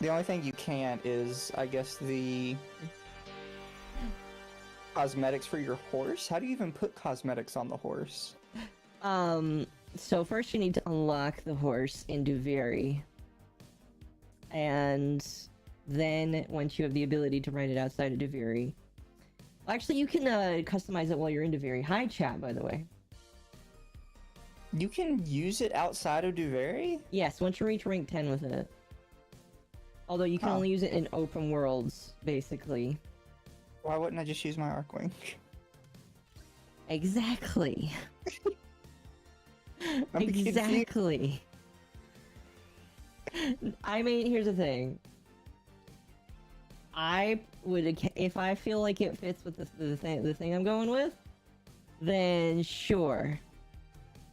The only thing you can't is, I guess, the cosmetics for your horse. How do you even put cosmetics on the horse? So first you need to unlock the horse in Duviri. And then once you have the ability to ride it outside of Duviri. Actually, you can customize it while you're in Duviri. Hi, chat, by the way. You can use it outside of Duviri? Yes, once you reach rank 10 with it. Although you can only use it in open worlds, basically. Why wouldn't I just use my Arcwing? Exactly. I'm Exactly. I mean, here's the thing. I would, if I feel like it fits with the thing I'm going with, then sure.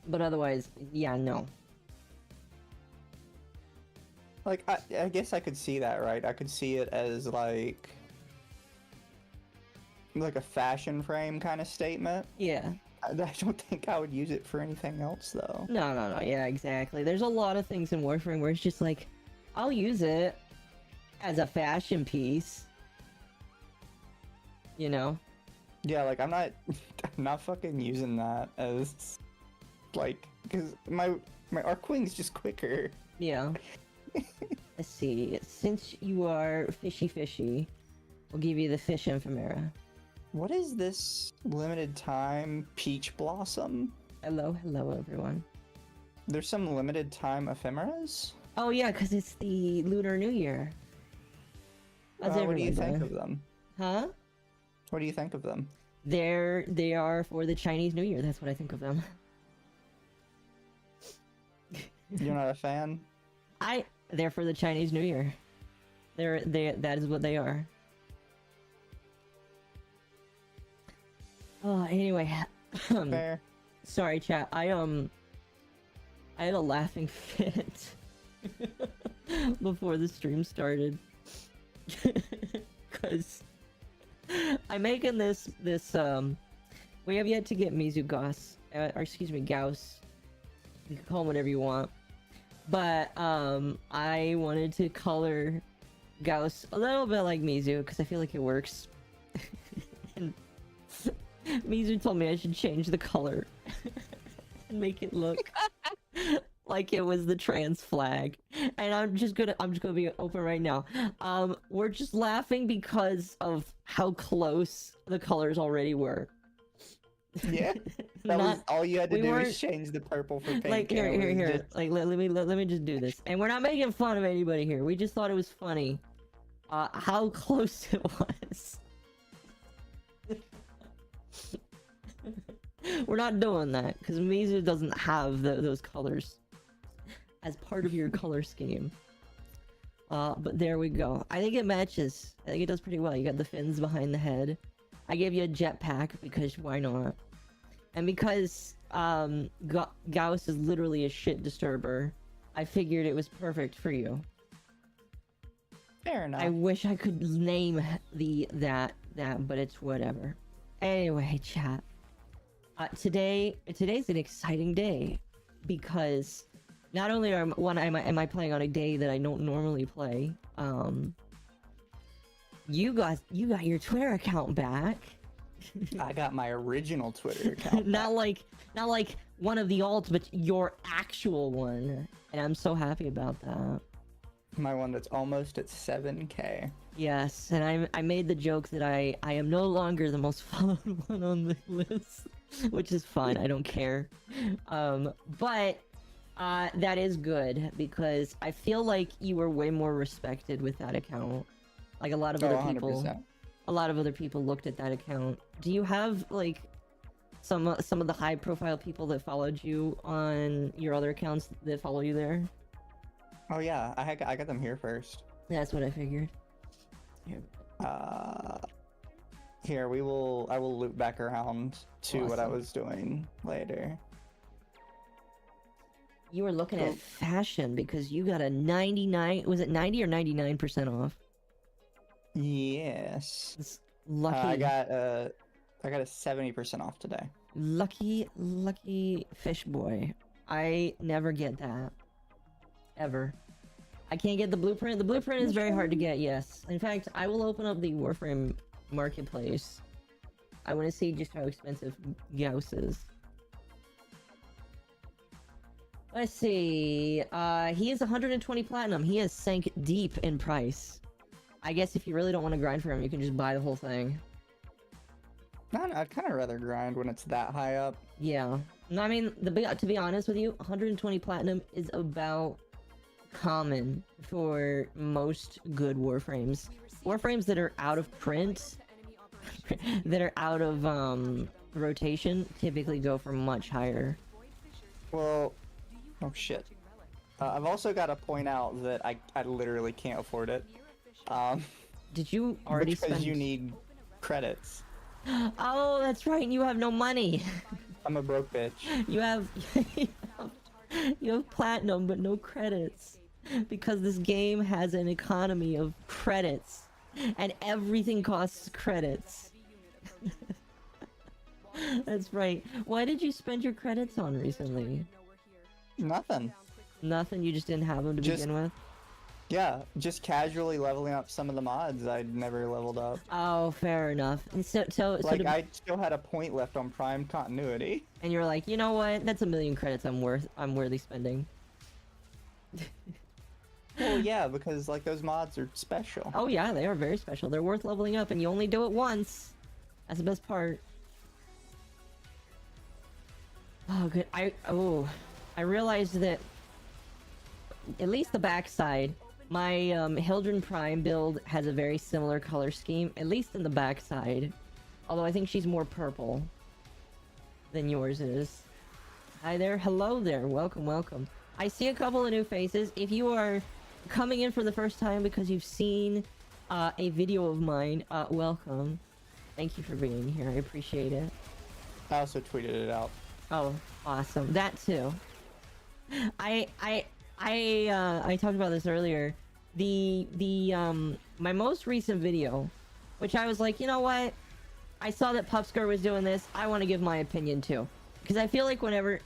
But otherwise, yeah, no. Like, I guess I could see that, right? I could see it as like a fashion frame kind of statement. Yeah. I don't think I would use it for anything else, though. No, yeah, exactly. There's a lot of things in Warframe where it's just like, I'll use it as a fashion piece. You know? Yeah, like, I'm not fucking using that as, like, because my Arcwing's just quicker. Yeah. Let's see. Since you are fishy, we'll give you the fish ephemera. What is this limited time peach blossom? Hello, everyone. There's some limited time ephemeras? Oh yeah, because it's the Lunar New Year. What do you think of them? Huh? What do you think of them? They are for the Chinese New Year. That's what I think of them. You're not a fan? They're for the Chinese New Year. That is what they are. Oh, anyway. Fair. Sorry, chat. I had a laughing fit before the stream started. Cause I'm making this we have yet to get Mizu Gauss, or excuse me, Gauss. You can call him whatever you want. But I wanted to color Gauss a little bit like Mizu because I feel like it works. And Mizu told me I should change the color and make it look like it was the trans flag. And I'm just gonna be open right now. We're just laughing because of how close the colors already were. Yeah, that was all you had to do was change the purple for pink. Like here. Just... Like let me just do this. And we're not making fun of anybody here. We just thought it was funny. How close it was. We're not doing that because Mizu doesn't have those colors as part of your color scheme. But there we go. I think it matches. I think it does pretty well. You got the fins behind the head. I gave you a jetpack because why not? And because Gauss is literally a shit disturber, I figured it was perfect for you. Fair enough. I wish I could name that, but it's whatever. Anyway, chat. Today's an exciting day because not only am I playing on a day that I don't normally play. You got your Twitter account back. I got my original Twitter account. not like one of the alts, but your actual one, and I'm so happy about that. My one that's almost at 7K. Yes, and I made the joke that I am no longer the most followed one on the list, which is fine. I don't care. But that is good because I feel like you were way more respected with that account. Like a lot of other people, 100%. A lot of other people looked at that account. Do you have like some of the high profile people that followed you on your other accounts that follow you there? Oh yeah, I got them here first. That's what I figured. Here I will loop back around to what I was doing later. You were looking at fashion because you got a 99, was it 90 or 99% off? Yes. It's lucky. I got a 70% off today. Lucky fish boy. I never get that. Ever. I can't get the blueprint. The blueprint is very hard to get, yes. In fact, I will open up the Warframe marketplace. I want to see just how expensive Gauss is. Let's see. He is 120 platinum. He has sank deep in price. I guess if you really don't want to grind for him, you can just buy the whole thing. No, I'd kind of rather grind when it's that high up. Yeah. No, I mean, to be honest with you, 120 platinum is about common for most good Warframes. Warframes that are out of print, that are out of rotation, typically go for much higher. Well, oh shit. I've also got to point out that I literally can't afford it. Did you already because spend... you need credits. Oh, that's right, you have no money. I'm a broke bitch. You have you have platinum but no credits because this game has an economy of credits and everything costs credits. That's right. Why did you spend your credits on recently? Nothing. Nothing? You just didn't have them to begin with? Yeah, just casually leveling up some of the mods I'd never leveled up. Oh, fair enough. And like, I still had a point left on Prime Continuity. And you're like, you know what? That's 1,000,000 credits I'm worthy spending. Well, yeah, because, like, those mods are special. Oh, yeah, they are very special. They're worth leveling up, and you only do it once. That's the best part. Oh, good. I realized that at least the backside, my Hildren Prime build has a very similar color scheme, at least in the backside. Although I think she's more purple than yours is. Hi there, hello there, welcome, welcome. I see a couple of new faces. If you are coming in for the first time because you've seen a video of mine, welcome. Thank you for being here, I appreciate it. I also tweeted it out. Oh, awesome. That too. I talked about this earlier. My most recent video, which I was like, you know what? I saw that Pupsker was doing this. I want to give my opinion too, because I feel like whenever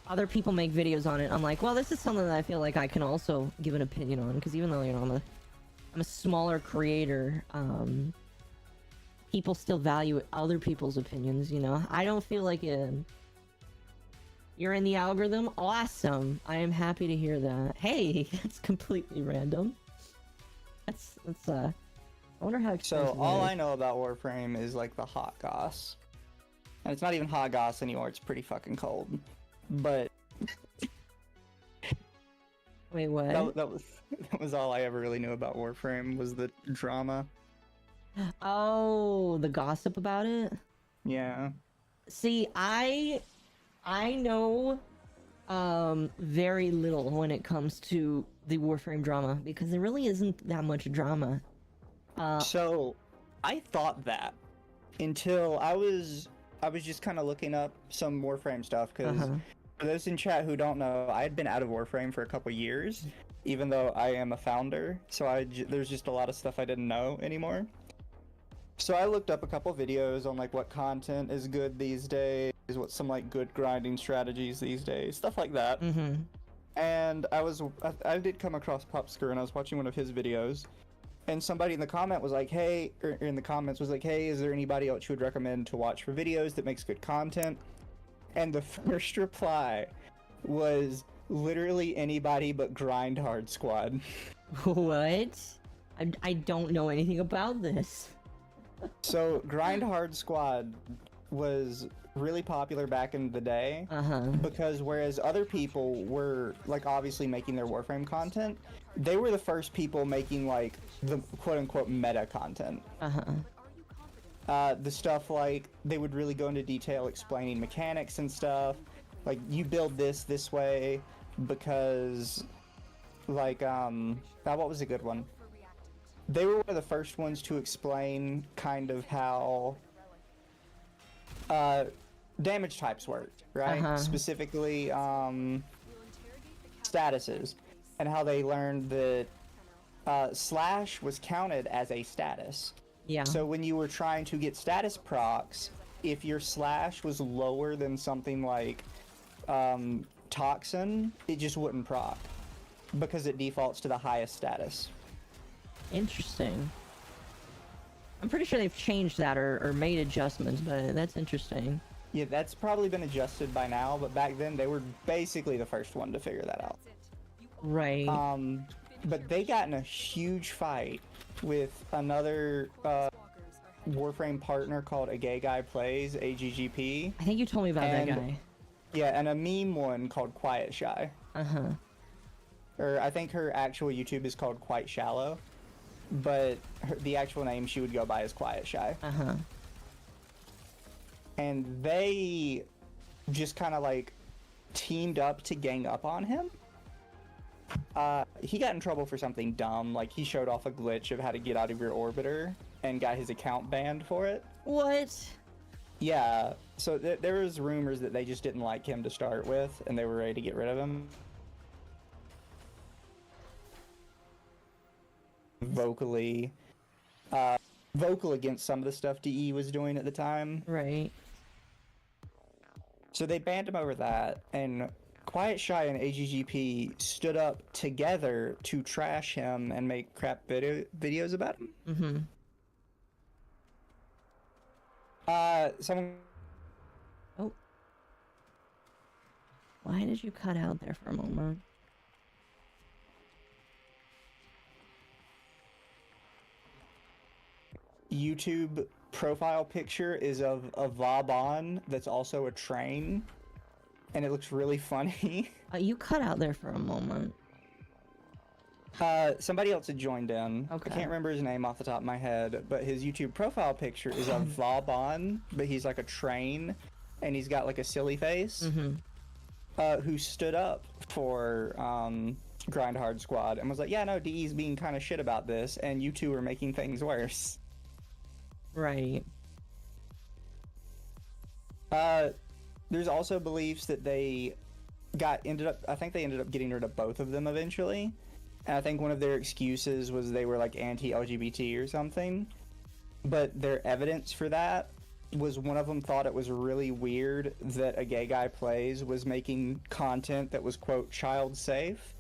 other people make videos on it, I'm like, well, this is something that I feel like I can also give an opinion on, because even though, you know, I'm a smaller creator, people still value other people's opinions, you know? I don't feel like you're in the algorithm. Awesome. I am happy to hear that. Hey, that's completely random. That's I wonder how expensive. So all I know about Warframe is like the hot Gauss. And it's not even hot Gauss anymore, it's pretty fucking cold. But wait, what? That was all I ever really knew about Warframe, was the drama. Oh, the gossip about it? Yeah. See, I know very little when it comes to the Warframe drama, because there really isn't that much drama. So I thought that until I was just kind of looking up some Warframe stuff, because for those in chat who don't know, I had been out of Warframe for a couple years, even though I am a founder, so there's just a lot of stuff I didn't know anymore. So I looked up a couple videos on like what content is good these days, what some like good grinding strategies these days, stuff like that. And I did come across Pupsker, and I was watching one of his videos, and somebody in the comment was like, hey, or in the comments was like, hey, is there anybody else you would recommend to watch for videos that makes good content? And the first reply was literally anybody but Grind Hard Squad. What? I don't know anything about this. So Grind Hard Squad was really popular back in the day, because whereas other people were like obviously making their Warframe content, they were the first people making like the quote-unquote meta content. The stuff like they would really go into detail explaining mechanics and stuff, like you build this way because like what was a good one? They were one of the first ones to explain kind of how damage types work, right? Specifically statuses, and how they learned that slash was counted as a status. Yeah. So when you were trying to get status procs, if your slash was lower than something like Toxin, it just wouldn't proc because it defaults to the highest status. Interesting. I'm pretty sure they've changed that or made adjustments, but that's interesting. Yeah, that's probably been adjusted by now, but back then they were basically the first one to figure that out. Right. But they got in a huge fight with another Warframe partner called A Gay Guy Plays, AGGP. I think you told me about that guy. Yeah, and a meme one called Quiet Shy. Or I think her actual YouTube is called Quite Shallow, but the actual name she would go by is Quiet Shy. And they just kind of like teamed up to gang up on him. He got in trouble for something dumb, like he showed off a glitch of how to get out of your orbiter and got his account banned for it. What? Yeah, so there was rumors that they just didn't like him to start with and they were ready to get rid of him. Vocal against some of the stuff DE was doing at the time. Right. So they banned him over that, and Quiet Shy and AGGP stood up together to trash him and make crap videos about him. Someone... Oh. Why did you cut out there for a moment? YouTube profile picture is of a Vauban that's also a train, and it looks really funny. You cut out there for a moment. Somebody else had joined in. Okay. I can't remember his name off the top of my head, but his YouTube profile picture is of Vauban, but he's like a train, and he's got like a silly face, who stood up for Grind Hard Squad and was like, yeah, no, DE's being kind of shit about this, and you two are making things worse. Right. There's also beliefs that they ended up getting rid of both of them eventually. And I think one of their excuses was they were like anti-LGBT or something. But their evidence for that was one of them thought it was really weird that A Gay Guy Plays was making content that was, quote, child safe,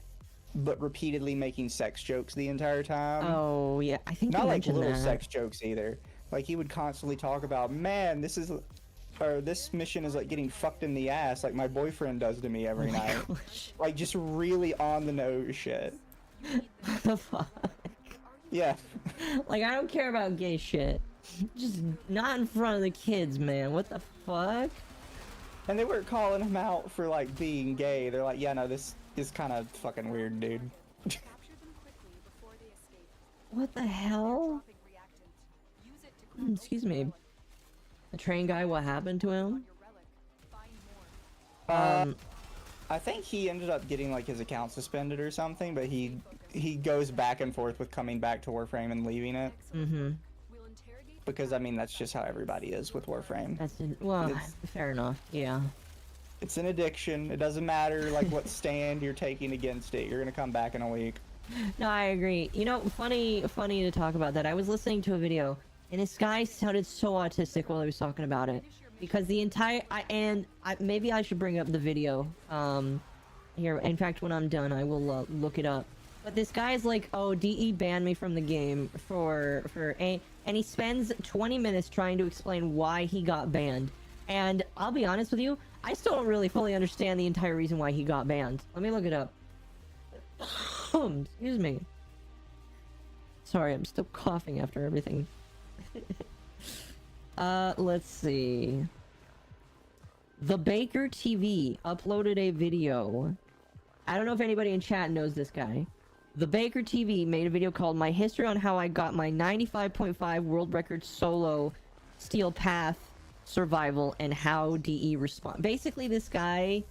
but repeatedly making sex jokes the entire time. Oh, yeah. I think not you like mentioned little that. sex jokes either. Like he would constantly talk about, man, this mission is like getting fucked in the ass like my boyfriend does to me every night. Gosh. Like just really on the nose shit. What the fuck? Yeah. Like, I don't care about gay shit. Just not in front of the kids, man. What the fuck? And they weren't calling him out for like being gay. They're like, yeah, no, this is kind of fucking weird, dude. What the hell? Excuse me. The train guy, what happened to him? I think he ended up getting like his account suspended or something, but he goes back and forth with coming back to Warframe and leaving it. Because I mean that's just how everybody is with Warframe. Well, fair enough. Yeah. It's an addiction. It doesn't matter like what stand you're taking against it. You're gonna come back in a week. No, I agree. You know, funny to talk about that. I was listening to a video, and this guy sounded so autistic while he was talking about it. Because the entire... maybe I should bring up the video. Here, in fact, when I'm done, I will look it up. But this guy's like, oh, DE banned me from the game and he spends 20 minutes trying to explain why he got banned. And I'll be honest with you, I still don't really fully understand the entire reason why he got banned. Let me look it up. Excuse me. Sorry, I'm still coughing after everything. Let's see. The Baker TV uploaded a video. I don't know if anybody in chat knows this guy. The Baker TV made a video called My History on How I Got My 95.5 World Record Solo Steel Path Survival and How DE Respond. Basically, this guy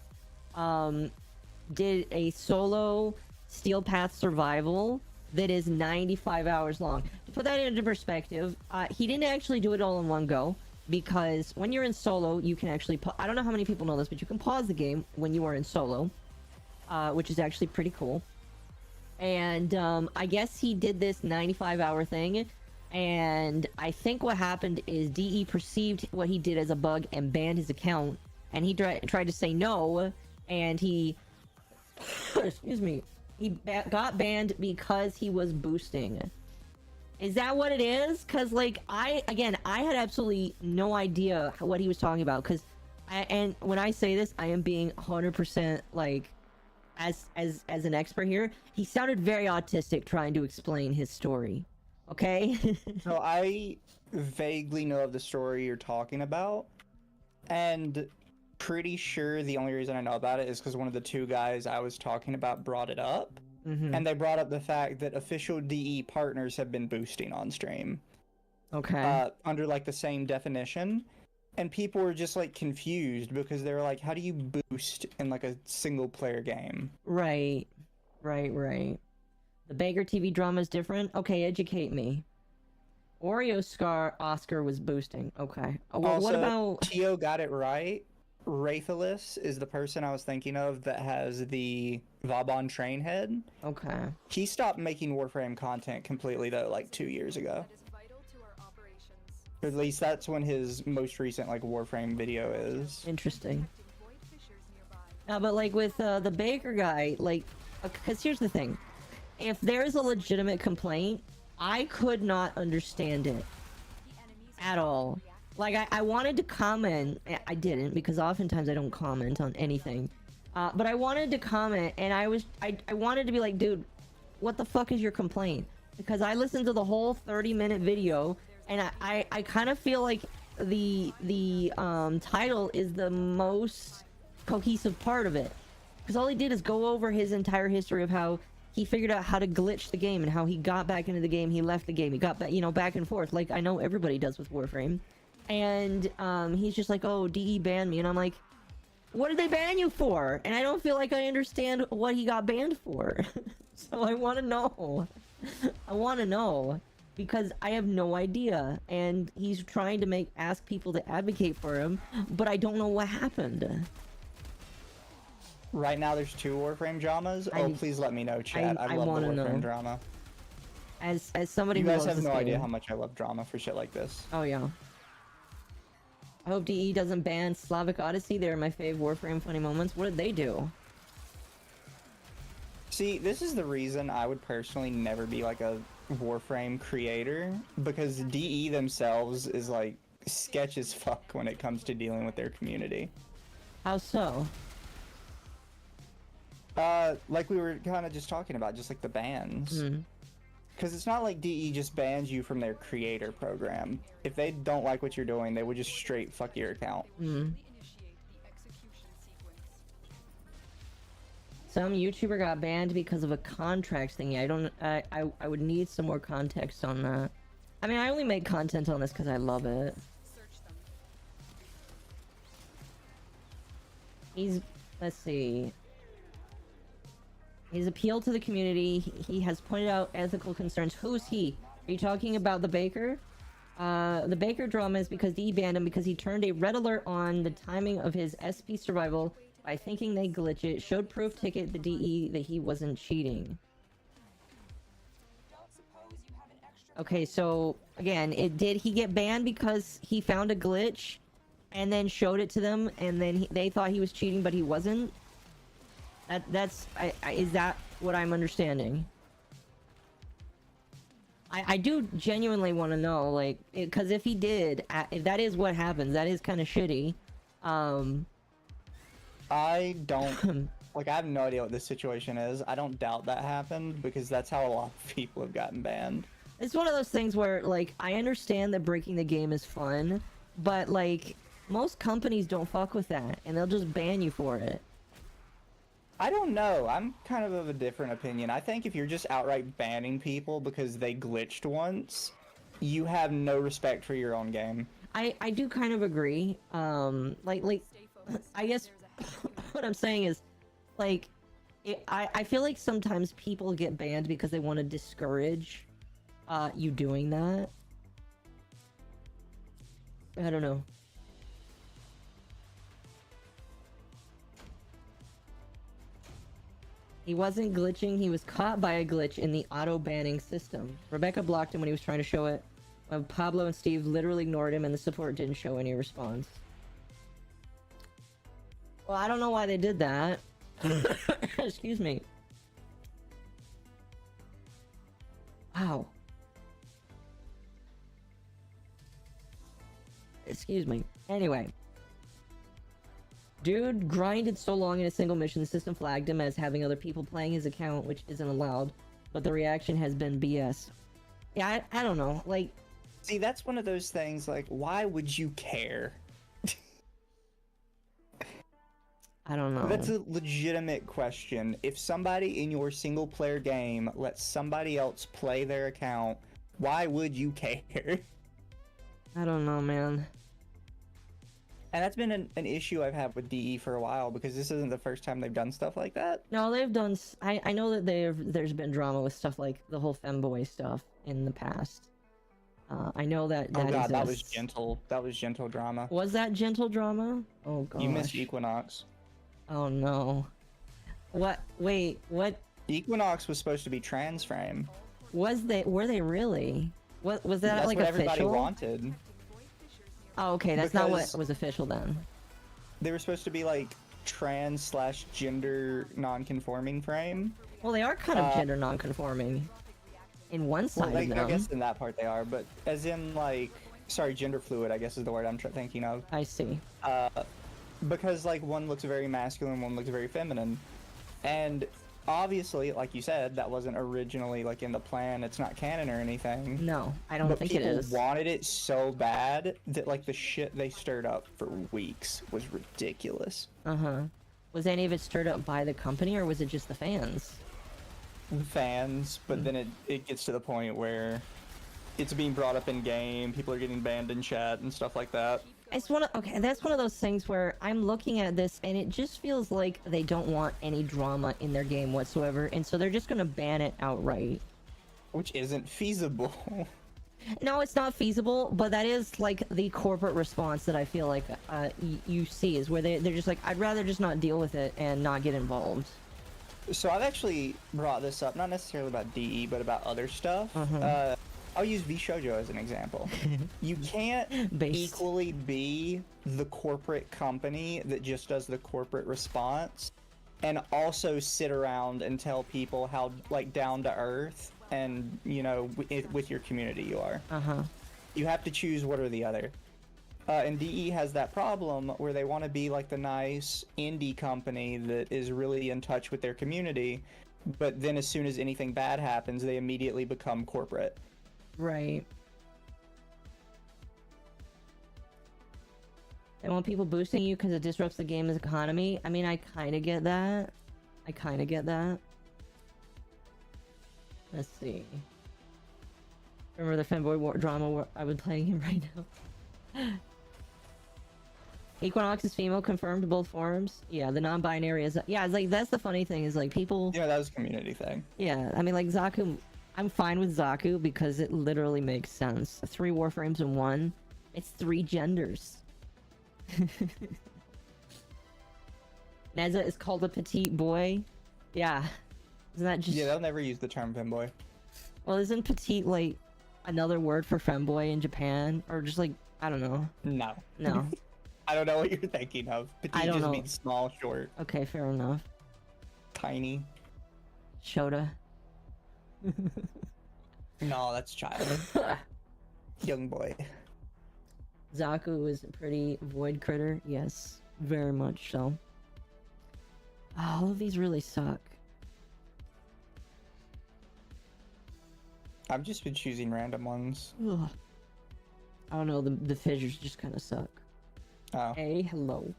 did a solo Steel Path Survival that is 95 hours long. To put that into perspective, he didn't actually do it all in one go, because when you're in solo, you can actually... I don't know how many people know this, but you can pause the game when you are in solo, which is actually pretty cool. And I guess he did this 95-hour thing, and I think what happened is DE perceived what he did as a bug and banned his account, and he tried to say no, and he excuse me, he got banned because he was boosting. Is that what it is? Because like I had absolutely no idea what he was talking about, because and when I say this, I am being 100% like as an expert here. He sounded very autistic trying to explain his story. Okay. So I vaguely know of the story you're talking about, and pretty sure the only reason I know about it is because one of the two guys I was talking about brought it up. And they brought up the fact that official DE partners have been boosting on stream. Okay. Under like the same definition. And people were just like confused because they were like, how do you boost in like a single player game? Right. The Baker TV drama is different? Okay, educate me. Oscar was boosting. Okay. Well, Also, what about... Tio got it right. Rathalis is the person I was thinking of that has the Vauban train head. Okay. He stopped making Warframe content completely though, like 2 years ago. Or at least that's when his most recent like Warframe video is. Interesting. But like with the Baker guy, like, because here's the thing. If there's a legitimate complaint, I could not understand it at all. Like, I wanted to comment, I didn't, because oftentimes I don't comment on anything. But I wanted to comment, and I wanted to be like, dude, what the fuck is your complaint? Because I listened to the whole 30-minute video, and I kind of feel like the title is the most cohesive part of it. Because all he did is go over his entire history of how he figured out how to glitch the game, and how he got back into the game, he left the game, he got back, you know, back and forth, like I know everybody does with Warframe. And he's just like, oh, DE banned me, and I'm like, what did they ban you for? And I don't feel like I understand what he got banned for. So I want to know. I want to know, because I have no idea, and he's trying to ask people to advocate for him, but I don't know what happened. Right now there's 2 Warframe dramas. Please let me know, chat. I love the Warframe drama. As somebody you who guys loves have no this idea game. how much I love drama for shit like this. Oh yeah. I hope DE doesn't ban Slavic Odyssey. They're my fave Warframe funny moments. What did they do? See, this is the reason I would personally never be like a Warframe creator, because DE themselves is like sketch as fuck when it comes to dealing with their community. How so? Like we were kind of just talking about, just like the bans. Because it's not like DE just bans you from their creator program. If they don't like what you're doing, they would just straight fuck your account. Some YouTuber got banned because of a contract thingy. I would need some more context on that. I mean, I only make content on this because I love it. Let's see. He's appealed to the community. He has pointed out ethical concerns. Who's he? Are you talking about the Baker? The Baker drama is because DE banned him because he turned a red alert on the timing of his SP survival by thinking they glitch it, showed proof ticket the DE that he wasn't cheating. Okay, so again, did he get banned because he found a glitch and then showed it to them, and then they thought he was cheating but he wasn't? Is that what I'm understanding? I do genuinely want to know, like, because if he did, if that is what happens, that is kind of shitty. I don't, like, I have no idea what this situation is. I don't doubt that happened, because that's how a lot of people have gotten banned. It's one of those things where, like, I understand that breaking the game is fun, but, like, most companies don't fuck with that, and they'll just ban you for it. I don't know. I'm kind of a different opinion. I think if you're just outright banning people because they glitched once, you have no respect for your own game. I do kind of agree. Like, I guess what I'm saying is, like, I feel like sometimes people get banned because they want to discourage you doing that. I don't know. He wasn't glitching, he was caught by a glitch in the auto-banning system. Rebecca blocked him when he was trying to show it, when Pablo and Steve literally ignored him and the support didn't show any response. Well, I don't know why they did that. Excuse me. Wow. Excuse me. Anyway. Dude grinded so long in a single mission, the system flagged him as having other people playing his account, which isn't allowed. But the reaction has been BS. Yeah, I don't know. Like... See, that's one of those things, like, why would you care? I don't know. That's a legitimate question. If somebody in your single-player game lets somebody else play their account, why would you care? I don't know, man. And that's been an issue I've had with DE for a while, because this isn't the first time they've done stuff like that. No, they've done... I know that there's been drama with stuff like the whole femboy stuff in the past. I know that Oh god, exists. that was gentle. That was gentle drama. Was that gentle drama? Oh god. You missed Equinox. Oh no. What? Wait, what? Equinox was supposed to be trans frame. Were they really? What was that? That's like what official? everybody wanted. Oh, okay, that's not what was official then. They were supposed to be like trans/gender non-conforming frame. Well, they are kind of gender non-conforming. In one side of them. I guess in that part they are, but as in like, sorry, gender fluid, I guess is the word I'm thinking of. I see. Because like one looks very masculine, one looks very feminine, and obviously, like you said, that wasn't originally like in the plan. It's not canon or anything. No, I don't think it is. People wanted it so bad that like the shit they stirred up for weeks was ridiculous. Was any of it stirred up by the company, or was it just the fans? The fans, but then it gets to the point where it's being brought up in game. People are getting banned in chat and stuff like that. It's okay, that's one of those things where I'm looking at this and it just feels like they don't want any drama in their game whatsoever, and so they're just gonna ban it outright. Which isn't feasible. No, it's not feasible, but that is like the corporate response that I feel like you see, is where they're just like, I'd rather just not deal with it and not get involved. So I've actually brought this up, not necessarily about DE, but about other stuff. I'll use VShojo as an example. You can't equally be the corporate company that just does the corporate response and also sit around and tell people how like down to earth and, you know, with your community you are. You have to choose one or the other. And DE has that problem where they want to be like the nice indie company that is really in touch with their community, but then as soon as anything bad happens, they immediately become corporate. Right. They want people boosting you because it disrupts the game's economy. I mean, I kind of get that. Let's see. Remember the fanboy drama where I've been playing him right now? Equinox is female, confirmed to both forums. Yeah, the non-binary is... Yeah, it's like, that's the funny thing, is like people... Yeah, that was a community thing. Yeah, I mean, like, Zaku... I'm fine with Zaku because it literally makes sense. 3 Warframes in 1. It's 3 genders. Neza is called a petite boy. Yeah. Isn't that just... Yeah, they'll never use the term femboy. Well, isn't petite, like, another word for femboy in Japan? Or just, like, I don't know. No. No. I don't know what you're thinking of. Petite just means small, short. Okay, fair enough. Tiny. Shota. No, that's child. Young boy. Zaku is a pretty void critter. Yes, very much so. Oh, all of these really suck. I've just been choosing random ones. Ugh. I don't know, the fissures just kind of suck. Oh. Hey, hello.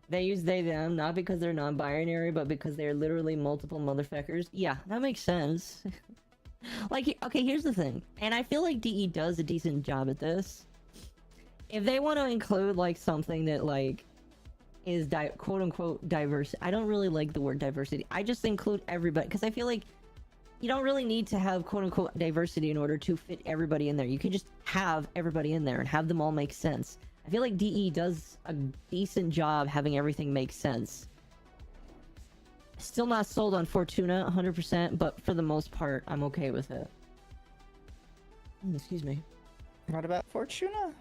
They use they, them, not because they're non-binary, but because they're literally multiple motherfuckers. Yeah, that makes sense. Like, okay, here's the thing. And I feel like DE does a decent job at this. If they want to include, like, something that, like, is quote-unquote diverse. I don't really like the word diversity. I just include everybody, because I feel like you don't really need to have quote-unquote diversity in order to fit everybody in there. You can just have everybody in there and have them all make sense. I feel like DE does a decent job having everything make sense. Still not sold on Fortuna 100%, but for the most part, I'm okay with it. Excuse me. What about Fortuna?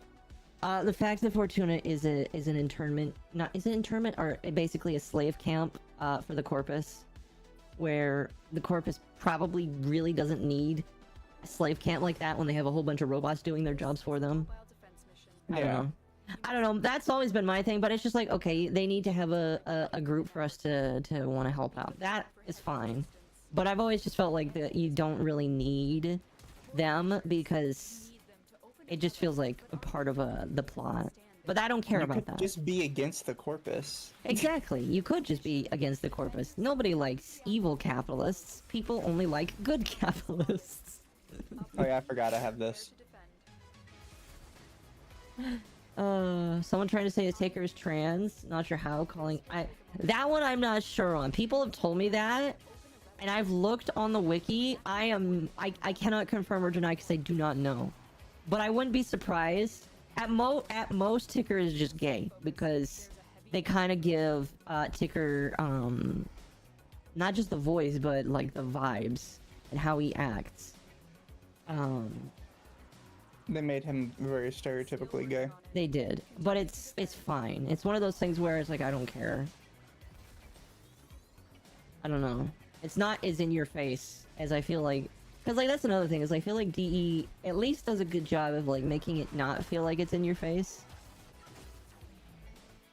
The fact that Fortuna is an internment, is it internment or basically a slave camp for the Corpus, where the Corpus probably really doesn't need a slave camp like that when they have a whole bunch of robots doing their jobs for them. I don't know. That's always been my thing, but it's just like, okay, they need to have a group for us to want to help out. That is fine. But I've always just felt like that you don't really need them because it just feels like a part of the plot. But I don't care about that. Just be against the Corpus. Exactly. You could just be against the Corpus. Nobody likes evil capitalists. People only like good capitalists. Oh yeah, I forgot I have this. Someone trying to say a taker is trans. Not sure how. That one I'm not sure on. People have told me that, and I've looked on the wiki. I cannot confirm or deny because I do not know. But I wouldn't be surprised. At most, Ticker is just gay because they kind of give Ticker not just the voice but like the vibes and how he acts. They made him very stereotypically gay. They did, but it's fine. It's one of those things where it's like I don't care. I don't know. It's not as in your face as I feel like, because like that's another thing is I feel like DE at least does a good job of like making it not feel like it's in your face.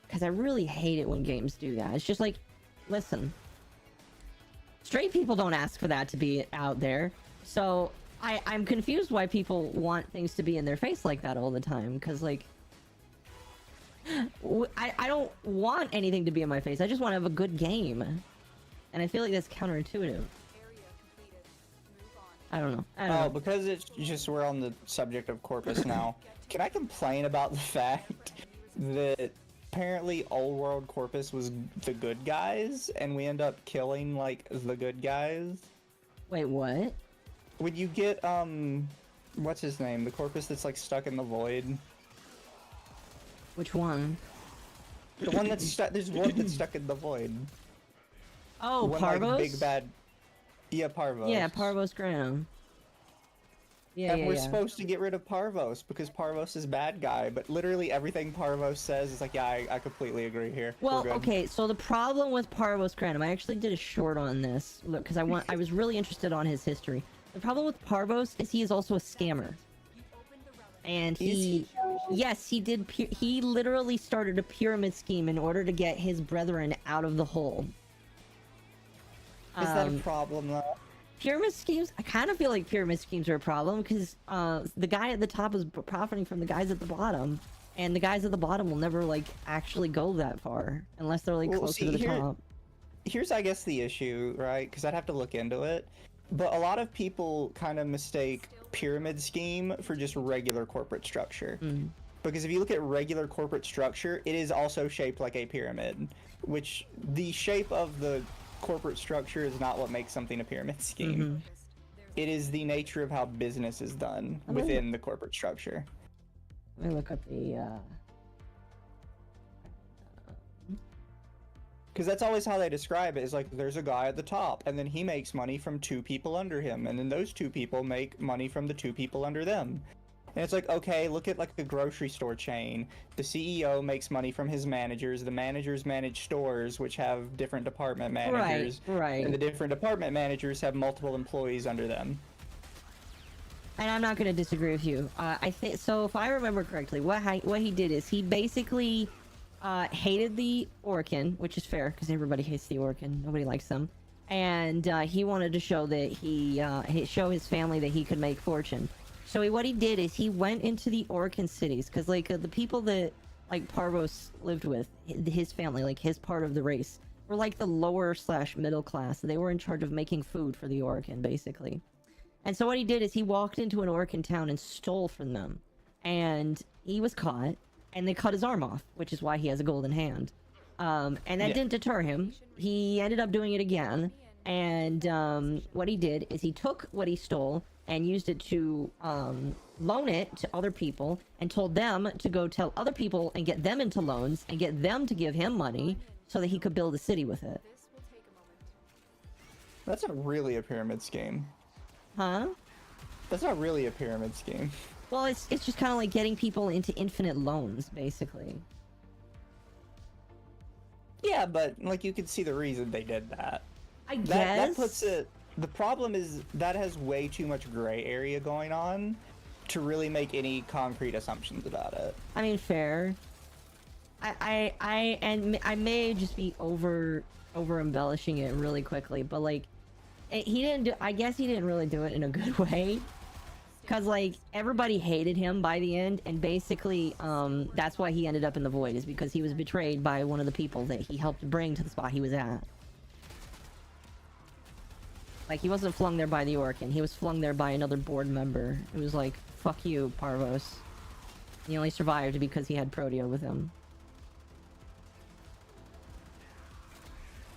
Because I really hate it when games do that. It's just like, listen, straight people don't ask for that to be out there, so. I'm confused why people want things to be in their face like that all the time, because, like, I don't want anything to be in my face. I just want to have a good game. And I feel like that's counterintuitive. I don't know. Oh, because it's just we're on the subject of Corpus now. Can I complain about the fact that apparently Old World Corpus was the good guys, and we end up killing, like, the good guys? Wait, what? Would you get, what's his name? The Corpus that's, like, stuck in the void? Which one? The one that's stuck, there's one that's stuck in the void. Oh, one, Parvos? Like, big bad... Yeah, Parvos. Yeah, Parvos Granum. Yeah, and we're supposed to get rid of Parvos, because Parvos is bad guy, but literally everything Parvos says is like, yeah, I completely agree here. Well, okay, so the problem with Parvos Granum, I actually did a short on this, look, because I was really interested on his history. The problem with Parvos is he is also a scammer. And yes, he literally started a pyramid scheme in order to get his brethren out of the hole. Is that a problem, though? Pyramid schemes? I kind of feel like pyramid schemes are a problem, because the guy at the top is profiting from the guys at the bottom, and the guys at the bottom will never, like, actually go that far, unless they're, like, closer to the top. Here's, I guess, the issue, right? Because I'd have to look into it. But a lot of people kind of mistake pyramid scheme for just regular corporate structure. Because if you look at regular corporate structure, it is also shaped like a pyramid, which the shape of the corporate structure is not what makes something a pyramid scheme. It is the nature of how business is done within the corporate structure. Let me look up the because that's always how they describe it, is like there's a guy at the top and then he makes money from 2 people under him, and then those 2 people make money from the 2 people under them. And it's like, okay, look at like a grocery store chain. The CEO makes money from his managers. The managers manage stores, which have different department managers. Right. And the different department managers have multiple employees under them. And I'm not going to disagree with you. I think so. If I remember correctly, what he did is he basically hated the Orkin, which is fair because everybody hates the Orkin. Nobody likes them. And he wanted to show that show his family that he could make fortune. So what he did is he went into the Orkin cities, because like the people that like Parvos lived with, his family, like his part of the race, were like the lower / middle class. They were in charge of making food for the Orkin, basically. And so what he did is he walked into an Orkin town and stole from them. And he was caught, and they cut his arm off, which is why he has a golden hand. And that didn't deter him. He ended up doing it again. And what he did is he took what he stole and used it to loan it to other people, and told them to go tell other people and get them into loans and get them to give him money so that he could build a city with it. That's not really a pyramid scheme. Huh? That's not really a pyramid scheme. Well, it's just kind of like getting people into infinite loans, basically. Yeah, but like you could see the reason they did that. I guess. That puts it. The problem is that has way too much gray area going on to really make any concrete assumptions about it. I mean, fair. I may just be over embellishing it really quickly, but like, he didn't do. I guess he didn't really do it in a good way. Cause like everybody hated him by the end, and basically, that's why he ended up in the void, is because he was betrayed by one of the people that he helped bring to the spot he was at. Like, he wasn't flung there by the Orcan, he was flung there by another board member. It was like, fuck you, Parvos. He only survived because he had Proteo with him.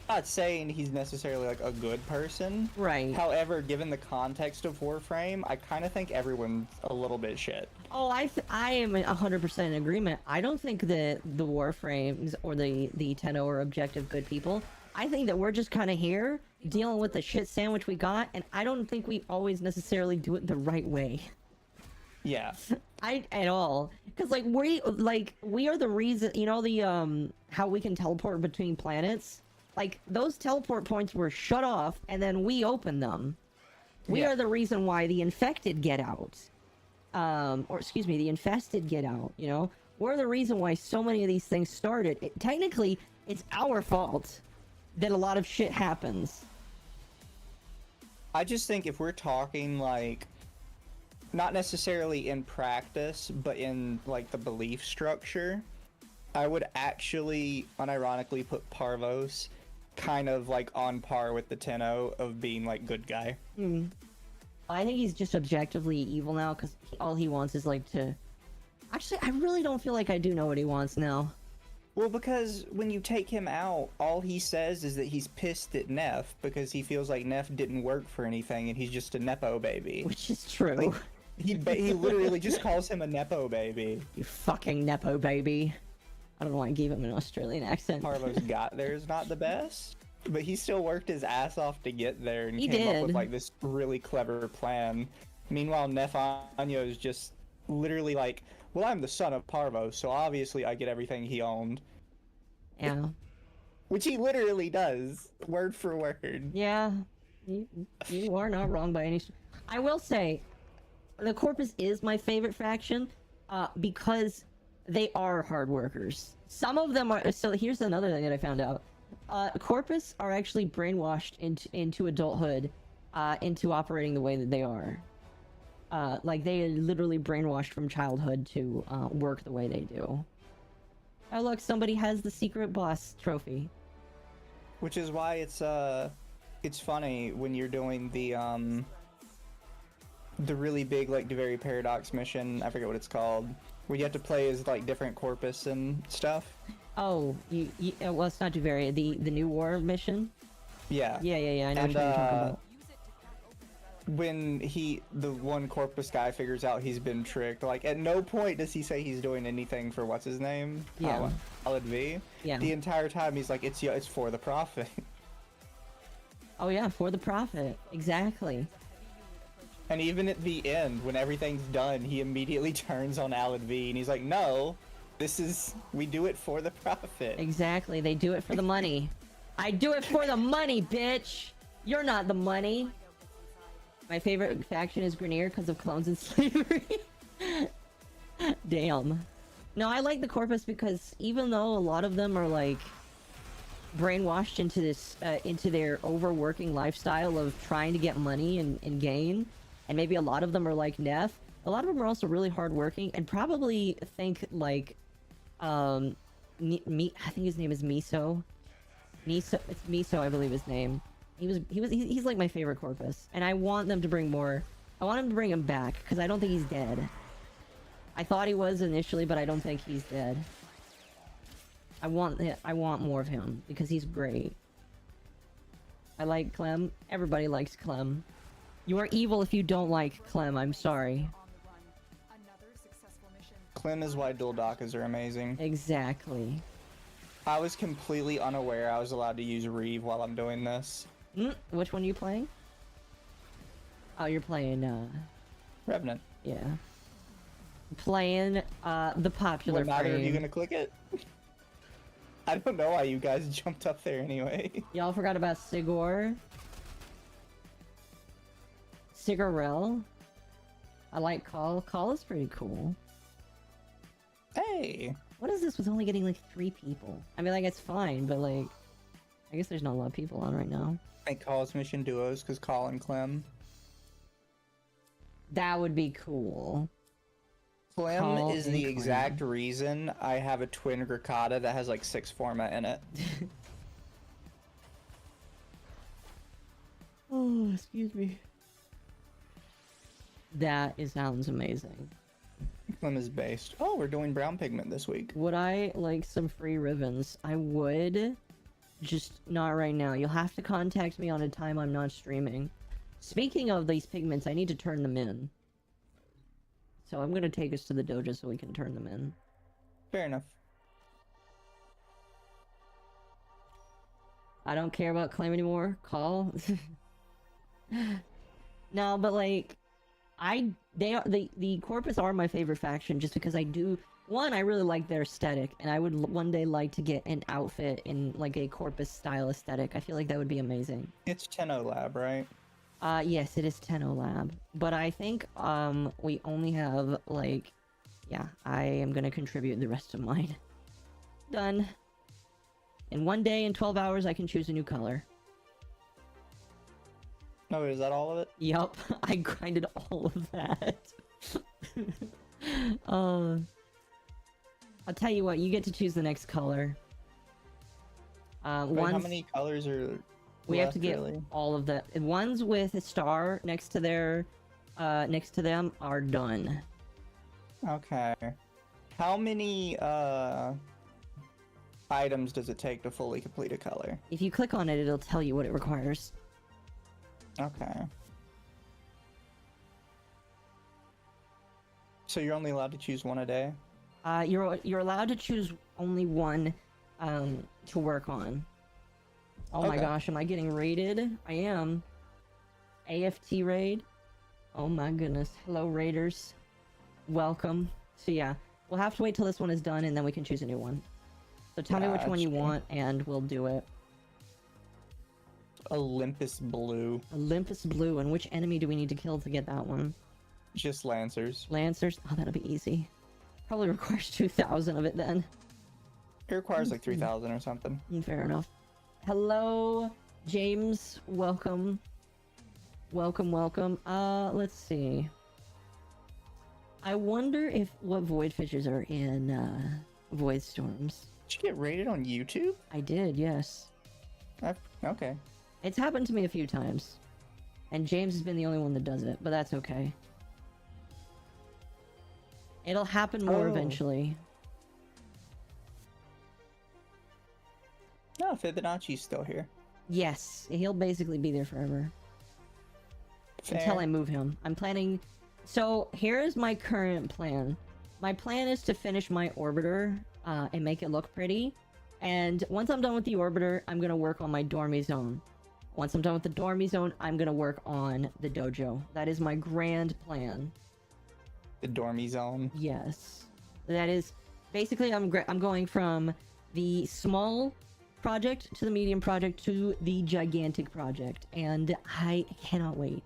Not saying he's necessarily like a good person. Right. However, given the context of Warframe, I kind of think everyone's a little bit shit. Oh, I am 100% in agreement. I don't think that the Warframes or the Tenno are objective good people. I think that we're just kind of here dealing with the shit sandwich we got, and I don't think we always necessarily do it the right way. Yeah. At all. Because like we are the reason, you know, the how we can teleport between planets. Like, those teleport points were shut off, and then we opened them. We are the reason why the infected get out. Or, excuse me, the infested get out, you know? We're the reason why so many of these things started. Technically, it's our fault that a lot of shit happens. I just think if we're talking, like, not necessarily in practice, but in, like, the belief structure, I would actually, unironically, put Parvos kind of like on par with the Tenno of being like good guy. I think he's just objectively evil now, because all he wants is like to... Actually, I really don't feel like I do know what he wants now. Well, because when you take him out, all he says is that he's pissed at Neff because he feels like Neff didn't work for anything and he's just a Nepo baby. Which is true. Like, he literally just calls him a Nepo baby. You fucking Nepo baby. I don't know why I gave him an Australian accent. Parvos got there is not the best, but he still worked his ass off to get there and came up with like this really clever plan. Meanwhile, Nefanyo is just literally like, well, I'm the son of Parvos, so obviously I get everything he owned. Yeah. Which he literally does, word for word. Yeah. You are not wrong by any... I will say, the Corpus is my favorite faction, because they are hard workers. Some of them are... So here's another thing that I found out. Corpus are actually brainwashed into adulthood, into operating the way that they are. Like, they are literally brainwashed from childhood to work the way they do. Oh look, somebody has the secret boss trophy. Which is why it's funny when you're doing the really big, like, Devary Paradox mission, I forget what it's called, where you have to play as, like, different Corpus and stuff. Oh, well, it's not Devary, the New War mission? Yeah. Yeah, I know what you're talking about. When the one Corpus guy figures out he's been tricked, like, at no point does he say he's doing anything for what's his name? Yeah. Alad V. Yeah. The entire time he's like, it's for the Prophet. Oh yeah, for the Prophet. Exactly. And even at the end, when everything's done, he immediately turns on Alad V and he's like, no, we do it for the Prophet. Exactly, they do it for the money. I do it for the money, bitch! You're not the money! My favorite faction is Grenier because of clones and slavery. Damn. No, I like the Corpus because even though a lot of them are like brainwashed into this, into their overworking lifestyle of trying to get money and gain, and maybe a lot of them are like Neff, a lot of them are also really hardworking and probably think like, I think his name is Miso. It's Miso, I believe his name. He's like my favorite Corpus, and I want them to bring more. I want him to bring him back because I don't think he's dead. I thought he was initially, but I don't think he's dead. I want more of him because he's great. I like Clem. Everybody likes Clem. You are evil if you don't like Clem. I'm sorry. Clem is why dual Dakas are amazing. Exactly. I was completely unaware I was allowed to use Reeve while I'm doing this. Which one are you playing? Oh, you're playing, Revenant. Yeah. playing the popular What matter? Are you frame. gonna click it? I don't know why you guys jumped up there anyway. Y'all forgot about Sigor. Sigorel. I like Call. Call is pretty cool. Hey! What is this with only getting like 3 people? I mean, like, it's fine, but like, I guess there's not a lot of people on right now. Make Call's mission duos, because Call and Clem. That would be cool. Clem Call is and the Clem. exact reason I have a twin Grikkata that has like 6 forma in it. Oh, excuse me. That sounds amazing. Clem is based. Oh, we're doing brown pigment this week. Would I like some free ribbons? I would. Just not right now. You'll have to contact me on a time I'm not streaming. Speaking of these pigments, I need to turn them in. So I'm gonna take us to the dojo so we can turn them in. Fair enough. I don't care about Claim anymore. Call. No, but like, the Corpus are my favorite faction just because I really like their aesthetic, and I would one day like to get an outfit in like a Corpus style aesthetic. I feel like that would be amazing. It's Tenno Lab, right? Yes, it is Tenno Lab, but I think we only have like, yeah, I am gonna contribute the rest of mine. Done. In 1 day and 12 hours, I can choose a new color. Oh, is that all of it? Yup, I grinded all of that. I'll tell you what, you get to choose the next color. Wait, how many colors are we have to get really? all of the ones with a star next to their next to them are done. Okay. How many items does it take to fully complete a color? If you click on it, it'll tell you what it requires. Okay. So you're only allowed to choose one a day? You're allowed to choose only one to work on. Oh my Okay. gosh, am I getting raided? I am. AFT raid. Oh my goodness. Hello, raiders. Welcome. So yeah, we'll have to wait till this one is done and then we can choose a new one. So tell me which one you Gotcha. want and we'll do it. Olympus Blue. Olympus Blue, and which enemy do we need to kill to get that one? Just Lancers. Lancers? Oh, that'll be easy. Probably requires 2,000 of it then. It requires like 3,000 or something. Fair enough. Hello, James. Welcome. Welcome, welcome. Let's see. I wonder if what void fishes are in void storms. Did you get rated on YouTube? I did, yes. Okay. It's happened to me a few times. And James has been the only one that does it, but that's okay. It'll happen more eventually. No, Fibonacci's still here. Yes, he'll basically be there forever. Fair. Until I move him. I'm planning... So, here is my current plan. My plan is to finish my orbiter and make it look pretty. And once I'm done with the orbiter, I'm going to work on my dormy zone. Once I'm done with the dormy zone, I'm going to work on the dojo. That is my grand plan. The dormy zone. Yes. That is... Basically, I'm going from the small project to the medium project to the gigantic project. And I cannot wait.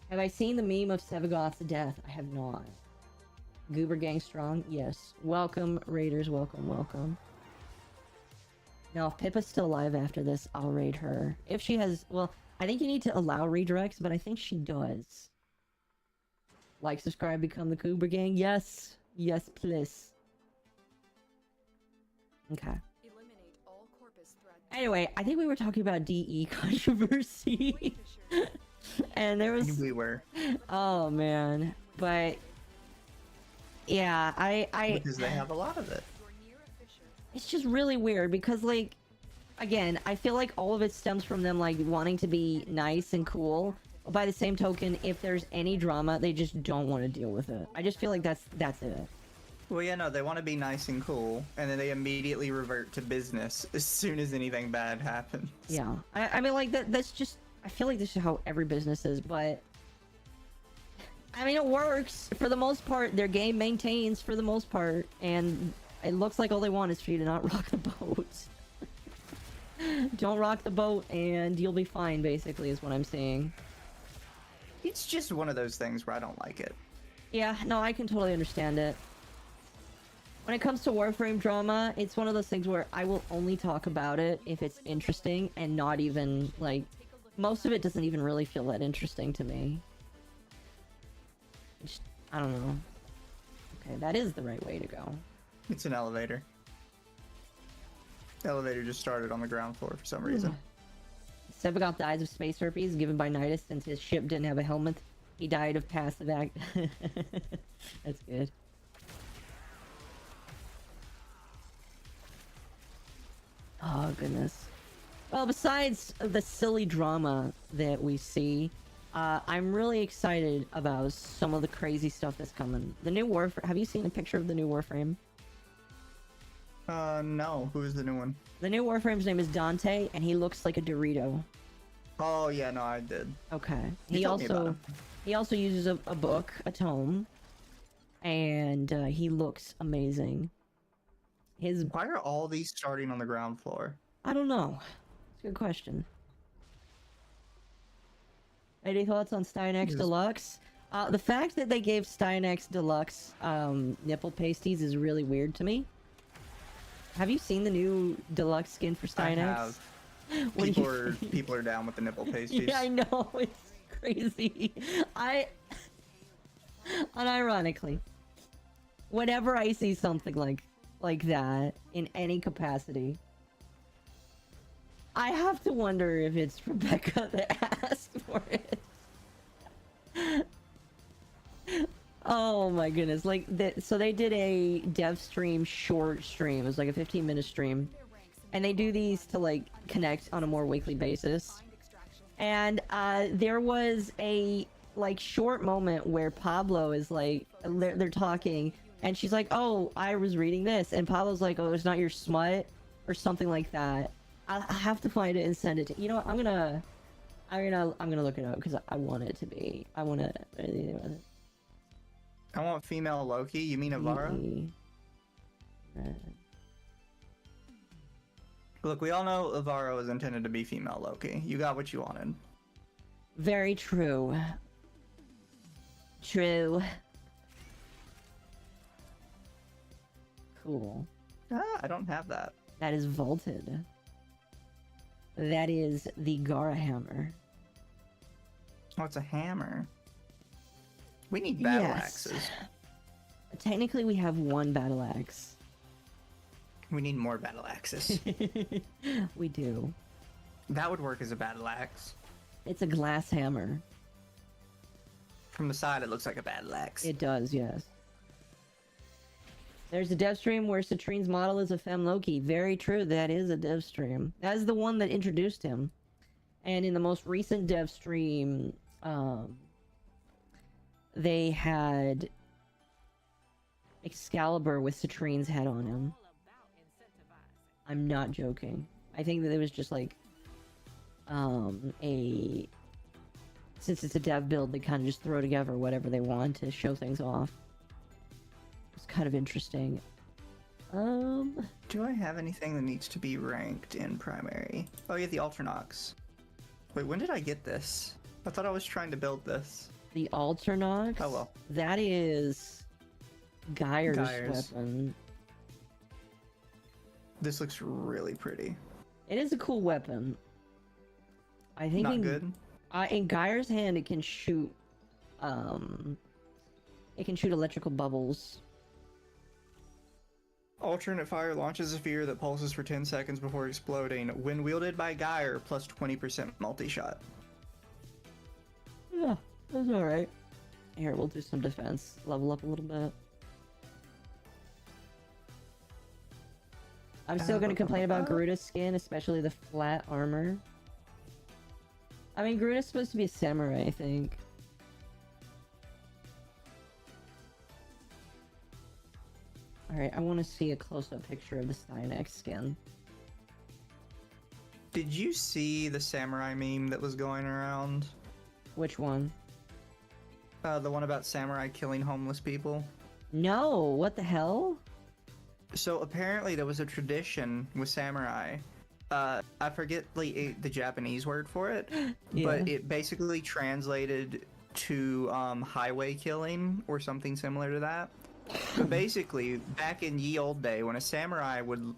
Have I seen the meme of Sevagoth's death? I have not. Goober Gang strong? Yes. Welcome, Raiders. Welcome, welcome. Now, if Pippa's still alive after this, I'll raid her. If she has... Well, I think you need to allow redirects, but I think she does. Like, subscribe, become the Goober Gang? Yes. Yes, please. Okay. Eliminate all Corpus threads. Anyway, I think we were talking about DE controversy. And there was... We were. Oh, man. But... Yeah, I... Because they have a lot of it. You're near efficient. It's just really weird because, like... Again, I feel like all of it stems from them, like, wanting to be nice and cool. But by the same token, if there's any drama, they just don't want to deal with it. I just feel like that's it. Well, yeah, no, they want to be nice and cool, and then they immediately revert to business as soon as anything bad happens. Yeah. I mean, like, that's just... I feel like this is how every business is, but... I mean, it works for the most part. Their game maintains for the most part, and it looks like all they want is for you to not rock the boat. Don't rock the boat, and you'll be fine. Basically, is what I'm saying. It's just one of those things where I don't like it. Yeah, no, I can totally understand it. When it comes to Warframe drama, it's one of those things where I will only talk about it if it's interesting, and not even like most of it doesn't even really feel that interesting to me. I don't know. Okay, that is the right way to go. It's an elevator. The elevator just started on the ground floor for some reason. Seba got the eyes of space herpes given by Nidus since his ship didn't have a helmet. He died of passive act. That's good. Oh, goodness. Well, besides the silly drama that we see, I'm really excited about some of the crazy stuff that's coming. The new Warframe. Have you seen a picture of the new Warframe? No. Who is the new one? The new Warframe's name is Dante, and he looks like a Dorito. Oh, yeah, no, I did. Okay. You told me about him. He also uses a book, a tome, and he looks amazing. Why are all these starting on the ground floor? I don't know. It's a good question. Any thoughts on Steinex Deluxe? The fact that they gave Steinex Deluxe nipple pasties is really weird to me. Have you seen the new Deluxe skin for Steinex? I have. People are down with the nipple pasties. Yeah, I know. It's crazy. Unironically, whenever I see something like that in any capacity, I have to wonder if it's Rebecca that asked for it. Oh my goodness. So they did a dev stream, short stream. It was like a 15-minute stream. And they do these to connect on a more weekly basis. And there was a short moment where Pablo is they're talking, and she's like, "Oh, I was reading this," and Pablo's like, "Oh, it's not your smut," or something like that. I have to find it and send it to you. Know what? I'm gonna look it up because I want it to be. I want female Loki. You mean Avara? Look, we all know Avara was intended to be female Loki. You got what you wanted. Very true. True. Cool. I don't have that. That is vaulted. That is the Gara hammer. Oh, it's a hammer. We need battle axes. Technically, we have one battle axe. We need more battle axes. We do. That would work as a battle axe. It's a glass hammer. From the side, it looks like a battle axe. It does, yes. There's a dev stream where Citrine's model is a femme Loki. Very true, that is a dev stream. That is the one that introduced him. And in the most recent dev stream, they had Excalibur with Citrine's head on him. I'm not joking. I think that it was just since it's a dev build, they kind of just throw together whatever they want to show things off. It's kind of interesting. Do I have anything that needs to be ranked in primary? Oh, yeah, the Ultranox. Wait, when did I get this? I thought I was trying to build this. The Ultranox? Oh, well. That is Geyer's weapon. This looks really pretty. It is a cool weapon. I think not good. In Geyer's hand, it can shoot. It can shoot electrical bubbles. Alternate fire launches a sphere that pulses for 10 seconds before exploding. When wielded by Geyer, plus 20% multi-shot. Yeah, that's alright. Here, we'll do some defense. Level up a little bit. I'm still gonna complain about Garuda's skin, especially the flat armor. I mean, Garuda's supposed to be a samurai, I think. Alright, I want to see a close-up picture of the Steinex skin. Did you see the samurai meme that was going around? Which one? The one about samurai killing homeless people. No, what the hell? So apparently there was a tradition with samurai. I forget the Japanese word for it, Yeah. but it basically translated to highway killing or something similar to that. But basically, back in ye old day, when a samurai would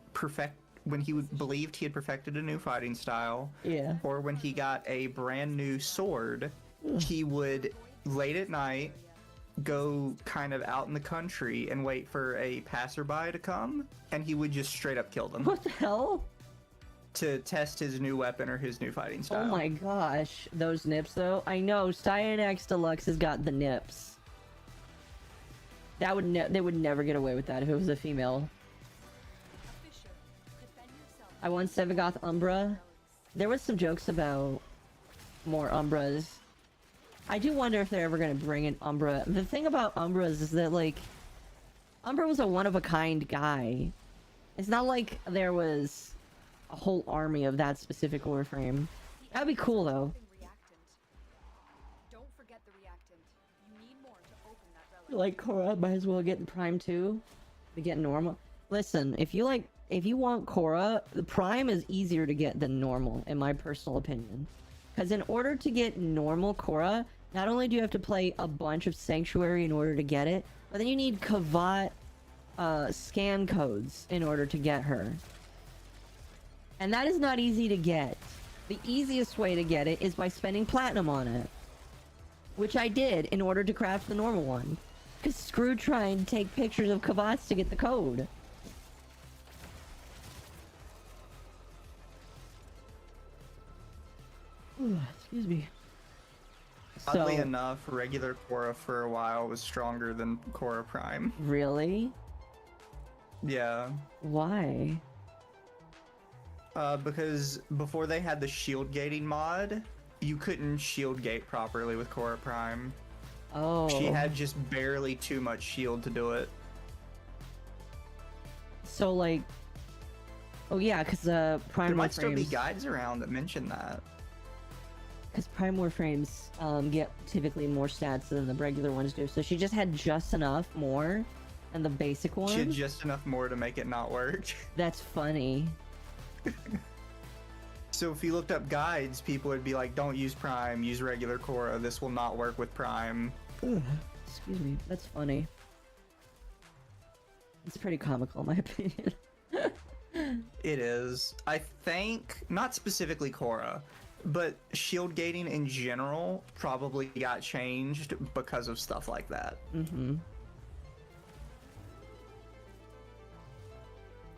believed he had perfected a new fighting style, Yeah. or when he got a brand new sword, he would late at night go kind of out in the country and wait for a passerby to come, and he would just straight up kill them What the hell? to test his new weapon or his new fighting style. Oh my gosh, those nips though. I know Cyanax Deluxe has got the nips. That would they would never get away with that if it was a female. Fisher, defend yourself. I want Sevagoth Umbra. There was some jokes about more Umbras. I do wonder if they're ever going to bring an Umbra. The thing about Umbras is that, like, Umbra was a one-of-a-kind guy. It's not like there was a whole army of that specific Warframe. That'd be cool, though. Reactant. Don't forget the reactant. You need more to open that relic. Like Kora, might as well get in Prime too. To get normal. Listen, if you want Kora, the Prime is easier to get than normal, in my personal opinion. Because in order to get normal Kora, not only do you have to play a bunch of Sanctuary in order to get it, but then you need Kavat scan codes in order to get her. And that is not easy to get. The easiest way to get it is by spending platinum on it. Which I did in order to craft the normal one. Because screw trying to take pictures of Kavats to get the code. Ooh, excuse me. Oddly enough, regular Kora for a while was stronger than Kora Prime. Really? Yeah. Why? Because before they had the shield gating mod, you couldn't shield gate properly with Kora Prime. Oh. She had just barely too much shield to do it. So like, oh yeah, because Prime There might still be Warframes. guides around that mention that. Because Prime Warframes get typically more stats than the regular ones do. So she just had just enough more than the basic one. She had just enough more to make it not work. That's funny. So if you looked up guides, people would be like, don't use Prime, use regular Kora. This will not work with Prime. Excuse me. That's funny. It's pretty comical, in my opinion. It is. I think, not specifically Kora, but shield gating in general probably got changed because of stuff like that. Mm-hmm.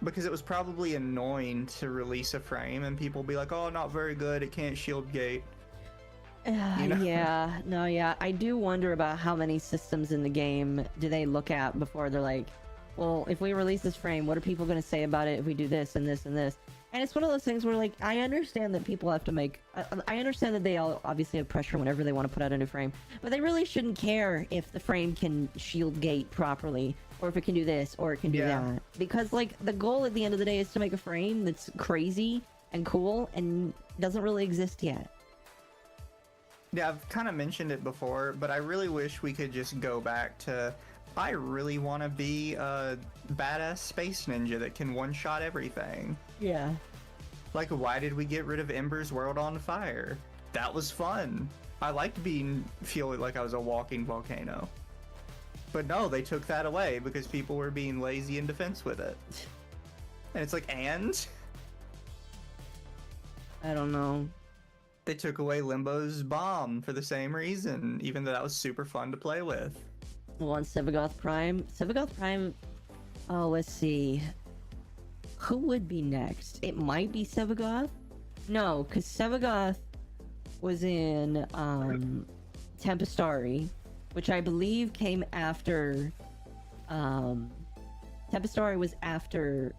Because it was probably annoying to release a frame and people be like, oh, not very good, it can't shield gate. You know? Yeah, no, yeah. I do wonder about how many systems in the game do they look at before they're like, well, if we release this frame, what are people going to say about it if we do this and this and this? And it's one of those things where, like, I understand that people have to make... I understand that they all obviously have pressure whenever they want to put out a new frame, but they really shouldn't care if the frame can shield gate properly, or if it can do this, or it can do that. Because, like, the goal at the end of the day is to make a frame that's crazy and cool and doesn't really exist yet. Yeah, I've kind of mentioned it before, but I really wish we could just go back to... I really want to be a badass space ninja that can one-shot everything. Yeah. Like, why did we get rid of Ember's World on Fire? That was fun. I liked feeling like I was a walking volcano. But no, they took that away because people were being lazy in defense with it. And it's like, and? I don't know. They took away Limbo's bomb for the same reason, even though that was super fun to play with. On Sevagoth Prime. Sevagoth Prime. Oh, let's see. Who would be next? It might be Sevagoth. No, because Sevagoth was in Tempestari, which I believe came after. Tempestari was after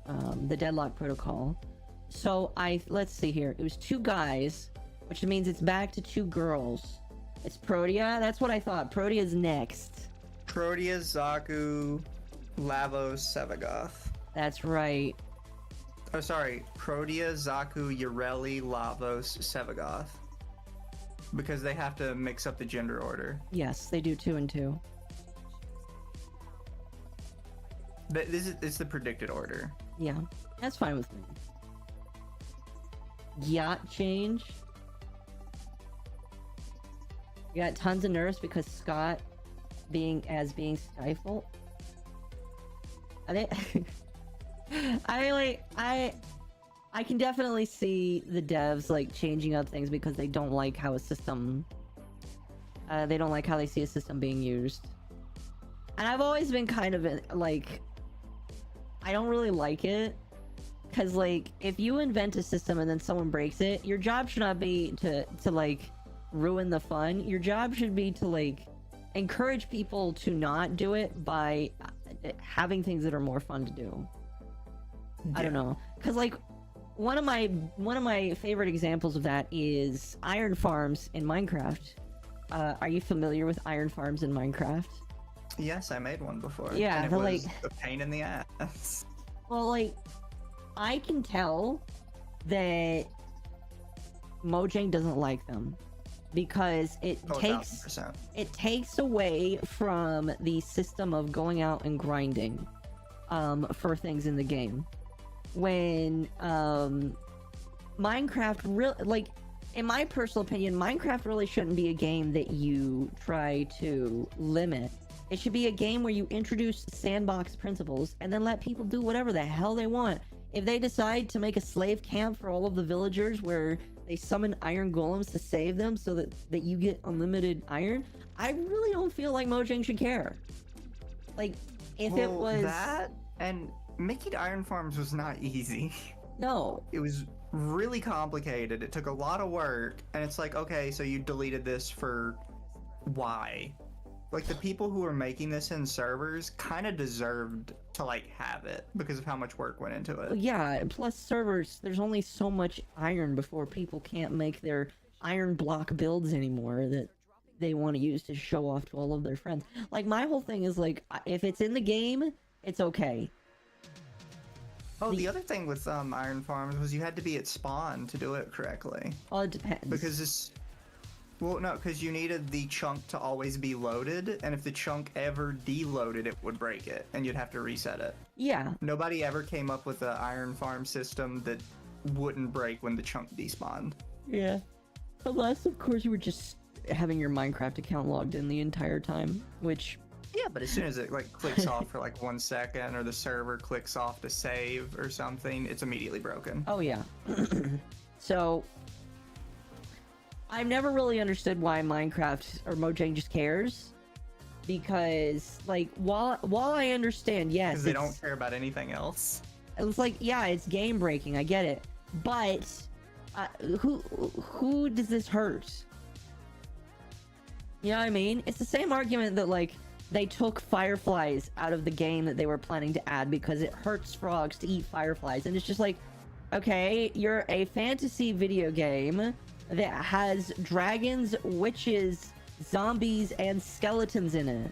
the Deadlock Protocol. So let's see here. It was 2 guys, which means it's back to 2 girls. It's Protea. That's what I thought. Protea's next. Protea, Zaku, Lavos, Sevagoth. That's right. Oh, sorry. Protea, Zaku, Yareli, Lavos, Sevagoth. because they have to mix up the gender order. Yes, they do 2 and 2. But it's the predicted order. Yeah, that's fine with me. Yacht change. You got tons of nerfs because Scott being stifled. I can definitely see the devs like changing up things because they don't like how a system they don't like how they see a system being used. And I've always been kind of like, I don't really like it, because like if you invent a system and then someone breaks it, your job should not be to like ruin the fun. Your job should be to like encourage people to not do it by having things that are more fun to do. Yeah. I don't know, because like one of my favorite examples of that is iron farms in Minecraft. Are you familiar with iron farms in Minecraft? Yes, I made one before. Yeah, and it was a pain in the ass. Well, like, I can tell that Mojang doesn't like them because it takes away from the system of going out and grinding for things in the game. When Minecraft really, like, in my personal opinion, Minecraft really shouldn't be a game that you try to limit. It should be a game where you introduce sandbox principles and then let people do whatever the hell they want. If they decide to make a slave camp for all of the villagers where they summon iron golems to save them so that you get unlimited iron, I really don't feel like Mojang should care. Like, if it was... that, and making iron farms was not easy. No. It was really complicated. It took a lot of work, and it's like, okay, so you deleted this for why? Like, the people who were making this in servers kind of deserved to, like, have it because of how much work went into it. Yeah, plus servers, there's only so much iron before people can't make their iron block builds anymore that they want to use to show off to all of their friends. Like, my whole thing is, like, if it's in the game, it's okay. Oh, the other thing with iron farms was you had to be at spawn to do it correctly. Well, it depends. Because this... Well, no, because you needed the chunk to always be loaded, and if the chunk ever deloaded, it would break it, and you'd have to reset it. Yeah. Nobody ever came up with an iron farm system that wouldn't break when the chunk despawned. Yeah. Unless, of course, you were just having your Minecraft account logged in the entire time, which... Yeah, but as soon as it, like, clicks off for, like, 1 second, or the server clicks off to save or something, it's immediately broken. Oh, yeah. So... I've never really understood why Minecraft or Mojang just cares, because like while I understand, yes, because they don't care about anything else. It's like, yeah, it's game breaking, I get it, but who does this hurt? You know what I mean? It's the same argument that like they took fireflies out of the game that they were planning to add because it hurts frogs to eat fireflies, and it's just like, okay, you're a fantasy video game that has dragons, witches, zombies, and skeletons in it.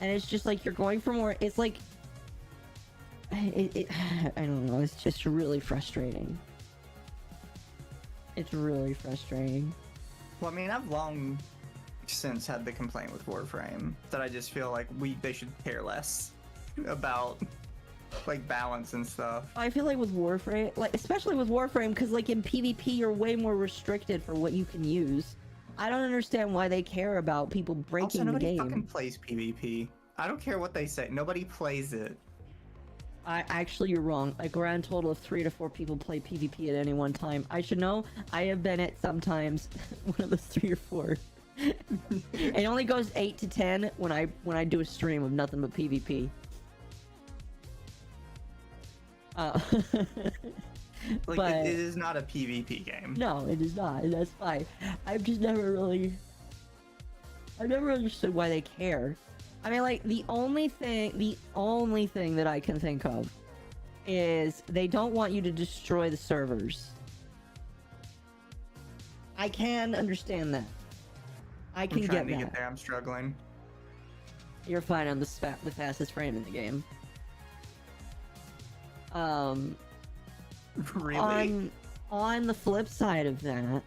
And it's just like, you're going for more. It's like... I don't know, it's just really frustrating. It's really frustrating. Well, I mean, I've long since had the complaint with Warframe that I just feel like they should care less about... like balance and stuff. I feel like with Warframe, like especially with Warframe, because like in PvP you're way more restricted for what you can use. I don't understand why they care about people breaking the game. Nobody fucking plays PvP. I don't care what they say. Nobody plays it. Actually, you're wrong. A grand total of 3 to 4 people play PvP at any one time. I should know. I have been at sometimes one of those 3 or 4. It only goes 8 to 10 when I do a stream of nothing but PvP. Like, but it is not a PvP game. No, it is not. That's fine. I've just never understood why they care. I mean, like, the only thing that I can think of is they don't want you to destroy the servers. I can understand that. I can get that. I'm trying to get there. I'm struggling. You're fine on the fastest frame in the game. Really? On the flip side of that,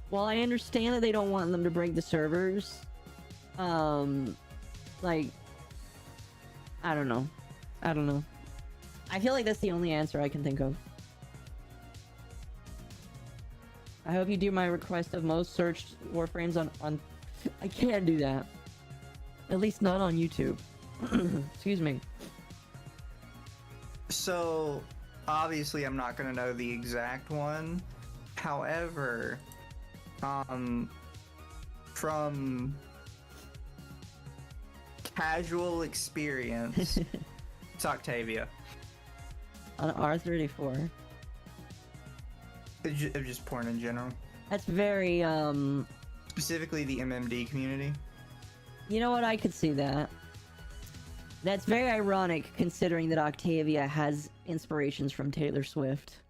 while I understand that they don't want them to break the servers, like, I don't know. I feel like that's the only answer I can think of. I hope you do my request of most searched Warframes on... I can't do that. At least not on YouTube. Excuse me. So, obviously I'm not gonna know the exact one. However, from casual experience, it's Octavia. On R34. It's just porn in general. That's very, Specifically the MMD community. You know what? I could see that. That's very ironic, considering that Octavia has inspirations from Taylor Swift.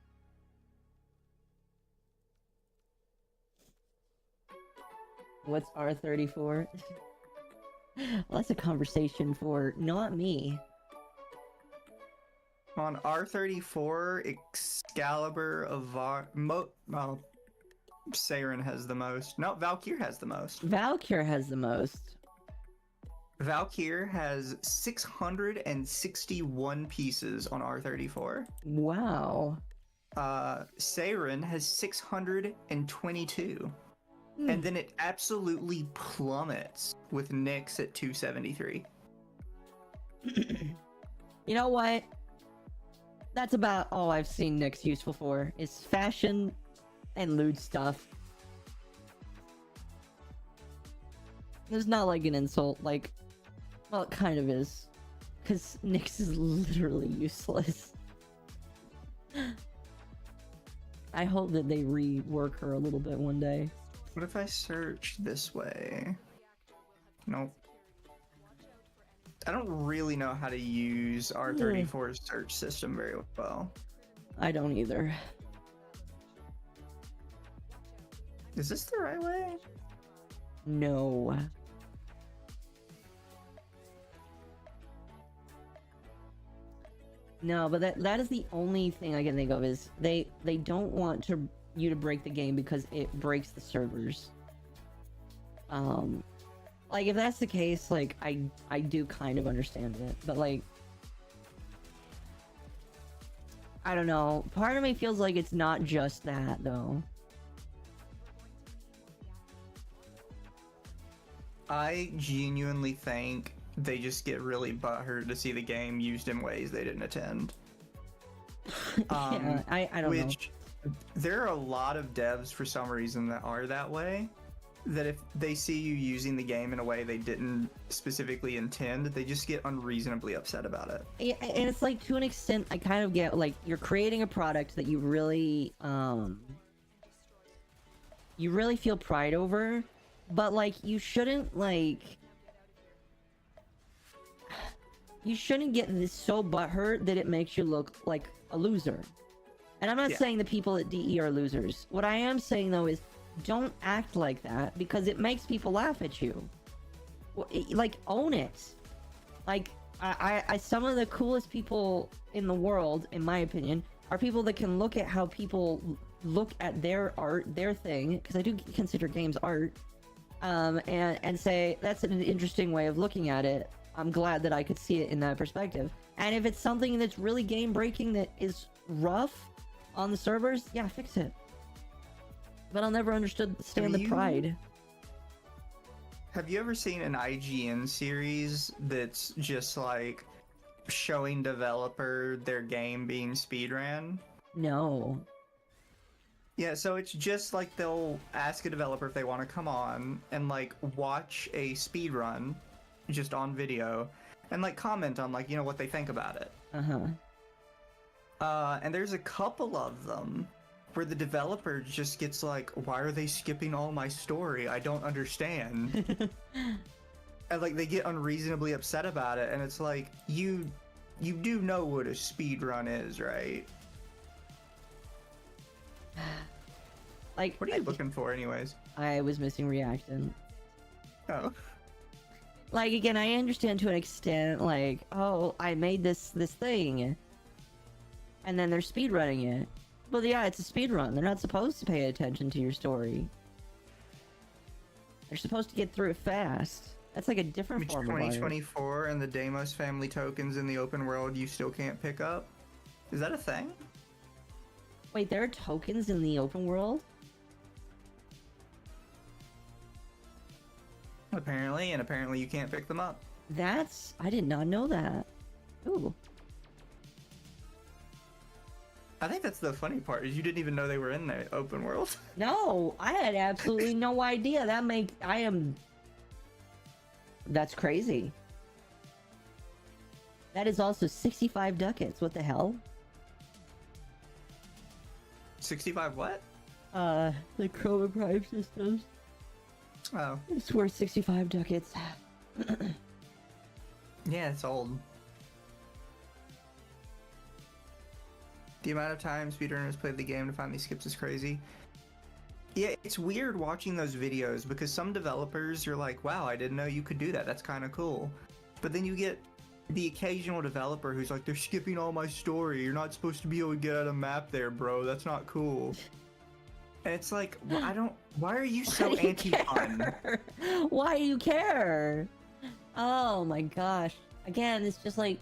What's R34? Well, that's a conversation for not me. On R34, Excalibur of Saren has the most. No, Valkyr has the most. Valkyr has the most. Valkyr has 661 pieces on R34. Wow. Saren has 622. And then it absolutely plummets with Nyx at 273. You know what? That's about all I've seen Nyx useful for, is fashion and lewd stuff. It's not like an insult, like... Well, it kind of is. Because Nyx is literally useless. I hope that they rework her a little bit one day. What if I search this way? Nope. I don't really know how to use R34's search system very well. I don't either. Is this the right way? No. No, but that is the only thing I can think of, is they don't want you to break the game because it breaks the servers. Like, if that's the case, like, I do kind of understand it, but like, I don't know, part of me feels like it's not just that, though. I genuinely think they just get really butthurt to see the game used in ways they didn't intend. Yeah, I don't know. There are a lot of devs for some reason that are that way, that if they see you using the game in a way they didn't specifically intend, they just get unreasonably upset about it. Yeah, and it's like, to an extent, I kind of get, like, you're creating a product that you really feel pride over, but like, you shouldn't get this so butthurt that it makes you look like a loser. And I'm not saying the people at DE are losers. What I am saying, though, is don't act like that, because it makes people laugh at you. Like, own it. Like, I some of the coolest people in the world, in my opinion, are people that can look at how people look at their art, their thing, because I do consider games art, and say, that's an interesting way of looking at it. I'm glad that I could see it in that perspective. And if it's something that's really game-breaking, that is rough on the servers, yeah, fix it. But I'll never understand the pride. Have you ever seen an IGN series that's just like showing developer their game being speedrun? No. Yeah, so it's just like they'll ask a developer if they want to come on and like watch a speedrun just on video and like comment on, like, you know, what they think about it. And there's a couple of them where the developer just gets like, why are they skipping all my story? I don't understand. And like, they get unreasonably upset about it, and it's like, you do know what a speed run is, right? Like, what are you looking for anyways? I was missing reaction. Oh. Like, again, I understand to an extent, like, oh, I made this thing, and then they're speedrunning it. But yeah, it's a speedrun. They're not supposed to pay attention to your story. They're supposed to get through it fast. That's like a different Which form of art. 2024 and the Deimos family tokens in the open world you still can't pick up? Is that a thing? Wait, there are tokens in the open world? Apparently, and apparently you can't pick them up. That's... I did not know that. Ooh. I think that's the funny part, is you didn't even know they were in the open world. No, I had absolutely no idea. That's crazy. That is also 65 ducats. What the hell? 65 what? The Chroma Prime systems. Oh. It's worth 65 ducats. Yeah, it's old. The amount of time speedrunners played the game to find these skips is crazy. Yeah, it's weird watching those videos because some developers are like, wow, I didn't know you could do that. That's kind of cool. But then you get the occasional developer who's like, they're skipping all my story. You're not supposed to be able to get out a map there, bro. That's not cool. And it's like, well, why are you so anti-fun? Why do you care? Oh my gosh. Again, it's just like...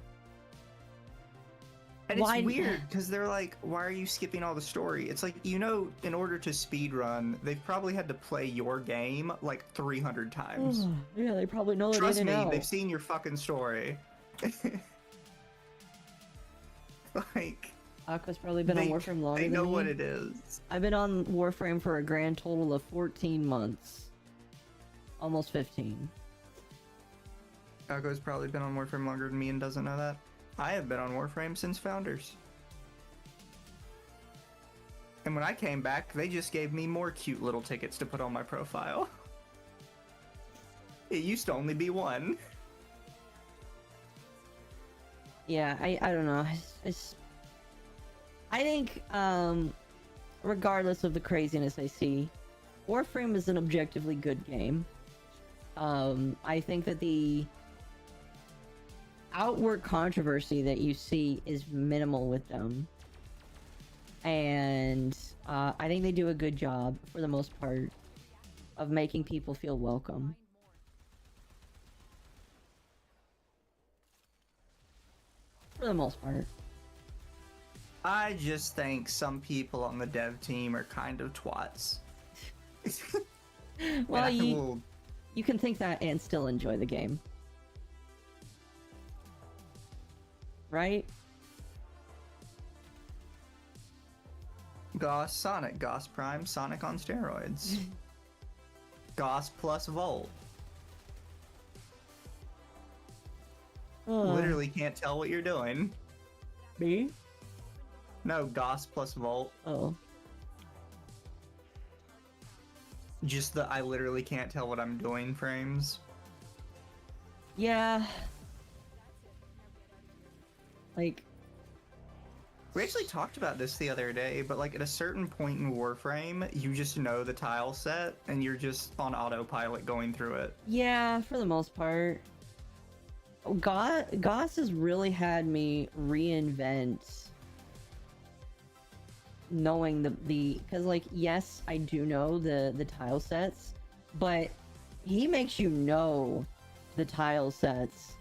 And it's weird, because they're like, why are you skipping all the story? It's like, you know, in order to speedrun, they've probably had to play your game like 300 times. Yeah, they probably know it Trust in me, and out. they've seen your fucking story. Like... Akko's probably been on Warframe longer than me. They know what it is. I've been on Warframe for a grand total of 14 months. Almost 15. Akko's probably been on Warframe longer than me and doesn't know that. I have been on Warframe since Founders. And when I came back, they just gave me more cute little tickets to put on my profile. It used to only be one. Yeah, I don't know. I think, regardless of the craziness I see, Warframe is an objectively good game. I think that the outward controversy that you see is minimal with them. And I think they do a good job, for the most part, of making people feel welcome. For the most part. I just think some people on the dev team are kind of twats. Well, you can think that and still enjoy the game. Right? Gauss, Sonic, Gauss Prime, Sonic on steroids. Gauss plus Volt. Literally can't tell what you're doing. Me? No, Gauss plus Volt. Oh. Just the I literally can't tell what I'm doing frames. Yeah. Like... We actually talked about this the other day, but like at a certain point in Warframe, you just know the tile set, and you're just on autopilot going through it. Yeah, for the most part. Gauss has really had me reinvent knowing the because like yes, I do know the tile sets, but he makes you know the tile sets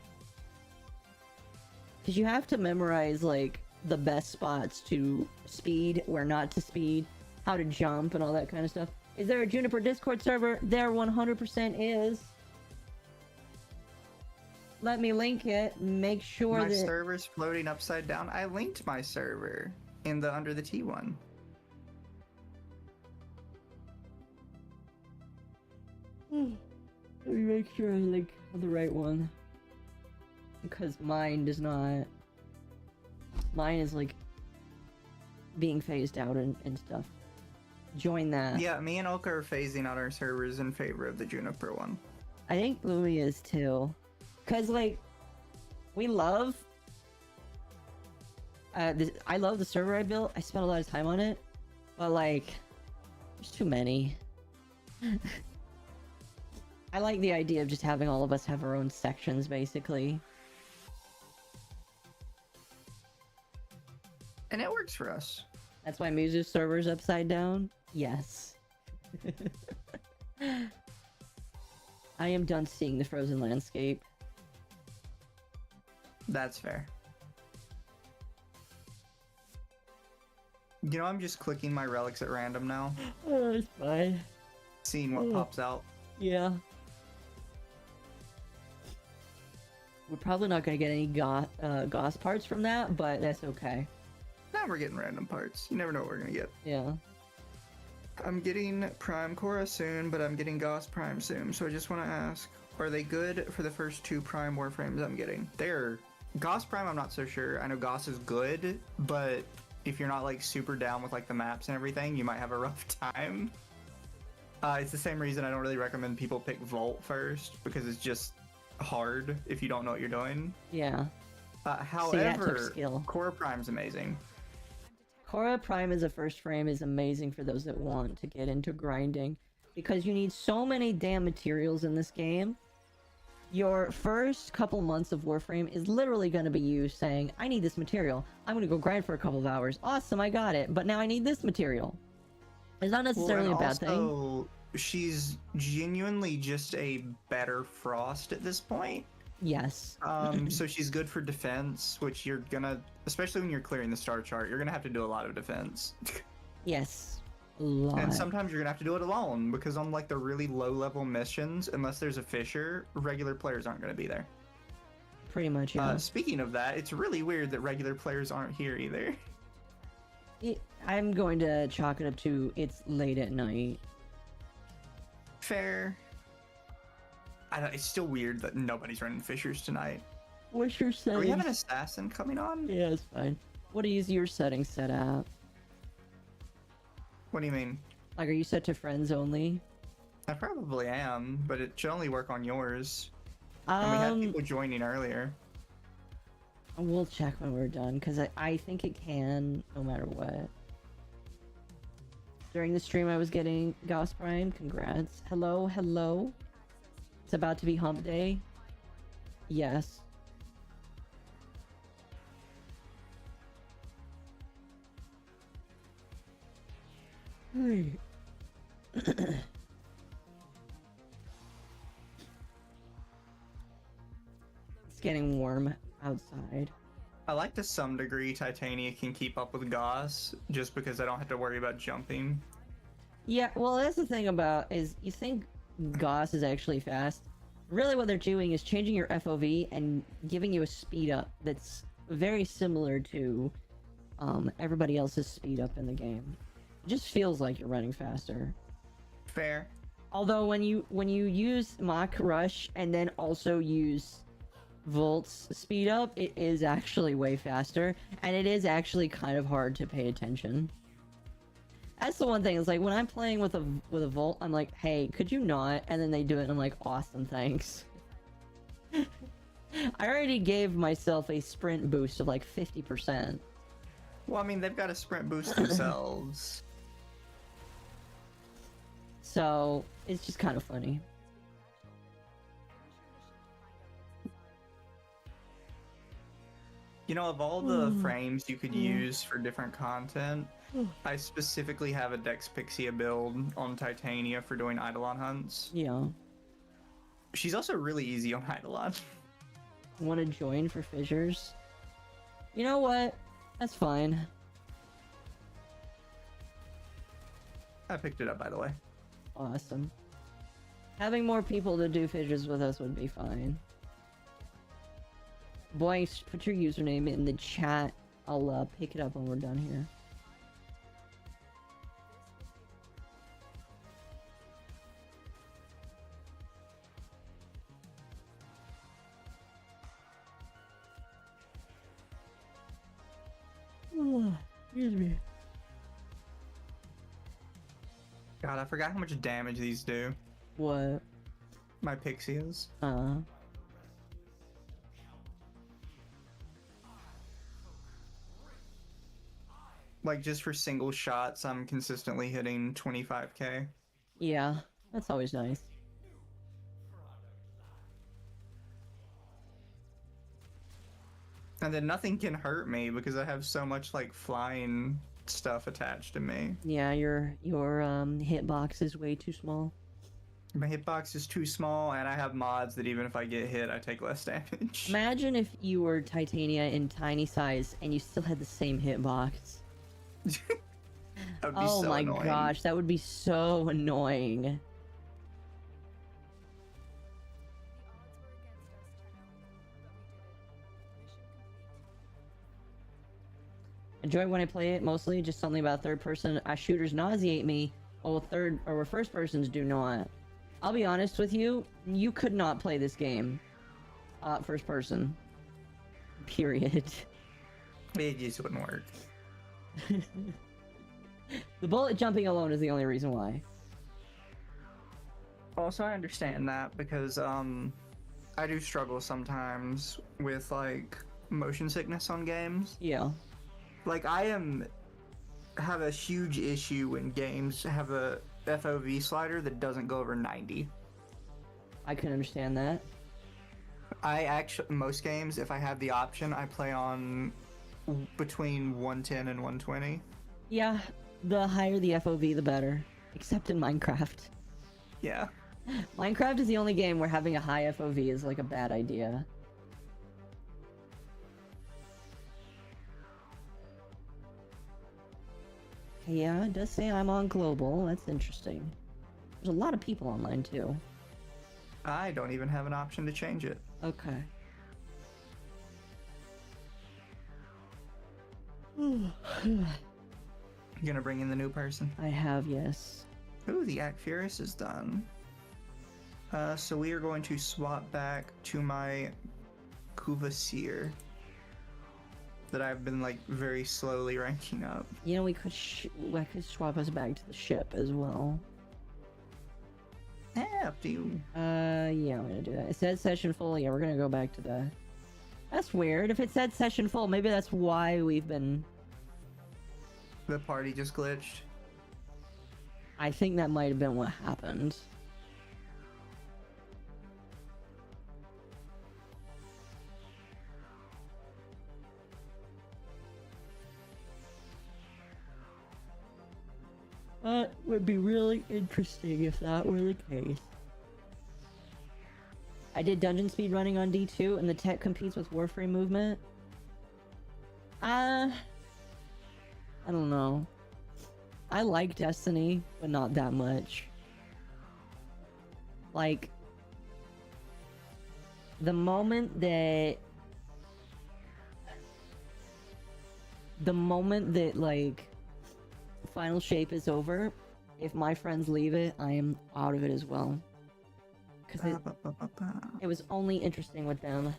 because you have to memorize like the best spots to speed, where not to speed, how to jump, and all that kind of stuff. Is there a Juniper Discord server? There 100% is. Let me link it. Make sure My that server's floating upside down. I linked my server in the under the T one. Let me make sure I link the right one, because mine does not. Mine is like being phased out and stuff. Join that. Yeah, me and Oka are phasing out our servers in favor of the Juniper one. I think Louis is too. Cause like, we love. I love the server I built. I spent a lot of time on it, but like, there's too many. I like the idea of just having all of us have our own sections, basically. And it works for us. That's why Mizu's server's upside down? Yes. I am done seeing the frozen landscape. That's fair. You know, I'm just clicking my relics at random now. Oh, it's fine. Seeing what pops out. Yeah. We're probably not gonna get any Gauss parts from that, but that's okay. Now we're getting random parts. You never know what we're gonna get. Yeah. I'm getting Prime Kora soon, but I'm getting Gauss Prime soon. So I just want to ask, are they good for the first 2 Prime Warframes I'm getting? They're... Gauss Prime, I'm not so sure. I know Gauss is good, but if you're not like super down with like the maps and everything, you might have a rough time. It's the same reason I don't really recommend people pick Volt first, because it's just hard if you don't know what you're doing. Yeah. However, Kora Prime's amazing. Kora Prime as a first frame is amazing for those that want to get into grinding, because you need so many damn materials in this game. Your first couple months of Warframe is literally going to be you saying, I need this material. I'm going to go grind for a couple of hours. Awesome, I got it. But now I need this material. It's not necessarily a bad thing. She's genuinely just a better Frost at this point. Yes. So she's good for defense, which you're gonna, especially when you're clearing the star chart, you're gonna have to do a lot of defense. Yes. A lot. And sometimes you're gonna have to do it alone, because on like the really low level missions, unless there's a Fisher, regular players aren't gonna be there. Pretty much, yeah. Speaking of that, it's really weird that regular players aren't here either. I'm going to chalk it up to it's late at night. Fair. It's still weird that nobody's running Fishers tonight. What's your settings? Are we having an assassin coming on? Yeah, it's fine. What is your settings set at? What do you mean? Like, are you set to friends only? I probably am, but it should only work on yours. And we had people joining earlier. We'll check when we're done, because I think it can, no matter what. During the stream, I was getting Gauss Prime. Congrats. Hello, hello. It's about to be hump day. Yes. Hey. It's getting warm outside. I like to some degree Titania can keep up with Gauss, just because I don't have to worry about jumping. Yeah, well, that's the thing about, is you think Gauss is actually fast. Really what they're doing is changing your FOV and giving you a speed up that's very similar to everybody else's speed up in the game. It just feels like you're running faster. Fair. Although when you use Mach Rush and then also use Volt's speed up, it is actually way faster, and it is actually kind of hard to pay attention. That's the one thing, is like when I'm playing with a Volt, I'm like, hey, could you not? And then they do it and I'm like, awesome, thanks. I already gave myself a sprint boost of like 50%. Well, I mean, they've got a sprint boost themselves. So it's just kind of funny. You know, of all the frames you could use for different content, I specifically have a Dex Pixia build on Titania for doing Eidolon hunts. Yeah. She's also really easy on Eidolon. Want to join for fissures? You know what? That's fine. I picked it up, by the way. Awesome. Having more people to do fissures with us would be fine. Boys, put your username in the chat. I'll pick it up when we're done here. Excuse me. God, I forgot how much damage these do. What? My Pixias. Like, just for single shots, I'm consistently hitting 25k. Yeah, that's always nice. And then nothing can hurt me because I have so much, like, flying stuff attached to me. Yeah, your hitbox is way too small. My hitbox is too small, and I have mods that even if I get hit, I take less damage. Imagine if you were Titania in tiny size and you still had the same hitbox. That would be Oh so my annoying. gosh, that would be so annoying. Enjoy when I play it, mostly just something about third person. Shooters nauseate me, while first persons do not. I'll be honest with you, you could not play this game first person. Period. It just wouldn't work. The bullet jumping alone is the only reason why. Also, I understand that because I do struggle sometimes with like motion sickness on games. Yeah. Like have a huge issue when games have a FOV slider that doesn't go over 90. I can understand that. Most games, if I have the option, I play on between 110 and 120. Yeah, the higher the FOV, the better. Except in Minecraft. Yeah. Minecraft is the only game where having a high FOV is like a bad idea. Yeah, it does say I'm on global. That's interesting. There's a lot of people online too. I don't even have an option to change it. Okay. You gonna bring in the new person? I have, yes. Ooh, the Act Furious is done. So we are going to swap back to my Kuvasir that I've been like very slowly ranking up. You know, I could swap us back to the ship as well. Up to you. Yeah, I'm gonna do that. It said session full. Yeah, we're gonna go back to the... That's weird. If it said session full, maybe that's why we've been... The party just glitched. I think that might have been what happened. That would be really interesting if that were the case. I did dungeon speed running on D2 and the tech competes with Warframe movement. I don't know. I like Destiny, but not that much. Like, the moment that like final shape is over, if my friends leave it, I am out of it as well. Because it was only interesting with them.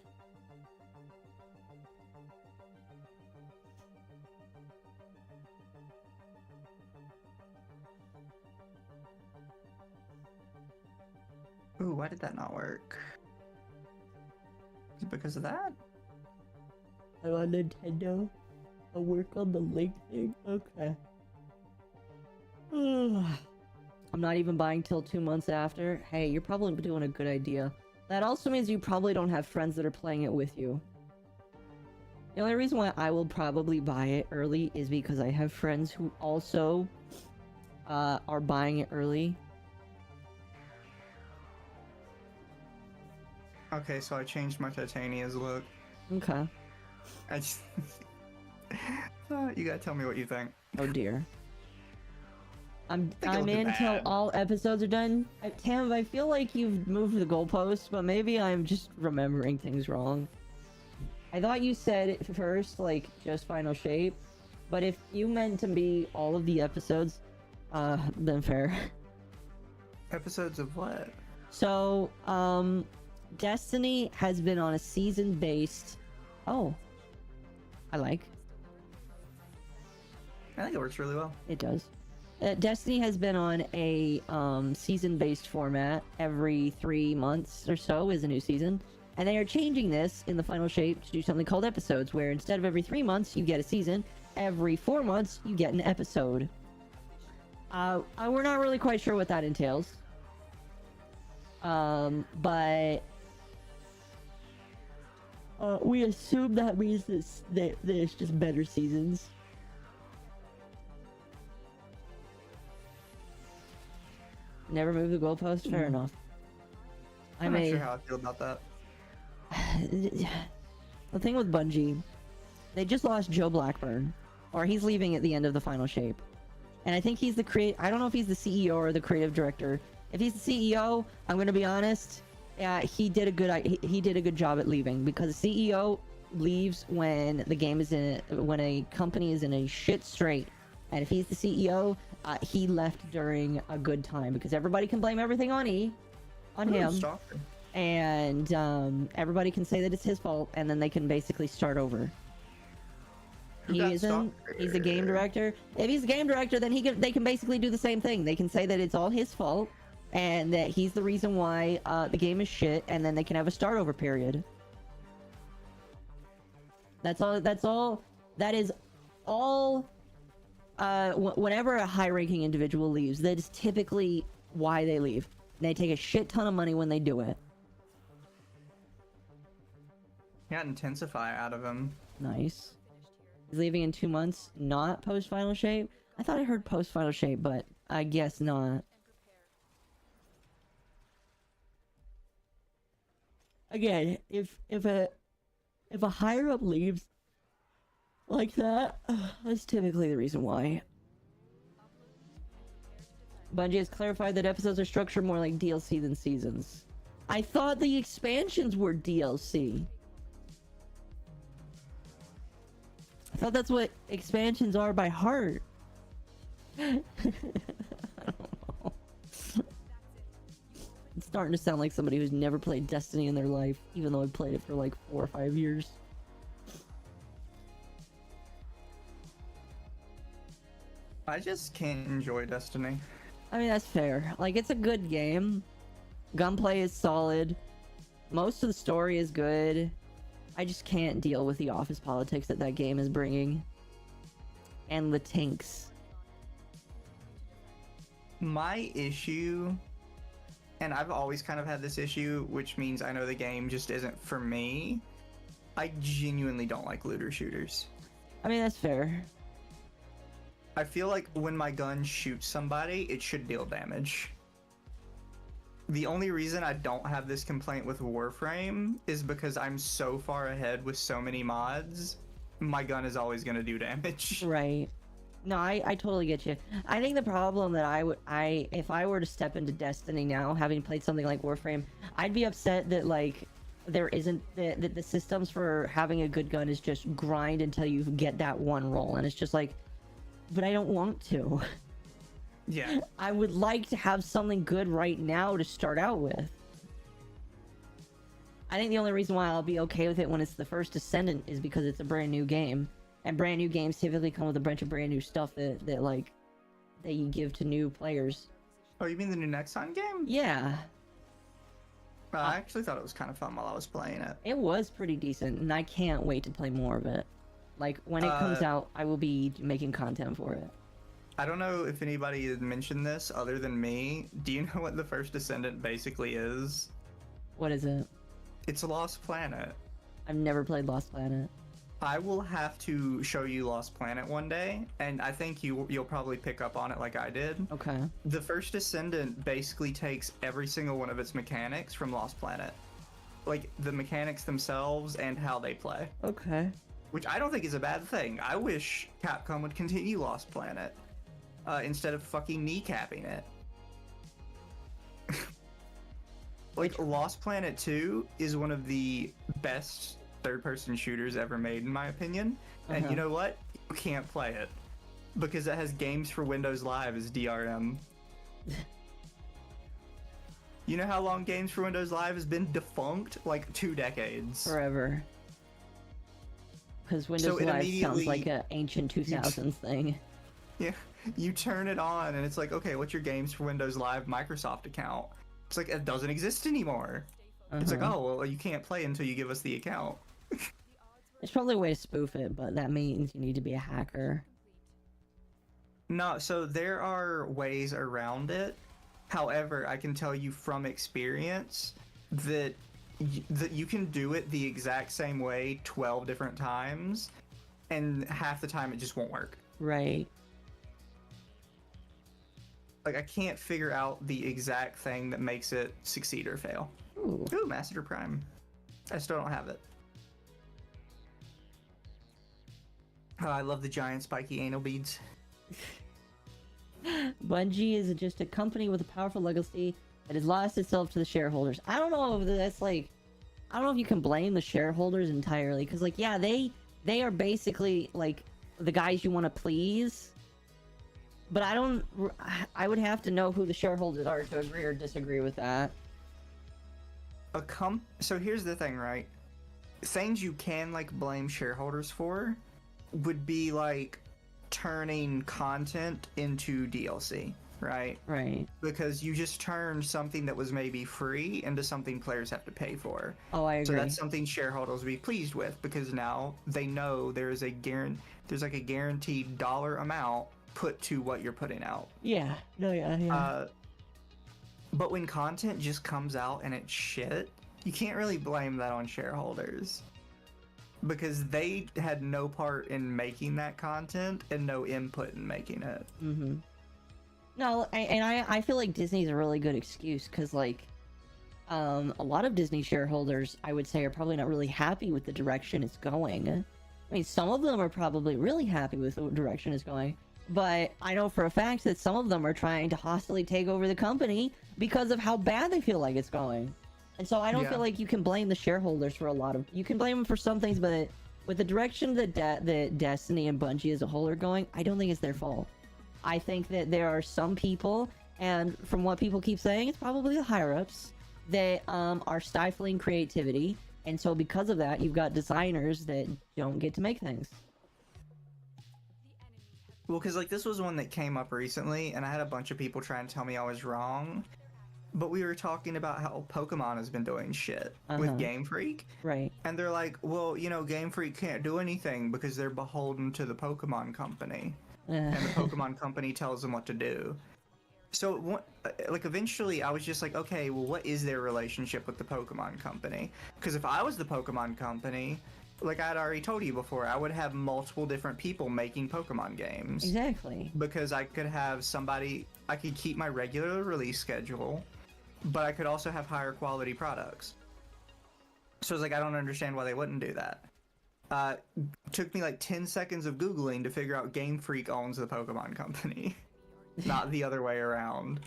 Ooh, why did that not work? Is it because of that? I'm on Nintendo. I'll work on the link thing. Okay. I'm not even buying till 2 months after. Hey, you're probably doing a good idea. That also means you probably don't have friends that are playing it with you. The only reason why I will probably buy it early is because I have friends who also are buying it early. Okay, so I changed my Titania's look. Okay. I just... you gotta tell me what you think. Oh dear. I'm I think it in looked until bad. all episodes are done. Tam, I feel like you've moved the goalpost, but maybe I'm just remembering things wrong. I thought you said it first, like, just final shape. But if you meant to be all of the episodes, then fair. Episodes of what? So, Destiny has been on a season-based... Oh. I like. I think it works really well. It does. Destiny has been on a season-based format. Every 3 months or so is a new season. And they are changing this in the final shape to do something called episodes, where instead of every 3 months you get a season, every 4 months you get an episode. We're not really quite sure what that entails. But we assume that means that there's just better seasons. Never move the goalpost. Fair enough. I'm not sure how I feel about that. The thing with Bungie, they just lost Joe Blackburn, or he's leaving at the end of the final shape, and I think he's the I don't know if he's the CEO or the creative director. If he's the CEO, I'm gonna be honest. Yeah, he did a good job at leaving, because CEO leaves when the game is when a company is in a shit strait, and if he's the CEO, he left during a good time, because everybody can blame everything on him. And everybody can say that it's his fault, and then they can basically start over. He's a game director. If he's a game director, then they can basically do the same thing. They can say that it's all his fault, and that he's the reason why the game is shit, and then they can have a start over period. That's all. That is all. Whenever a high-ranking individual leaves, that is typically why they leave. They take a shit ton of money when they do it. Got Intensify out of him. Nice. He's leaving in 2 months, not post-final shape? I thought I heard post-final shape, but I guess not. Again, if a higher up leaves like that, that's typically the reason why. Bungie has clarified that episodes are structured more like DLC than seasons. I thought the expansions were DLC. I thought that's what expansions are by heart. I don't know. It's starting to sound like somebody who's never played Destiny in their life, even though I've played it for like 4 or 5 years. I just can't enjoy Destiny. I mean, that's fair. Like, it's a good game. Gunplay is solid. Most of the story is good. I just can't deal with the office politics that game is bringing. And the tanks. My issue, and I've always kind of had this issue, which means I know the game just isn't for me. I genuinely don't like looter shooters. I mean, that's fair. I feel like when my gun shoots somebody, it should deal damage. The only reason I don't have this complaint with Warframe is because I'm so far ahead with so many mods, my gun is always going to do damage. Right. No, I totally get you. I think the problem that if I were to step into Destiny now, having played something like Warframe, I'd be upset that, like, there isn't, that the systems for having a good gun is just grind until you get that one roll, and it's just like, but I don't want to. Yeah. I would like to have something good right now to start out with. I think the only reason why I'll be okay with it when it's the first Ascendant is because it's a brand new game. And brand new games typically come with a bunch of brand new stuff that you give to new players. Oh, you mean the new Nexon game? Yeah. I actually thought it was kind of fun while I was playing it. It was pretty decent, and I can't wait to play more of it. Like, when it comes out, I will be making content for it. I don't know if anybody had mentioned this other than me. Do you know what the first Ascendant basically is? What is it? It's a Lost Planet. I've never played Lost Planet. I will have to show you Lost Planet one day, and I think you'll probably pick up on it like I did. Okay. The first Ascendant basically takes every single one of its mechanics from Lost Planet. Like, the mechanics themselves and how they play. Okay. Which I don't think is a bad thing. I wish Capcom would continue Lost Planet. Instead of fucking kneecapping it. Like, Lost Planet 2 is one of the best third-person shooters ever made, in my opinion. And you know what? You can't play it. Because it has Games for Windows Live as DRM. You know how long Games for Windows Live has been defunct? Like, 2 decades. Forever. Because Windows Live sounds like an ancient 2000s thing. Yeah. You turn it on and it's like, okay, what's your Games for Windows Live Microsoft account? It's like, it doesn't exist anymore. It's like, oh, well, you can't play until you give us the account. There's probably a way to spoof it, but that means you need to be a hacker. No, so there are ways around it. However, I can tell you from experience that you can do it the exact same way 12 different times, and half the time it just won't work. Right. Like, I can't figure out the exact thing that makes it succeed or fail. Ooh. Ooh, Master Prime. I still don't have it. Oh, I love the giant spiky anal beads. Bungie is just a company with a powerful legacy that has lost itself to the shareholders. I don't know if that's like, I don't know if you can blame the shareholders entirely, because like, yeah, they are basically like the guys you want to please, but I would have to know who the shareholders are to agree or disagree with that. So here's the thing, right? Things you can like blame shareholders for would be like turning content into DLC, right? Right. Because you just turned something that was maybe free into something players have to pay for. Oh, I agree. So that's something shareholders will be pleased with, because now they know there's like a guaranteed dollar amount put to what you're putting out. Yeah. No, yeah. But when content just comes out and it's shit, you can't really blame that on shareholders. Because they had no part in making that content and no input in making it. Mm-hmm. No, I feel like Disney's a really good excuse, because like, a lot of Disney shareholders, I would say, are probably not really happy with the direction it's going. I mean, some of them are probably really happy with the direction it's going, but I know for a fact that some of them are trying to hostily take over the company because of how bad they feel like it's going. And so I don't feel like you can blame the shareholders for a lot of... You can blame them for some things, but with the direction that Destiny and Bungie as a whole are going, I don't think it's their fault. I think that there are some people, and from what people keep saying, it's probably the higher-ups, that are stifling creativity. And so because of that, you've got designers that don't get to make things. Well, because like this was one that came up recently, and I had a bunch of people trying to tell me I was wrong. But we were talking about how Pokemon has been doing shit with Game Freak. Right. And they're like, well, you know, Game Freak can't do anything because they're beholden to the Pokemon Company. And the Pokemon Company tells them what to do. So, like, eventually I was just like, okay, well, what is their relationship with the Pokemon Company? Because if I was the Pokemon Company, like I'd already told you before, I would have multiple different people making Pokemon games. Exactly. Because I could have I could keep my regular release schedule, but I could also have higher quality products. So it's like, I don't understand why they wouldn't do that. Took me like 10 seconds of Googling to figure out Game Freak owns the Pokemon Company, not the other way around.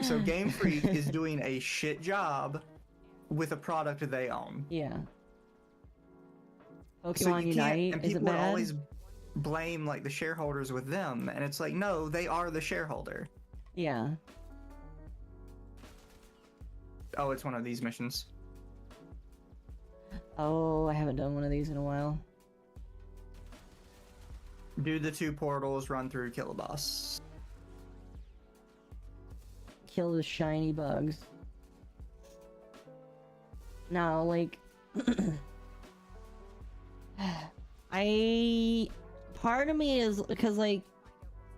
So Game Freak is doing a shit job with a product they own. Yeah. Pokemon So Unite, and is it people would bad? always blame like the shareholders with them, and it's like, no, they are the shareholder. Yeah. Oh, it's one of these missions. Oh, I haven't done one of these in a while. Do the 2 portals, run through, kill a boss. Kill the shiny bugs. Now, like... Part of me is... Because, like,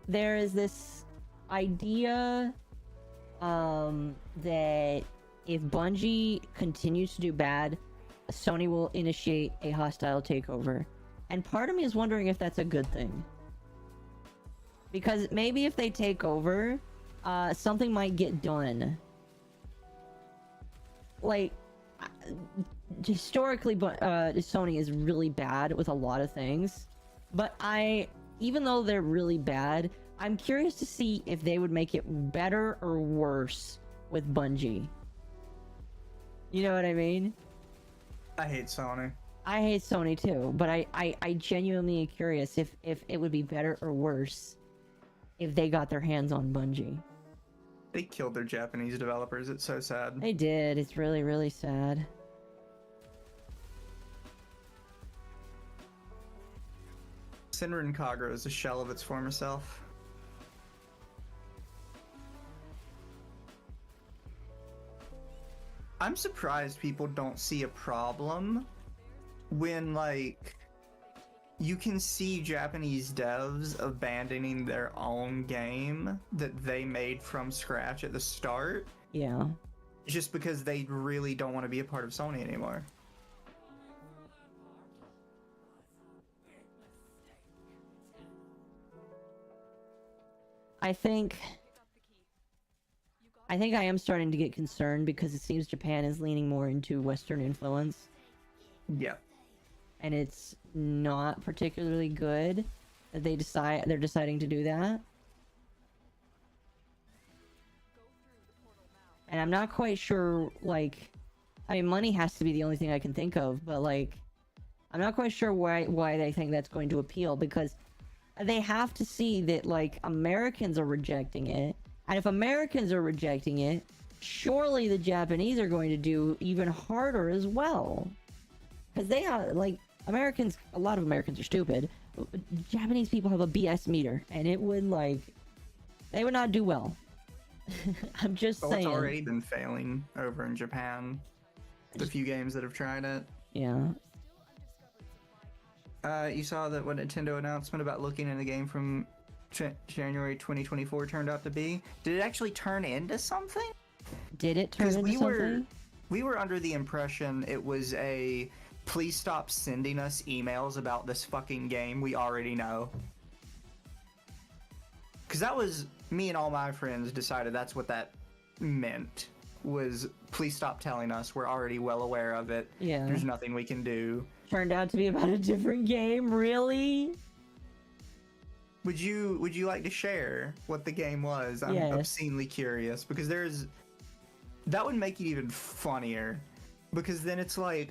there is this idea... that if Bungie continues to do bad, Sony will initiate a hostile takeover. And part of me is wondering if that's a good thing. Because maybe if they take over, something might get done. Like, historically, Sony is really bad with a lot of things. But even though they're really bad, I'm curious to see if they would make it better or worse with Bungie. You know what I mean? I hate Sony. I hate Sony too, but I genuinely am curious if it would be better or worse if they got their hands on Bungie. They killed their Japanese developers. It's so sad. They did. It's really, really sad. Senran Kagura is a shell of its former self. I'm surprised people don't see a problem when, like, you can see Japanese devs abandoning their own game that they made from scratch at the start. Yeah. Just because they really don't want to be a part of Sony anymore. I think I think I am starting to get concerned because it seems Japan is leaning more into Western influence. Yeah. And it's not particularly good that they're deciding to do that. And I'm not quite sure, like, I mean, money has to be the only thing I can think of, but like, I'm not quite sure why they think that's going to appeal, because they have to see that, like, Americans are rejecting it, and if Americans are rejecting it, surely the Japanese are going to do even harder as well. Because they are, like, Americans, a lot of Americans are stupid. Japanese people have a BS meter, and it would, like, they would not do well. I'm just saying. It's already been failing over in Japan. The few games that have tried it. Yeah. You saw that what Nintendo announcement about looking in the game from January 2024 turned out to be? Did it actually turn into something? Did it turn into something? We were under the impression it was a please stop sending us emails about this fucking game we already know. Because that was, me and all my friends decided that's what that meant. Was please stop telling us, we're already well aware of it. Yeah. There's nothing we can do. Turned out to be about a different game, really? Would you like to share what the game was? I'm obscenely curious, because that would make it even funnier, because then it's like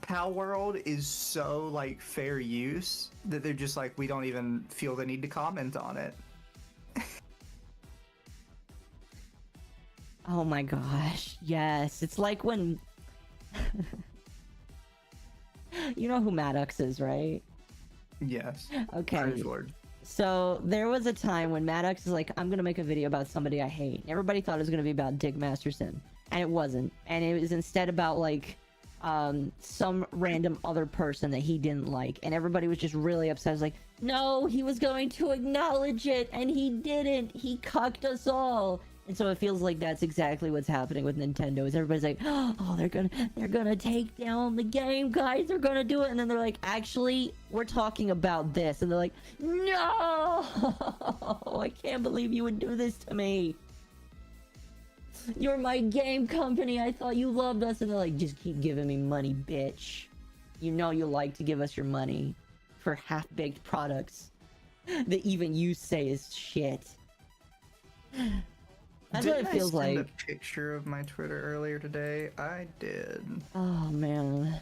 Pal World is so like fair use that they're just like, we don't even feel the need to comment on it. Oh my gosh, yes. It's like when... You know who Maddox is, right? Yes. Okay. So there was a time when Maddox is like, I'm gonna make a video about somebody I hate. Everybody thought it was gonna be about Dick Masterson, and it wasn't. And it was instead about like some random other person that he didn't like, and everybody was just really upset. I was like, no, he was going to acknowledge it, and he didn't. He cucked us all. And so it feels like that's exactly what's happening with Nintendo. Is everybody's like, oh, they're gonna take down the game, guys. They're gonna do it, and then they're like, actually, we're talking about this, and they're like, no, I can't believe you would do this to me. You're my game company. I thought you loved us, and they're like, just keep giving me money, bitch. You know you like to give us your money for half-baked products that even you say is shit. That's what it feels like. Didn't I send a picture of my Twitter earlier today? I did. Oh, man.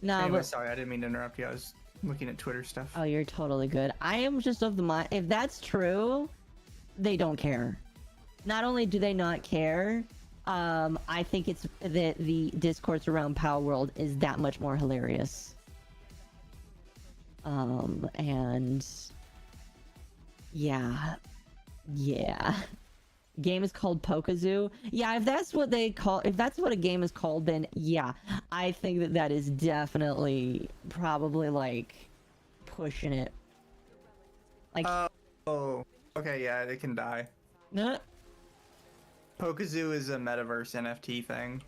Nah, anyway, but... sorry, I didn't mean to interrupt you. I was looking at Twitter stuff. Oh, you're totally good. I am just of the mind, if that's true, they don't care. Not only do they not care, I think it's that the discourse around Power World is that much more hilarious. And... Yeah. Game is called Pokazoo. Yeah, if that's what a game is called, then yeah, I think that is definitely probably like pushing it. Like, oh, okay, yeah, it can die. Nah. Pokazoo is a metaverse NFT thing.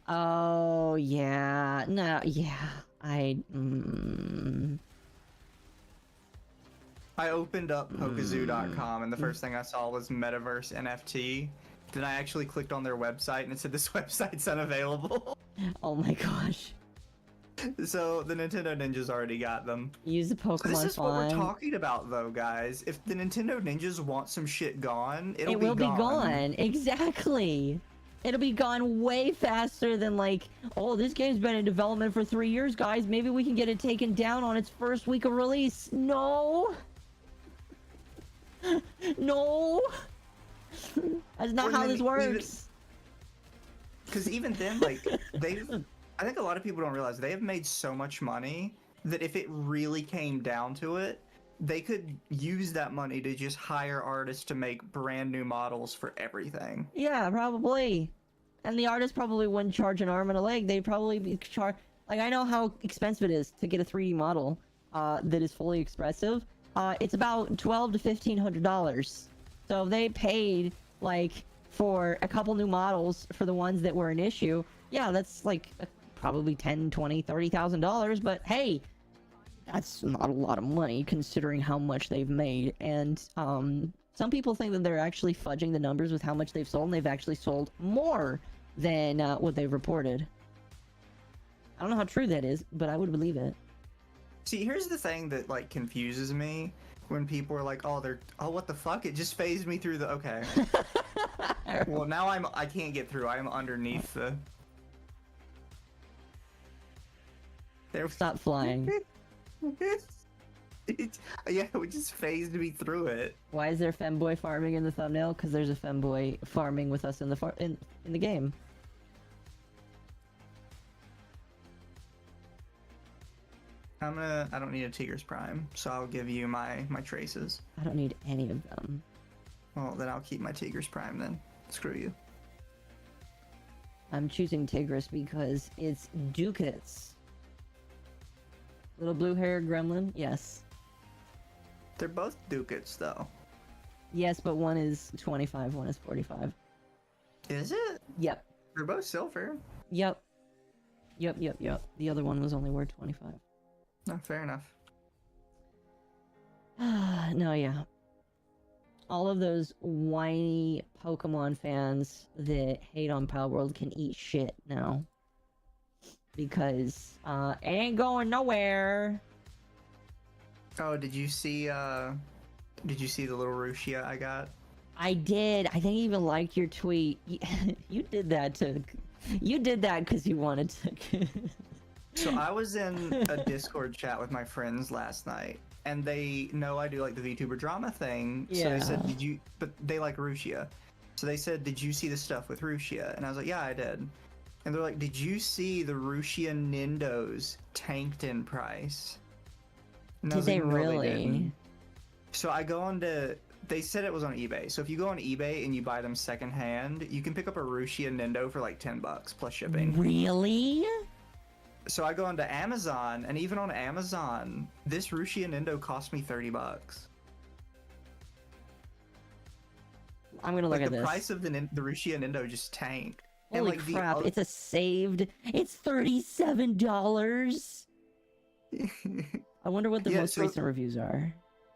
Oh yeah, no, yeah, I opened up Pokazoo.com and the first thing I saw was Metaverse NFT. Then I actually clicked on their website and it said this website's unavailable. Oh my gosh. So the Nintendo Ninjas already got them. Use the Pokemon This is what we're font. talking about though, guys. If the Nintendo Ninjas want some shit gone, it will be gone. Exactly. It'll be gone way faster than like, oh, this game's been in development for 3 years, guys. Maybe we can get it taken down on its first week of release. No. No. That's not how this works. Because even then, like, I think a lot of people don't realize they have made so much money that if it really came down to it, they could use that money to just hire artists to make brand new models for everything. Yeah, probably. And the artist probably wouldn't charge an arm and a leg. They'd probably be like, I know how expensive it is to get a 3D model that is fully expressive. It's about $1,200 to $1,500. So if they paid like for a couple new models for the ones that were an issue, yeah, that's like probably $10,000, $20,000, $30,000. But hey, that's not a lot of money considering how much they've made. And some people think that they're actually fudging the numbers with how much they've sold, and they've actually sold more than what they've reported. I don't know how true that is, but I would believe it. See, here's the thing that like confuses me when people are like, oh, what the fuck? It just phased me through the, okay. Well, now I can't get through. I am underneath the... There. Stop flying. Yeah, it just phased me through it. Why is there femboy farming in the thumbnail? Because there's a femboy farming with us in the in the game. I don't need a Tigris Prime, so I'll give you my traces. I don't need any of them. Well, then I'll keep my Tigris Prime then. Screw you. I'm choosing Tigris because it's ducats. Little blue hair gremlin? Yes. They're both ducats, though. Yes, but one is 25, one is 45. Is it? Yep. They're both silver. Yep. Yep. The other one was only worth 25. No, fair enough. No, yeah. All of those whiny Pokemon fans that hate on Palworld can eat shit now. Because, it ain't going nowhere. Oh, did you see the little Rushia I got? I did. I think I even liked your tweet. You did that because you wanted to. So I was in a Discord chat with my friends last night, and they know I do like the VTuber drama thing. So they said, but they like Rushia. So they said, did you see the stuff with Rushia? And I was like, yeah, I did. And they're like, did you see the Rushia Nindos tanked in price? And I Did was they like, no, really? didn't. So I go on to, they said it was on eBay. So if you go on eBay and you buy them secondhand, you can pick up a Rushia Nindo for like $10 plus shipping. Really? So I go onto Amazon, and even on Amazon, this Rushia Nindo cost me $30. I'm gonna look at the this. price of the Rushia Nindo just tanked. Holy and, like, crap! It's a saved. It's $37. I wonder what the most recent reviews are.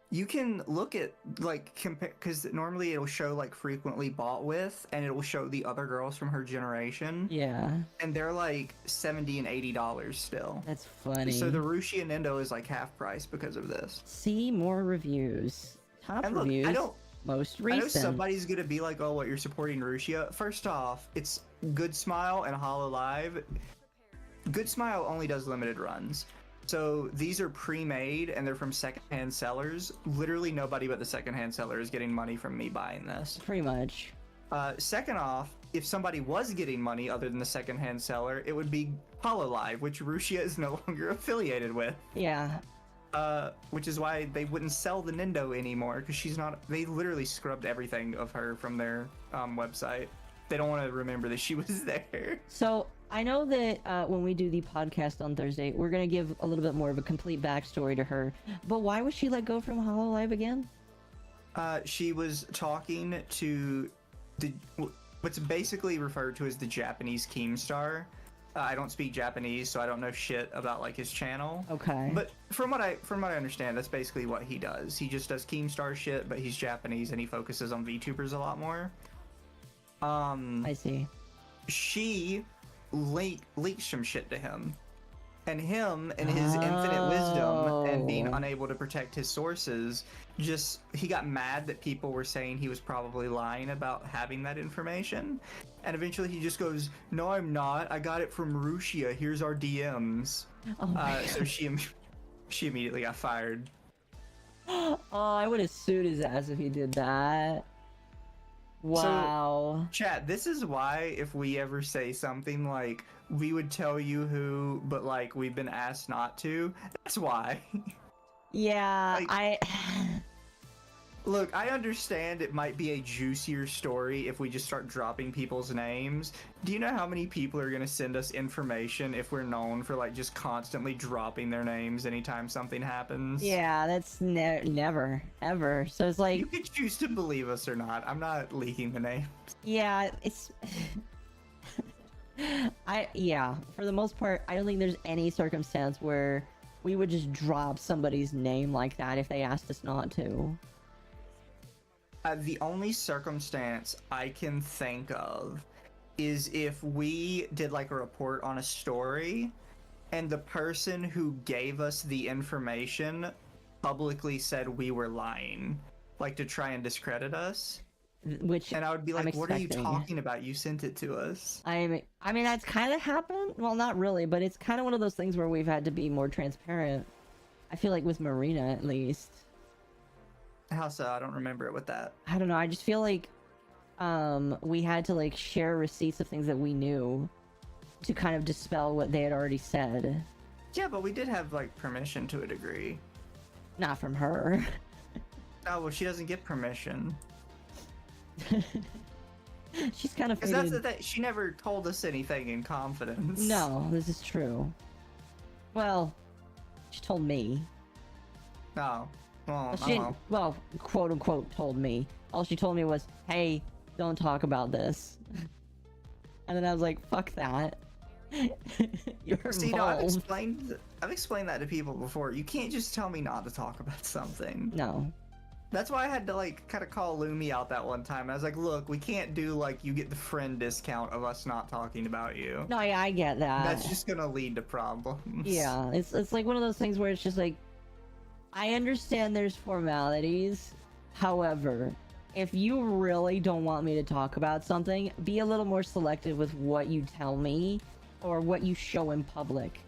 You can look at like compare, because normally it'll show like frequently bought with, and it will show the other girls from her generation. Yeah. And they're like $70 and $80 still. That's funny. So the Rushia Nindo is like half price because of this. See more reviews. Top and look, reviews. I don't. Most I recent. know somebody's gonna be like, "Oh, what, you're supporting Rushia?" First off, it's Good Smile and Hollow Live. Good Smile only does limited runs. So these are pre-made and they're from secondhand sellers. Literally nobody but the secondhand seller is getting money from me buying this. Pretty much. Second off, if somebody was getting money other than the secondhand seller, it would be Hololive, which Rushia is no longer affiliated with. Yeah. Which is why they wouldn't sell the Nindo anymore, because she's not. They literally scrubbed everything of her from their website. They don't want to remember that she was there. So I know that when we do the podcast on Thursday, we're gonna give a little bit more of a complete backstory to her. But why was she let go from Hololive again? She was talking to what's basically referred to as the Japanese Keemstar. I don't speak Japanese, so I don't know shit about like his channel. Okay. But from what I understand, that's basically what he does. He just does Keemstar shit, but he's Japanese and he focuses on VTubers a lot more. I see. She leaked some shit to him. And him and his infinite wisdom and being unable to protect his sources, he got mad that people were saying he was probably lying about having that information. And eventually he just goes, "No, I'm not. I got it from Rushia. Here's our DMs." So she immediately got fired. Oh, I would have sued his ass if he did that. Wow. So, chat, this is why if we ever say something like, we would tell you who, but like we've been asked not to, that's why. Yeah, like, Look, I understand it might be a juicier story if we just start dropping people's names. Do you know how many people are going to send us information if we're known for like just constantly dropping their names anytime something happens? Yeah, that's never, ever. So it's like... You could choose to believe us or not. I'm not leaking the names. Yeah, it's... Yeah, for the most part, I don't think there's any circumstance where we would just drop somebody's name like that if they asked us not to. The only circumstance I can think of is if we did like a report on a story and the person who gave us the information publicly said we were lying, like to try and discredit us. Which, and I would be like, what are you talking about? You sent it to us. I mean that's kind of happened. Well, not really, but it's kind of one of those things where we've had to be more transparent. I feel like with Marina, at least. How so? I don't remember it with that. I don't know. I just feel like we had to like share receipts of things that we knew to kind of dispel what they had already said. Yeah, but we did have like permission to a degree. Not from her. Oh, well, she doesn't get permission. She's kind of. Because that's the thing. She never told us anything in confidence. No, this is true. Well, she told me. No. Well, well, quote unquote, told me. All she told me was, "Hey, don't talk about this." And then I was like, "Fuck that." You're See, involved. no, I've explained that to people before. You can't just tell me not to talk about something. No. That's why I had to like kind of call Lumi out that one time. I was like, "Look, we can't do like you get the friend discount of us not talking about you." No, yeah, I get that. That's just gonna lead to problems. Yeah, it's like one of those things where it's just like, I understand there's formalities. However, if you really don't want me to talk about something, be a little more selective with what you tell me or what you show in public.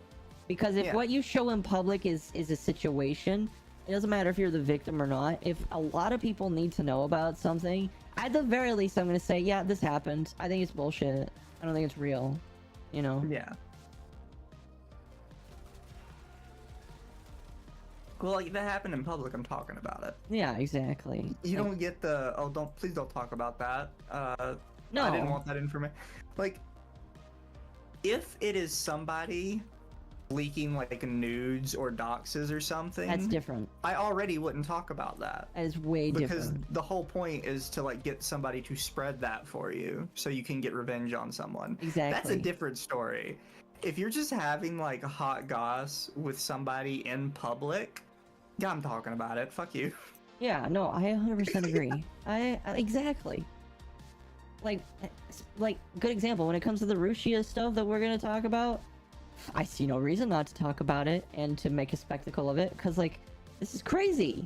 Because if what you show in public is a situation, it doesn't matter if you're the victim or not. If a lot of people need to know about something, at the very least, I'm going to say, yeah, this happened. I think it's bullshit. I don't think it's real. You know? Yeah. Well, like, that happened in public. I'm talking about it. Yeah, exactly. You don't get the, please don't talk about that. No. I didn't want that information. Like, if it is somebody leaking like nudes or doxes or something, that's different. I already wouldn't talk about that. That is way because different. the whole point is to like get somebody to spread that for you so you can get revenge on someone. Exactly. That's a different story. If you're just having like a hot goss with somebody in public, yeah, I'm talking about it. Fuck you. Yeah, no, I 100% agree. I exactly. Like, good example, when it comes to the Rushia stuff that we're gonna talk about, I see no reason not to talk about it and to make a spectacle of it, because, like, this is crazy.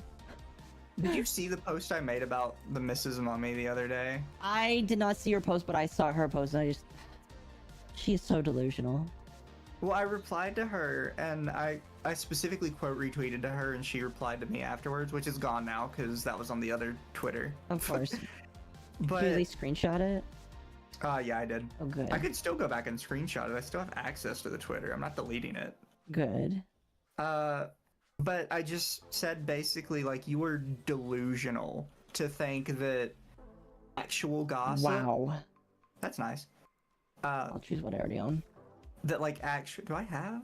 Did you see the post I made about the Mrs. Mummy the other day? I did not see her post, but I saw her post, and she is so delusional. Well, I replied to her, and I specifically quote retweeted to her, and she replied to me afterwards, which is gone now, because that was on the other Twitter. Of course. But did you at least screenshot it? Yeah, I did. Oh, good. I could still go back and screenshot it. I still have access to the Twitter. I'm not deleting it. Good. But I just said basically, like, you were delusional to think that actual gossip... Wow. That's nice. I'll choose what I already own. That, like, actual... Do I have?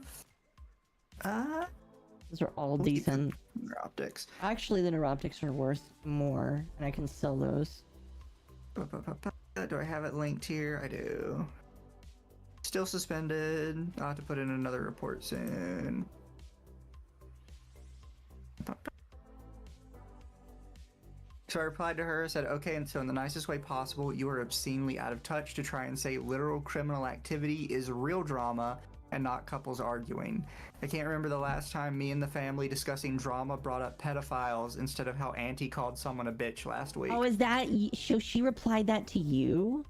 Those are all decent. Neuroptics. Actually, the neuroptics are worth more, and I can sell those. Do I have it linked here? I do. Still suspended. I'll have to put in another report soon. So I replied to her, said, okay, and so in the nicest way possible, you are obscenely out of touch to try and say literal criminal activity is real drama and not couples arguing. I can't remember the last time me and the family discussing drama brought up pedophiles instead of how Auntie called someone a bitch last week. Oh, is that... So she replied that to you?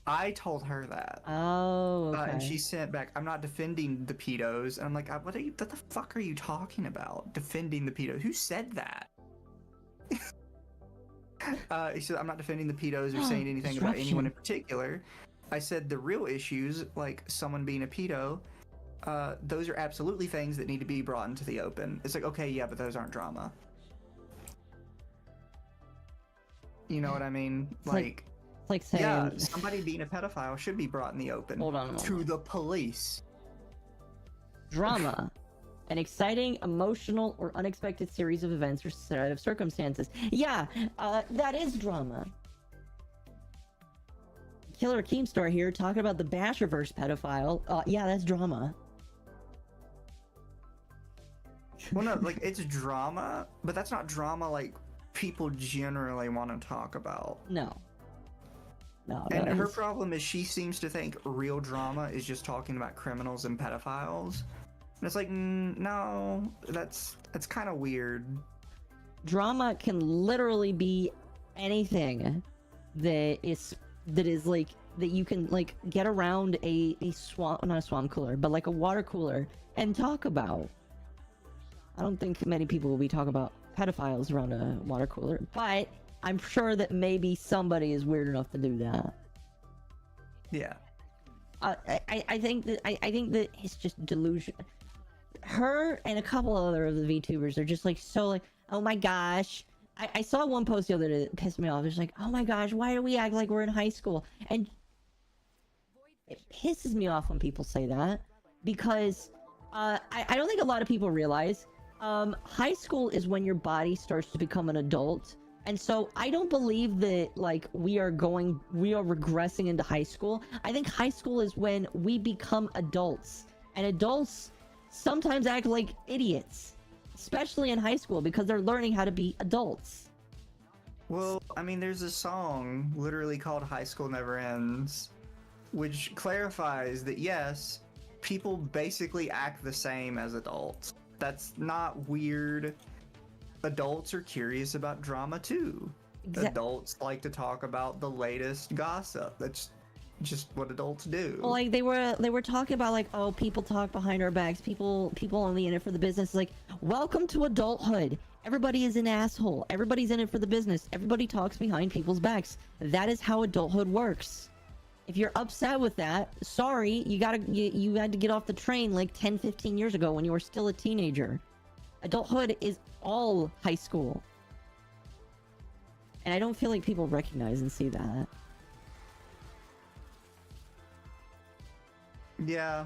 I told her that. Oh, okay. And she sent back, I'm not defending the pedos. And I'm like, what the fuck are you talking about? Defending the pedos? Who said that? He said, I'm not defending the pedos or saying anything about anyone in particular. I said the real issues, like someone being a pedo, those are absolutely things that need to be brought into the open. It's like, okay, yeah, but those aren't drama. You know what I mean? It's like saying... Yeah, somebody being a pedophile should be brought in the open. Hold on a moment. To the police. Drama. An exciting, emotional, or unexpected series of events or set of circumstances. Yeah, that is drama. Killer Keemstar here talking about the Basherverse pedophile. Yeah, that's drama. Well, no, like it's drama, but that's not drama like people generally want to talk about. No. No. And her problem is she seems to think real drama is just talking about criminals and pedophiles. And it's like, no, that's kind of weird. Drama can literally be anything that is like that you can like get around a swamp, not a swamp cooler, but like a water cooler and talk about. I don't think many people will be talking about pedophiles around a water cooler, but I'm sure that maybe somebody is weird enough to do that. Yeah. I think that it's just delusion. Her and a couple other of the VTubers are just like so like, oh my gosh. I saw one post the other day that pissed me off. It's like, oh my gosh, why do we act like we're in high school? And it pisses me off when people say that because I don't think a lot of people realize high school is when your body starts to become an adult. And so I don't believe that like we are regressing into high school. I think high school is when we become adults, and adults sometimes act like idiots, especially in high school because they're learning how to be adults. Well, I mean, there's a song literally called High School Never Ends, which clarifies that yes, people basically act the same as adults. That's not weird. Adults are curious about drama too. Adults like to talk about the latest gossip. That's just what adults do. Well, like they were talking about like, oh, people talk behind our backs. People only in it for the business. Like, welcome to adulthood. Everybody is an asshole. Everybody's in it for the business. Everybody talks behind people's backs. That is how adulthood works. If you're upset with that, sorry, you had to get off the train like 10, 15 years ago when you were still a teenager. Adulthood is all high school. And I don't feel like people recognize and see that. Yeah.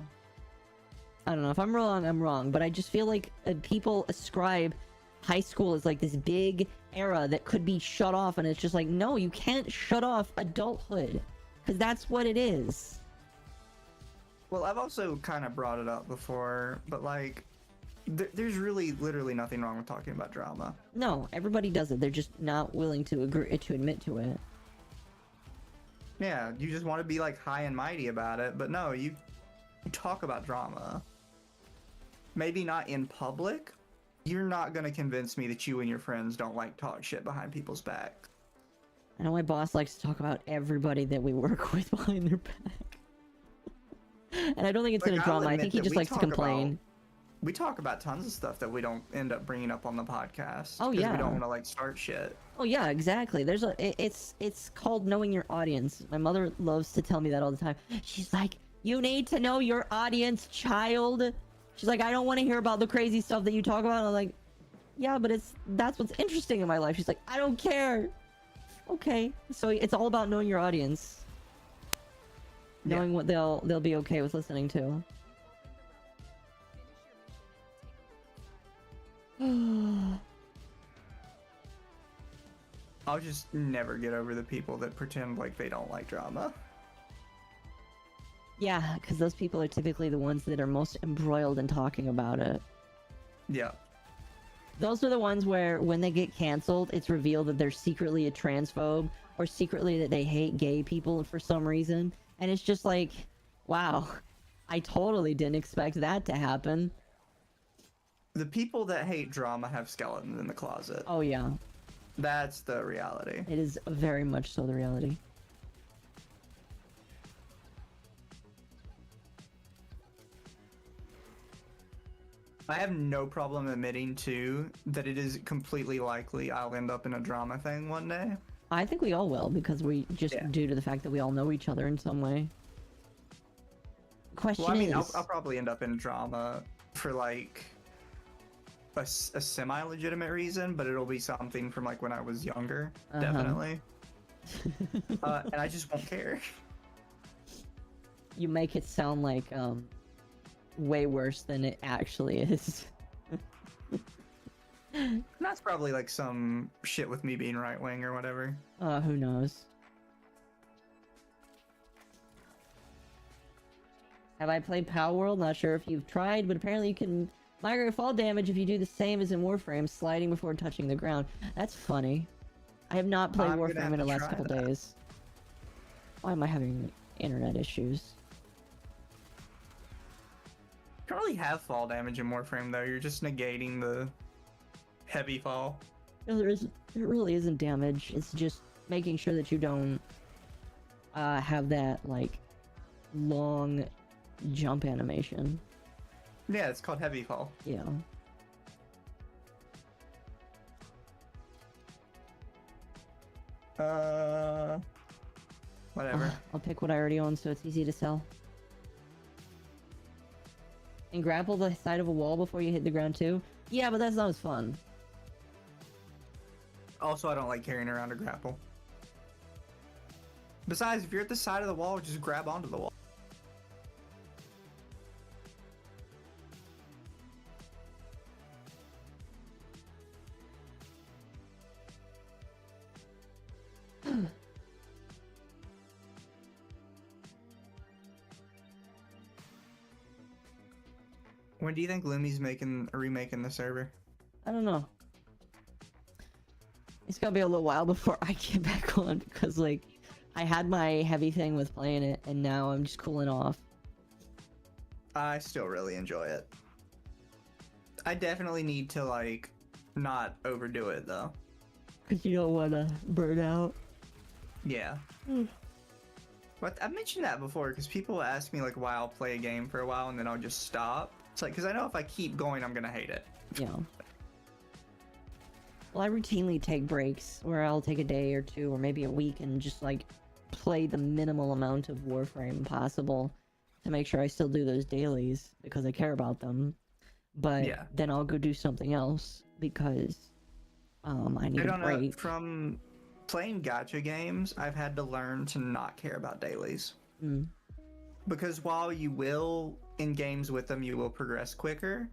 I don't know. If I'm wrong, I'm wrong. But I just feel like people ascribe high school as like this big era that could be shut off. And it's just like, no, you can't shut off adulthood. Because that's what it is. Well, I've also kind of brought it up before, but like, there's really literally nothing wrong with talking about drama. No, everybody does it. They're just not willing to agree to admit to it. Yeah, you just want to be like high and mighty about it, but no, you talk about drama. Maybe not in public. You're not gonna convince me that you and your friends don't like talk shit behind people's back. I know my boss likes to talk about everybody that we work with behind their back. And I don't think it's in a drama. I think he just likes to complain. We talk about tons of stuff that we don't end up bringing up on the podcast. Oh yeah. We don't want to like start shit. Oh yeah, exactly. It's called knowing your audience. My mother loves to tell me that all the time. She's like, you need to know your audience, child. She's like, I don't want to hear about the crazy stuff that you talk about. And I'm like, yeah, but that's what's interesting in my life. She's like, I don't care. Okay, so it's all about knowing your audience. Knowing what they'll be okay with listening to. I'll just never get over the people that pretend like they don't like drama. Yeah, because those people are typically the ones that are most embroiled in talking about it. Yeah. Those are the ones where when they get canceled, it's revealed that they're secretly a transphobe or secretly that they hate gay people for some reason. And it's just like, wow, I totally didn't expect that to happen. The people that hate drama have skeletons in the closet. Oh yeah. That's the reality. It is very much so the reality. I have no problem admitting, too, that it is completely likely I'll end up in a drama thing one day. I think we all will, because we just, due to the fact that we all know each other in some way. Question is... I'll probably end up in drama for, like, a semi-legitimate reason, but it'll be something from, like, when I was younger, definitely. And I just won't care. You make it sound like, way worse than it actually is. That's probably like some shit with me being right wing or whatever. Who knows? Have I played Power World? Not sure if you've tried, but apparently you can Migrate fall damage if you do the same as in Warframe, sliding before touching the ground. That's funny. I have not played Warframe in the last couple days. Why am I having internet issues? You don't really have fall damage in Warframe though. You're just negating the heavy fall. No, there really isn't damage. It's just making sure that you don't have that like long jump animation. Yeah, it's called heavy fall. Yeah. Whatever. I'll pick what I already own so it's easy to sell. And grapple the side of a wall before you hit the ground too? Yeah, but that's not as fun. Also, I don't like carrying around a grapple. Besides, if you're at the side of the wall, just grab onto the wall. When do you think Lumi's remaking the server? I don't know. It's gonna be a little while before I get back on because like I had my heavy thing with playing it and now I'm just cooling off. I still really enjoy it. I definitely need to like not overdo it though. Cause you don't wanna burn out. Yeah. But I've mentioned that before because people ask me like why I'll play a game for a while and then I'll just stop. It's like because I know if I keep going I'm gonna hate it. Yeah. Well, I routinely take breaks where I'll take a day or two or maybe a week and just like play the minimal amount of Warframe possible to make sure I still do those dailies because I care about them. But yeah. Then I'll go do something else because I need a break. From playing gacha games, I've had to learn to not care about dailies. Because while you will, in games with them, you will progress quicker,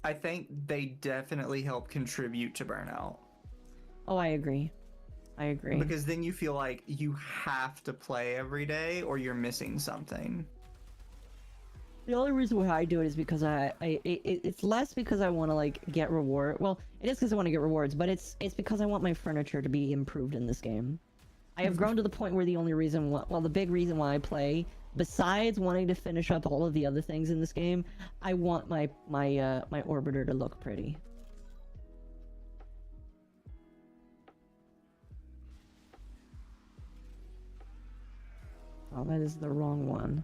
I think they definitely help contribute to burnout. Oh, I agree. I agree. Because then you feel like you have to play every day or you're missing something. The only reason why I do it is because it's less because I want to like get reward. Well, it is because I want to get rewards, but it's because I want my furniture to be improved in this game. I have grown to the point where the only reason the big reason why I play, besides wanting to finish up all of the other things in this game, I want my orbiter to look pretty. Oh, that is the wrong one.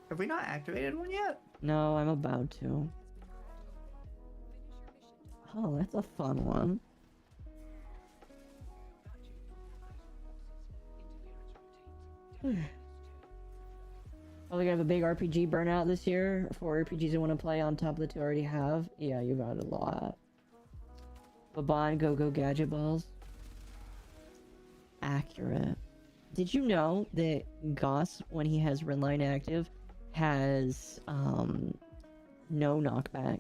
Have we not activated one yet? No, I'm about to. Oh, that's a fun one. Oh, they're gonna have a big RPG burnout this year. 4 RPGs I want to play on top of the 2 I already have. Yeah, you got a lot. Baban, go gadget balls. Accurate. Did you know that Gauss, when he has Redline active, has no knockback?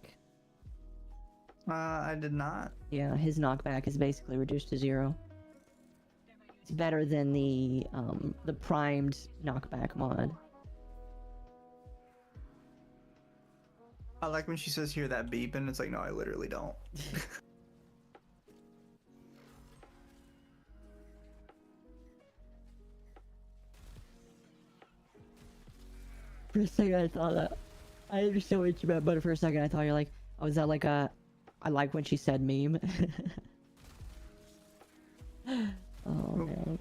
I did not. Yeah, his knockback is basically reduced to 0. It's better than the primed knockback mod. I like when she says hear that beep and it's like, no, I literally don't. For a second I thought that, I understand what you meant, but for a second I thought you're like, oh, is that like a, I like when she said meme? Oh man.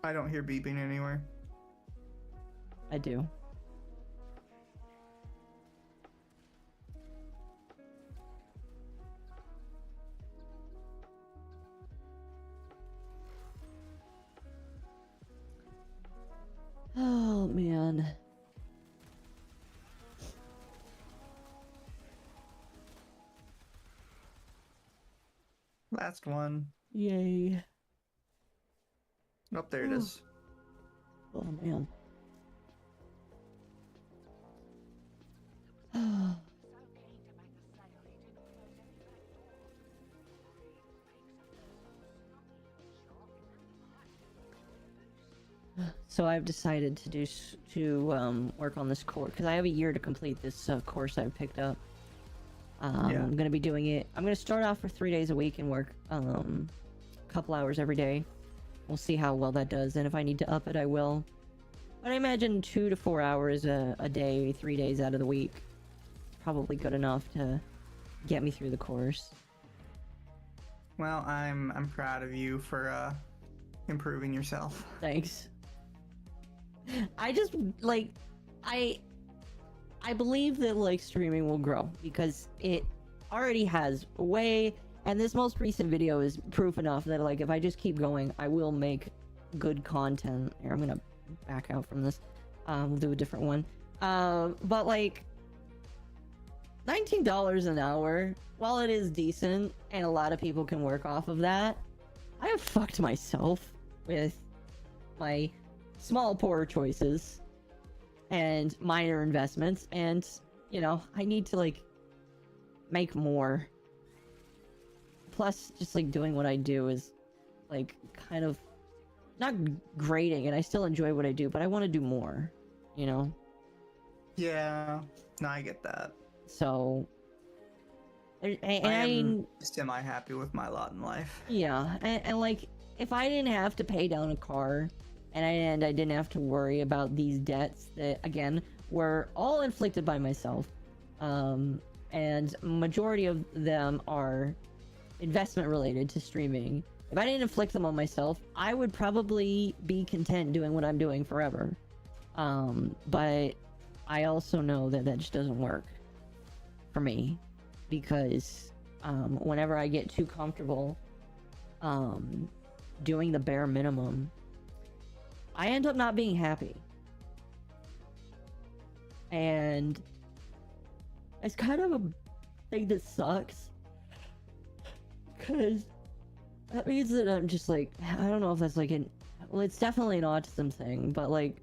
I don't hear beeping anywhere. I do. Oh man. Last one. Yay. Oh, there it is. Oh man. so I've decided to work on this course because I have a year to complete this course I've picked up. I'm gonna be doing it. I'm gonna start off for 3 days a week and work a couple hours every day. We'll see how well that does, and if I need to up it, I will. But I imagine 2 to 4 hours a day, 3 days out of the week, probably good enough to get me through the course. Well, I'm proud of you for improving yourself. Thanks. I just like I believe that like streaming will grow because it already has way, and this most recent video is proof enough that like if I just keep going, I will make good content. Here, I'm gonna back out from this. We'll do a different one. But like $19 an hour, while it is decent and a lot of people can work off of that, I have fucked myself with my small poor choices and minor investments, and you know, I need to like make more. Plus just like doing what I do is like kind of not grading, and I still enjoy what I do, but I want to do more, you know? Yeah, no, I get that. So and I am semi-happy with my lot in life. yeah, and like if I didn't have to pay down a car and I didn't have to worry about these debts that again were all inflicted by myself, and majority of them are investment related to streaming. If I didn't inflict them on myself, I would probably be content doing what I'm doing forever. But I also know that that just doesn't work for me, because whenever I get too comfortable doing the bare minimum, I end up not being happy. And it's kind of a thing that sucks, because that means that I'm just like, I don't know if that's like well, it's definitely an autism thing, but like,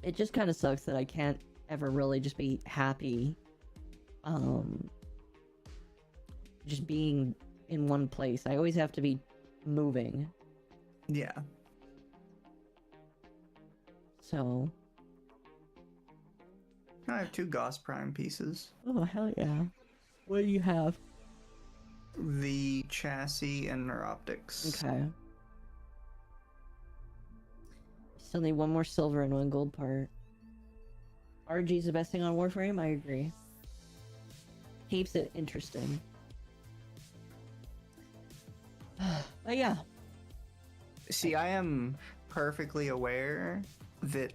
it just kind of sucks that I can't ever really just be happy, just being in one place. I always have to be moving. Yeah. So. I have 2 Gauss Prime pieces. Oh, hell yeah. What do you have? The chassis and neuroptics. Okay. Still need 1 more silver and 1 gold part. RG's the best thing on Warframe? I agree. Keeps it interesting. But yeah. See, I am perfectly aware that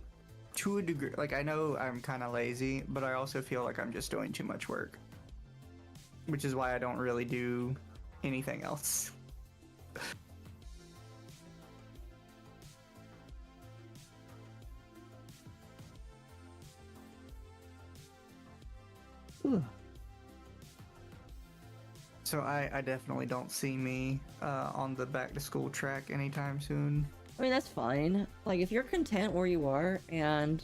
to a degree, like I know I'm kind of lazy, but I also feel like I'm just doing too much work. Which is why I don't really do anything else. So I definitely don't see me on the back to school track anytime soon. I mean, that's fine. Like, if you're content where you are and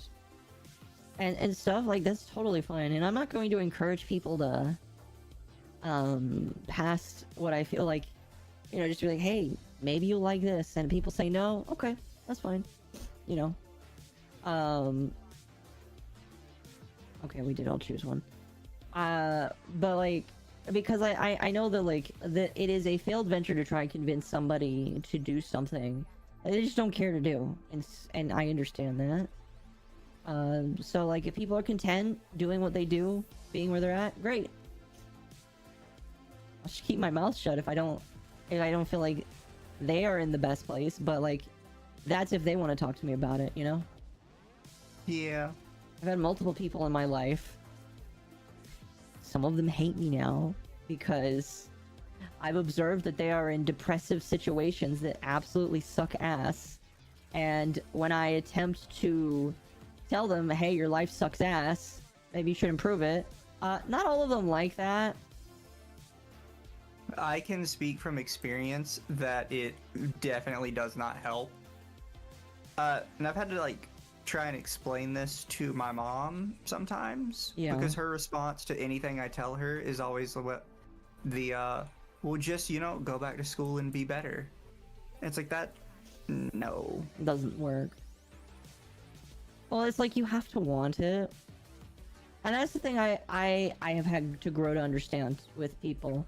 stuff, like, that's totally fine. And I'm not going to encourage people to past what I feel like, you know, just be like, hey, maybe you'll like this, and people say no, okay, that's fine, you know. Okay, we did all choose one. But like, because I know that like that it is a failed venture to try and convince somebody to do something they just don't care to do, and I understand that. So like, if people are content doing what they do, being where they're at, great. I'll just keep my mouth shut if I don't feel like they are in the best place, but like, that's if they want to talk to me about it, you know? Yeah. I've had multiple people in my life. Some of them hate me now because I've observed that they are in depressive situations that absolutely suck ass. And when I attempt to tell them, hey, your life sucks ass, maybe you should improve it, not all of them like that. I can speak from experience that it definitely does not help. And I've had to like try and explain this to my mom sometimes, because her response to anything I tell her is always well, just, you know, go back to school and be better. And it's like, that No. It doesn't work. Well, it's like you have to want it. And that's the thing I have had to grow to understand with people.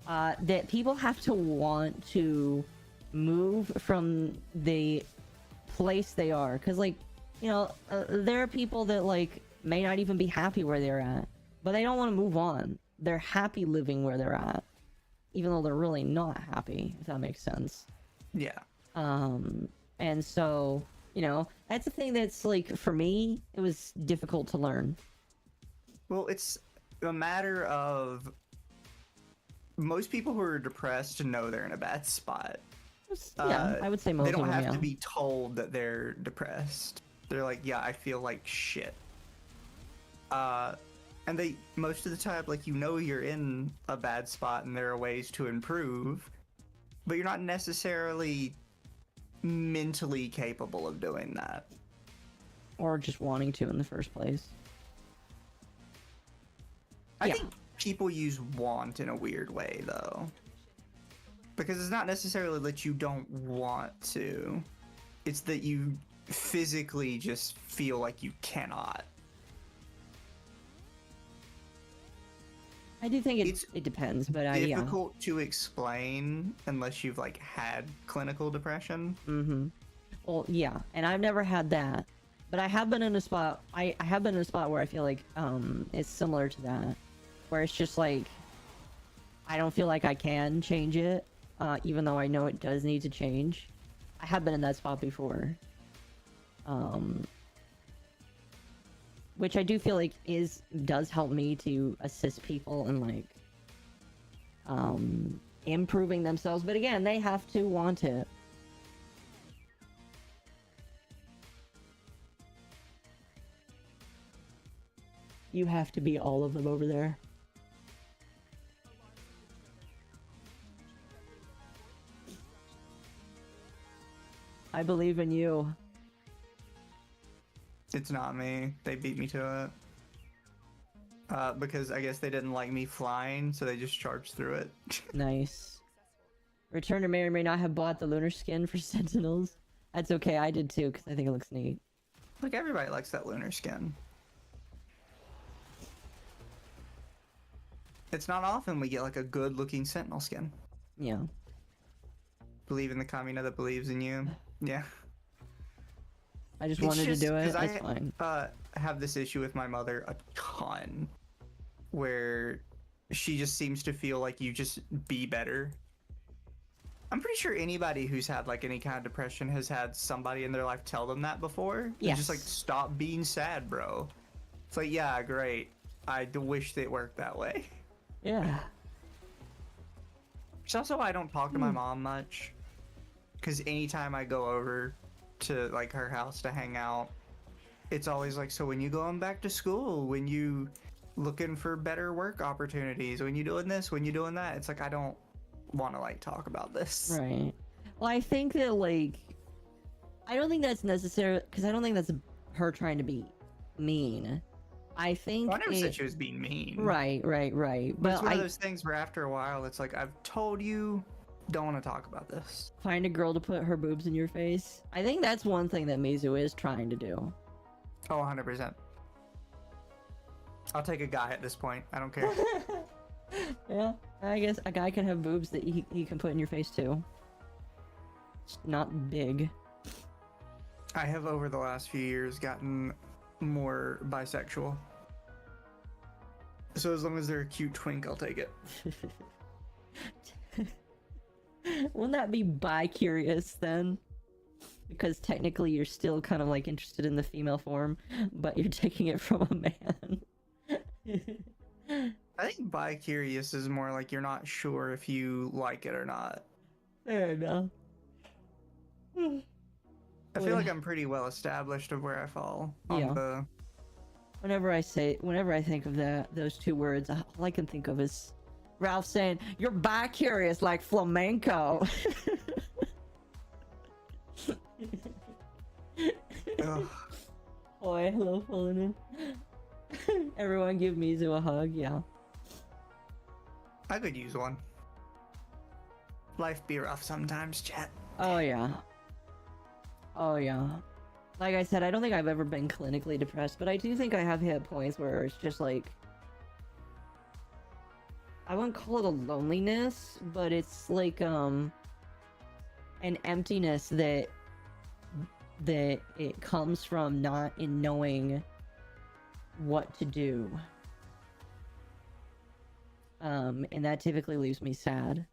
That people have to want to move from the place they are. Because, like, you know, there are people that, like, may not even be happy where they're at. But they don't want to move on. They're happy living where they're at. Even though they're really not happy, if that makes sense. Yeah. And so, you know, that's the thing that's, like, for me, it was difficult to learn. Well, it's a matter of most people who are depressed know they're in a bad spot. Yeah, I would say most They don't of them, have to be told that they're depressed. They're like, yeah, I feel like shit. And they, most of the time, like, you know you're in a bad spot and there are ways to improve, but you're not necessarily mentally capable of doing that. Or just wanting to in the first place. I think people use want in a weird way, though. Because it's not necessarily that you don't want to. It's that you physically just feel like you cannot. I do think it depends, but It's difficult to explain unless you've, like, had clinical depression. Mm-hmm. Well, yeah, and I've never had that. But I have been in a spot, I have been in a spot where I feel like, it's similar to that. Where it's just like, I don't feel like I can change it, even though I know it does need to change. I have been in that spot before. Which I do feel like does help me to assist people in, like, improving themselves. But again, they have to want it. You have to be all of them over there. I believe in you. It's not me. They beat me to it. Because I guess they didn't like me flying, so they just charged through it. Nice. Returner may or may not have bought the lunar skin for Sentinels. That's okay, I did too, because I think it looks neat. Like, everybody likes that lunar skin. It's not often we get, like, a good-looking Sentinel skin. Yeah. Believe in the Kamina that believes in you. Yeah. I just wanted to do it. It's fine. I have this issue with my mother a ton, where she just seems to feel like you just be better. I'm pretty sure anybody who's had, like, any kind of depression has had somebody in their life tell them that before. Yes. Just like, stop being sad, bro. It's like, yeah, great. I wish it worked that way. Yeah. It's also why I don't talk to my mom much, because anytime I go over to, like, her house to hang out, it's always like, so when you going back to school, when you looking for better work opportunities, when you doing this, when you doing that, it's like, I don't want to, like, talk about this. Right. Well, I think that, like, I don't think that's necessary, because I don't think that's her trying to be mean. I think I never said she was being mean. Right. But it's one of those things where after a while, it's like, I've told you, don't want to talk about this. Find a girl to put her boobs in your face. I think that's one thing that Mizu is trying to do. Oh, 100%. I'll take a guy at this point. I don't care. Yeah, I guess a guy can have boobs that he can put in your face too. It's not big. I have, over the last few years, gotten more bisexual. So as long as they're a cute twink, I'll take it. Wouldn't that be bi-curious then? Because technically you're still kind of, like, interested in the female form, but you're taking it from a man. I think bi-curious is more like you're not sure if you like it or not. Fair enough. I feel like I'm pretty well established of where I fall on the... Whenever I think of those two words, all I can think of is Ralph saying, "You're bi-curious like flamenco." Boy, hello, falling in. Everyone give Mizu a hug, yeah. I could use one. Life be rough sometimes, chat. Oh yeah. Oh yeah. Like I said, I don't think I've ever been clinically depressed, but I do think I have hit points where it's just like, I wouldn't call it a loneliness, but it's like an emptiness that it comes from not in knowing what to do. And that typically leaves me sad.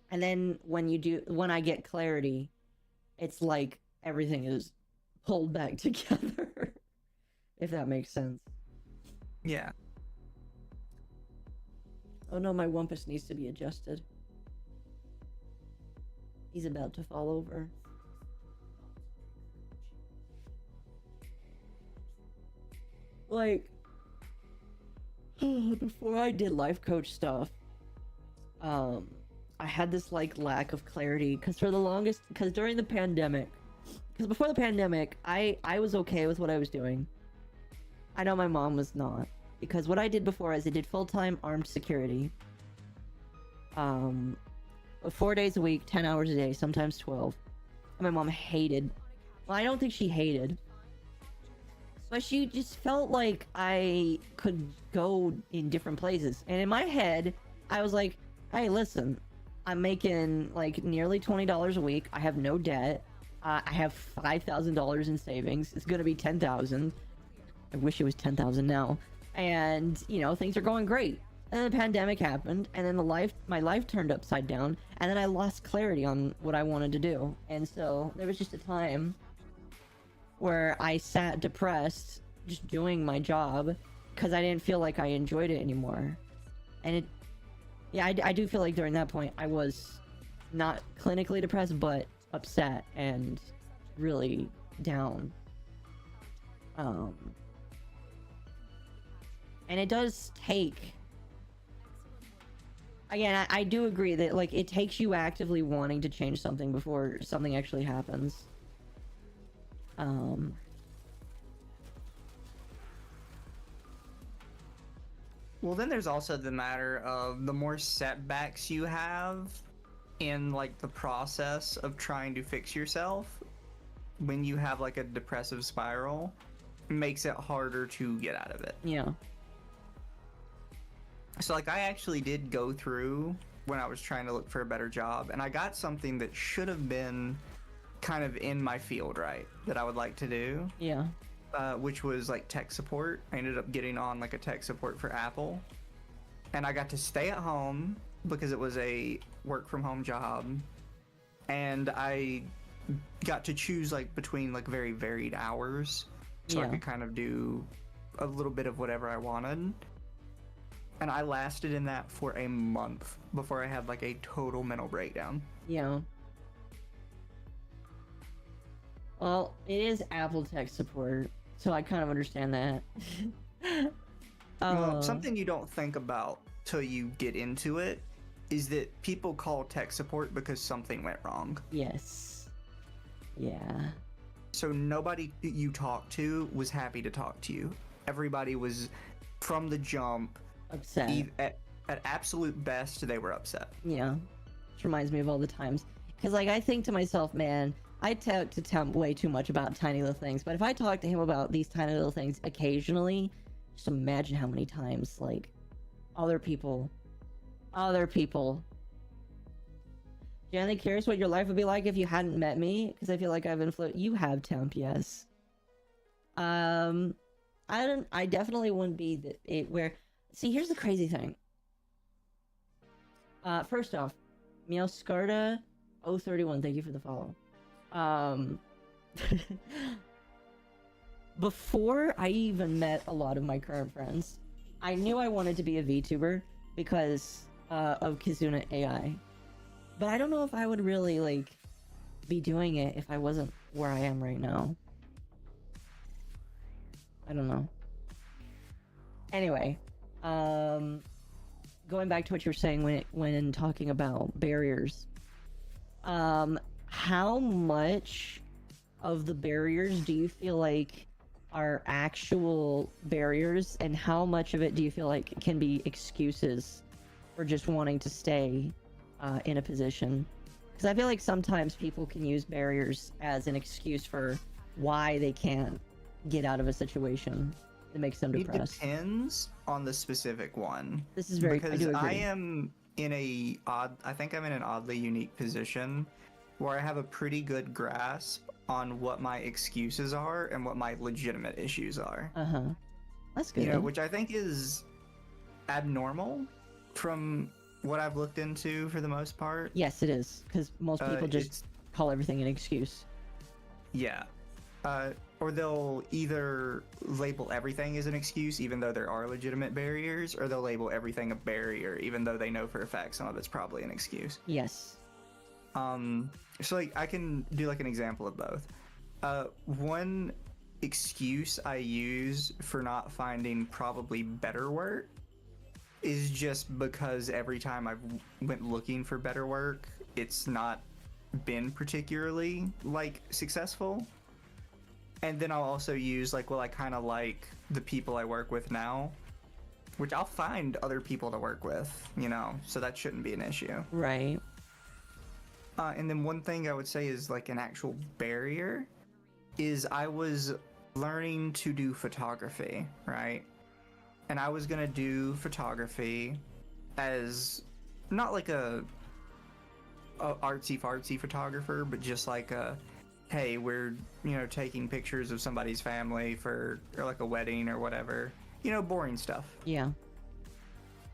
And then when I get clarity, it's like everything is pulled back together. If that makes sense. Yeah. Oh no, my Wumpus needs to be adjusted. He's about to fall over. Like, before I did life coach stuff, I had this like lack of clarity because during the pandemic, because before the pandemic, I was okay with what I was doing. I know my mom was not, because what I did before is I did full-time armed security. 4 days a week, 10 hours a day, sometimes 12. And my mom hated. Well, I don't think she hated. But she just felt like I could go in different places. And in my head, I was like, hey, listen, I'm making like nearly $20 a week. I have no debt. I have $5,000 in savings. It's going to be $10,000. I wish it was 10,000 now. And, you know, things are going great. And then the pandemic happened, and then my life turned upside down, and then I lost clarity on what I wanted to do. And so there was just a time where I sat depressed, just doing my job, because I didn't feel like I enjoyed it anymore. And I do feel like during that point I was not clinically depressed, but upset and really down. And it does take... Again, I do agree that, like, it takes you actively wanting to change something before something actually happens. Well, then there's also the matter of the more setbacks you have in, like, the process of trying to fix yourself, when you have, like, a depressive spiral, it makes it harder to get out of it. Yeah. So, like, I actually did go through when I was trying to look for a better job, and I got something that should have been kind of in my field, right? That I would like to do. Yeah. Which was, like, tech support. I ended up getting on, like, a tech support for Apple. And I got to stay at home because it was a work-from-home job. And I got to choose, like, between, like, very varied hours. So I could kind of do a little bit of whatever I wanted. And I lasted in that for a month before I had, like, a total mental breakdown. Yeah. Well, it is Apple tech support, so I kind of understand that. Well, something you don't think about till you get into it is that people call tech support because something went wrong. Yes. Yeah. So nobody you talked to was happy to talk to you. Everybody was, from the jump, upset. At absolute best, they were upset. Yeah. Which reminds me of all the times. Because, like, I think to myself, man, I talk to Temp way too much about tiny little things. But if I talk to him about these tiny little things occasionally, just imagine how many times, like, other people. Genuinely curious what your life would be like if you hadn't met me, because I feel like I've influenced. You have, Temp, yes. I definitely wouldn't be where. See, here's the crazy thing. First off, Meowscarda 031, thank you for the follow. Before I even met a lot of my current friends, I knew I wanted to be a VTuber because of Kizuna AI. But I don't know if I would really, like, be doing it if I wasn't where I am right now. I don't know. Anyway, going back to what you were saying when talking about barriers. How much of the barriers do you feel like are actual barriers, and how much of it do you feel like can be excuses for just wanting to stay in a position? Because I feel like sometimes people can use barriers as an excuse for why they can't get out of a situation that makes them depressed. It depends on the specific one. This is very, because I do agree. I am in I think I'm in an oddly unique position where I have a pretty good grasp on what my excuses are and what my legitimate issues are. That's good. You know, which I think is abnormal from what I've looked into for the most part. Yes, it is, because most people just call everything an excuse. Yeah. Or they'll either label everything as an excuse, even though there are legitimate barriers, or they'll label everything a barrier, even though they know for a fact some of it's probably an excuse. Yes. So like I can do like an example of both. One excuse I use for not finding probably better work is just because every time I've went looking for better work, it's not been particularly like successful. And then I'll also use like, well, I kind of like the people I work with now, which I'll find other people to work with, you know, so that shouldn't be an issue. Right. And then one thing I would say is like an actual barrier is I was learning to do photography, right? And I was gonna do photography as not like a artsy-fartsy photographer, but just like a, hey, we're, you know, taking pictures of somebody's family for or like a wedding or whatever, you know, boring stuff. Yeah.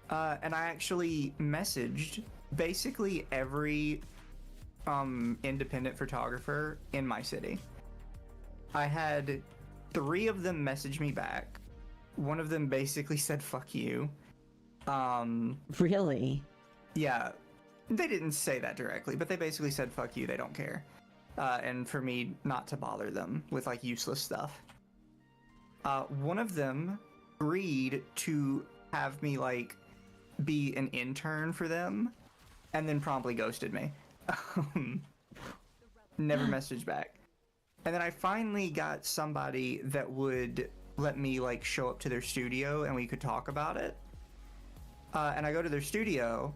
And I actually messaged basically every independent photographer in my city. I had 3 of them message me back. One of them basically said fuck you. Really? Yeah, they didn't say that directly, but they basically said fuck you, they don't care. And for me not to bother them with like useless stuff. One of them agreed to have me like be an intern for them and then promptly ghosted me. Never messaged back. And then I finally got somebody that would let me like show up to their studio and we could talk about it. And I go to their studio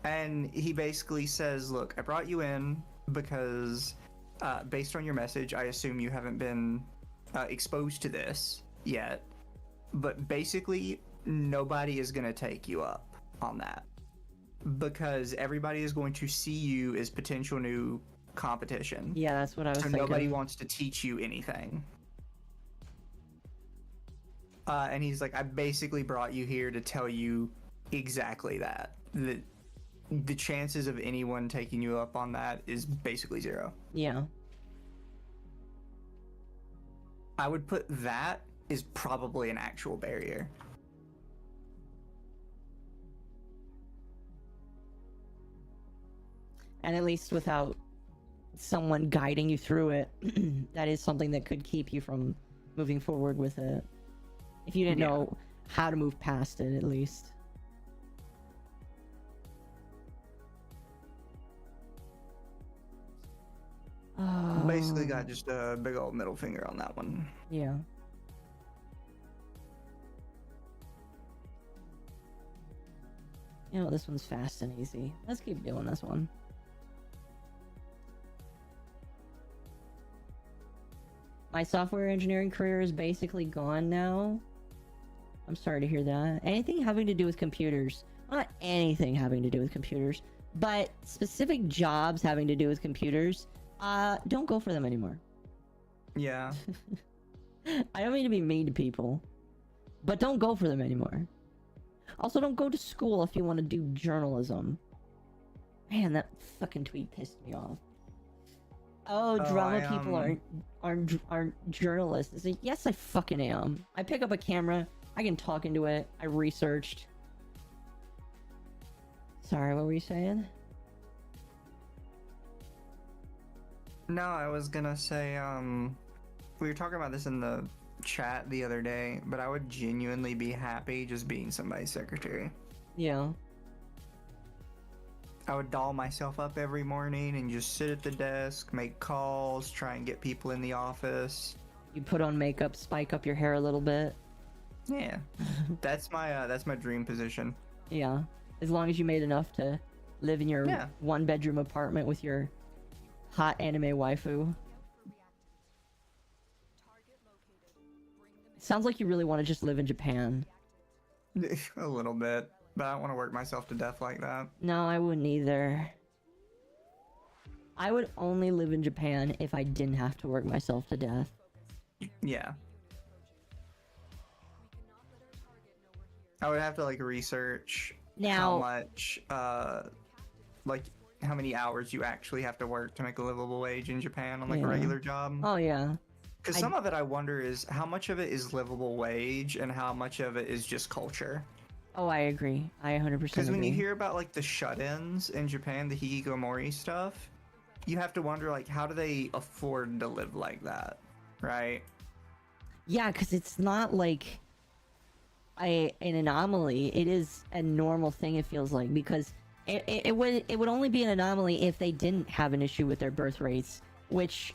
and he basically says, look, I brought you in because based on your message, I assume you haven't been exposed to this yet. But basically, nobody is going to take you up on that. Because everybody is going to see you as potential new competition. Yeah, that's what I was thinking. So nobody wants to teach you anything. And he's like, I basically brought you here to tell you exactly that. The chances of anyone taking you up on that is basically 0. Yeah. I would put that is probably an actual barrier. And at least without someone guiding you through it, that is something that could keep you from moving forward with it. If you didn't know how to move past it, at least. Basically got just a big old middle finger on that one. Yeah. You know, this one's fast and easy. Let's keep doing this one. My software engineering career is basically gone now. I'm sorry to hear that. Anything having to do with computers. Not anything having to do with computers, but specific jobs having to do with computers. Don't go for them anymore. Yeah. I don't mean to be mean to people, but don't go for them anymore. Also, don't go to school if you want to do journalism. Man, that fucking tweet pissed me off. Oh, drama people aren't journalists. It's like, yes, I fucking am. I pick up a camera, I can talk into it, I researched. Sorry, what were you saying? No, I was gonna say, we were talking about this in the chat the other day, but I would genuinely be happy just being somebody's secretary. Yeah. I would doll myself up every morning and just sit at the desk, make calls, try and get people in the office. You put on makeup, spike up your hair a little bit. Yeah. That's my dream position. Yeah. As long as you made enough to live in your Yeah. 1-bedroom apartment with your hot anime waifu. Sounds like you really want to just live in Japan. A little bit, but I don't want to work myself to death like that. No, I wouldn't either. I would only live in Japan if I didn't have to work myself to death. Yeah. I would have to like research how Now, much, like how many hours you actually have to work to make a livable wage in Japan on like Yeah. a regular job. oh yeah. Because some of it I wonder is how much of it is livable wage and how much of it is just culture. Oh, I agree. I 100% Because when you agree. hear about like the shut-ins in Japan, the hikikomori stuff, you have to wonder like how do they afford to live like that, right? Yeah, because it's not like an anomaly. It is a normal thing. It feels like because it would only be an anomaly if they didn't have an issue with their birth rates, which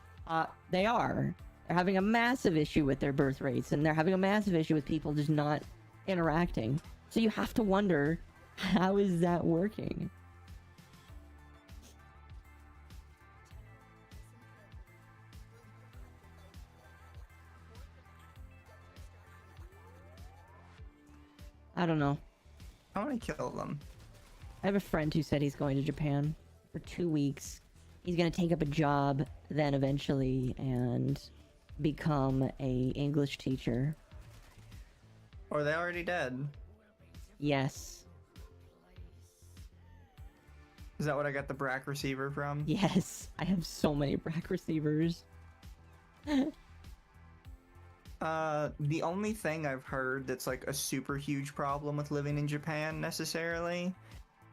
they are. They're having a massive issue with their birth rates, and they're having a massive issue with people just not interacting. So you have to wonder, how is that working? I don't know. I want to kill them. I have a friend who said he's going to Japan for 2 weeks. He's gonna take up a job then eventually and become a English teacher. Or are they already dead? Yes. Is that what I got the BRAC receiver from? Yes. I have so many BRAC receivers. The only thing I've heard that's like a super huge problem with living in Japan necessarily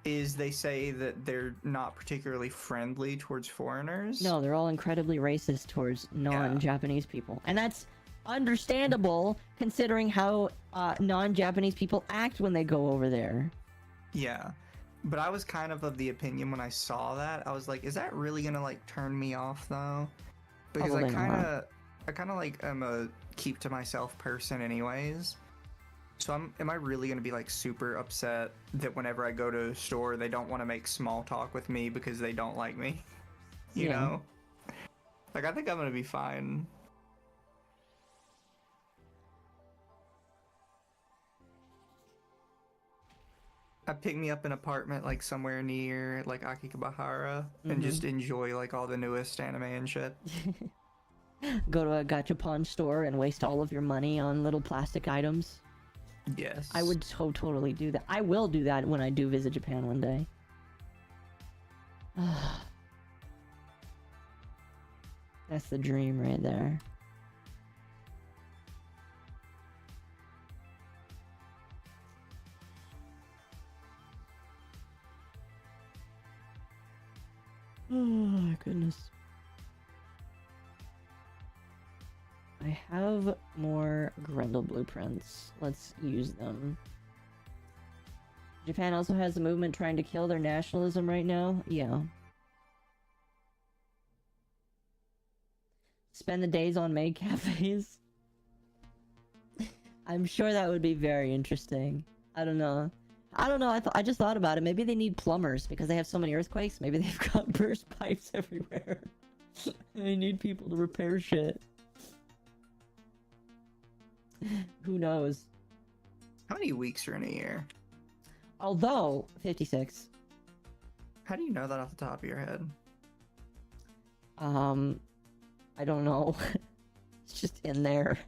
is they say that they're not particularly friendly towards foreigners. No, they're all incredibly racist towards non-Japanese people. And that's understandable considering how non-Japanese people act when they go over there. Yeah. But I was kind of the opinion when I saw that, I was like, is that really gonna like turn me off though? Because Probably I kind of like am a keep to myself person anyways. So am I really gonna be like super upset that whenever I go to a store they don't want to make small talk with me because they don't like me? You Yeah. know? Like I think I'm gonna be fine. I pick me up an apartment like somewhere near like Akihabara and just enjoy like all the newest anime and shit. Go to a gachapon store and waste all of your money on little plastic items. Yes. I would totally do that. I will do that when I do visit Japan one day. That's the dream right there. Oh my goodness. I have more Grendel blueprints. Let's use them. Japan also has a movement trying to kill their nationalism right now. Yeah. Spend the days on maid cafes. I'm sure that would be very interesting. I don't know. I just thought about it. Maybe they need plumbers because they have so many earthquakes. Maybe they've got burst pipes everywhere. They need people to repair shit. Who knows? How many weeks are in a year? Although 56. How do you know that off the top of your head? I don't know. It's just in there.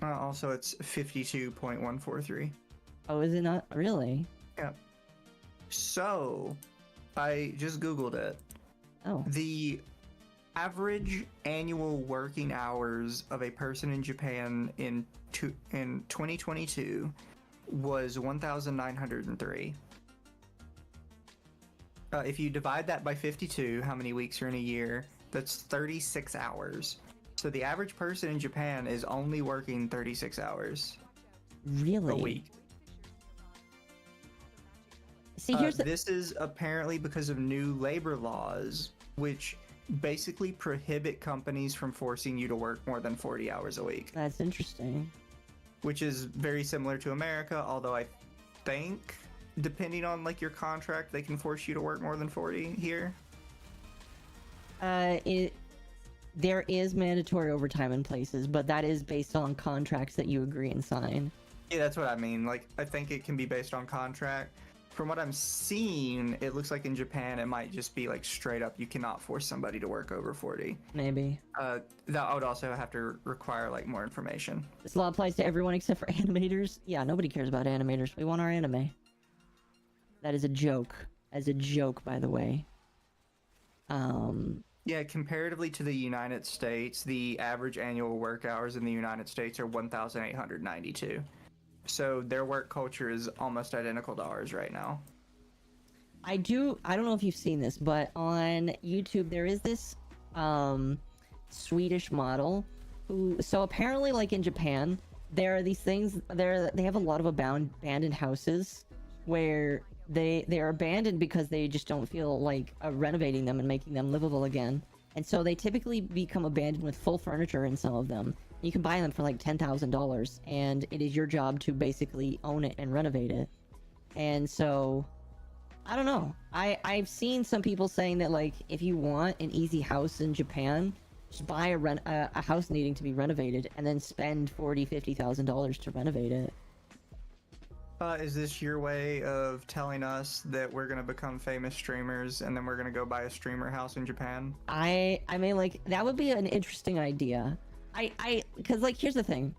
Also, it's 52.143. Oh, is it not? Really? Yeah. So, I just Googled it. Oh. The average annual working hours of a person in Japan in 2022 was 1,903. If you divide that by 52, how many weeks are in a year? That's 36 hours. So the average person in Japan is only working 36 hours Really? a week. See, here's the... This is apparently because of new labor laws, which basically prohibit companies from forcing you to work more than 40 hours a week. That's interesting. Which is very similar to America, although I think depending on like your contract, they can force you to work more than 40 here? There is mandatory overtime in places, but that is based on contracts that you agree and sign. Yeah, that's what I mean. Like, I think it can be based on contract. From what I'm seeing, it looks like in Japan it might just be like straight up you cannot force somebody to work over 40. Maybe. That would also have to require like more information. This law applies to everyone except for animators. Yeah, nobody cares about animators. We want our anime. That is a joke. As a joke, by the way. Yeah, comparatively to the United States, the average annual work hours in the United States are 1,892. So their work culture is almost identical to ours right now. I don't know if you've seen this, but on YouTube there is this Swedish model who, so apparently like in Japan, there are these things, they have a lot of abandoned houses where they are abandoned because they just don't feel like renovating them and making them livable again. And so they typically become abandoned with full furniture in some of them. You can buy them for like $10,000, and it is your job to basically own it and renovate it. And so, I don't know. I've seen some people saying that like if you want an easy house in Japan, just buy a house needing to be renovated and then spend $40,000-$50,000 to renovate it. Is this your way of telling us that we're gonna become famous streamers and then we're gonna go buy a streamer house in Japan? I mean, like, that would be an interesting idea. Because, like, here's the thing.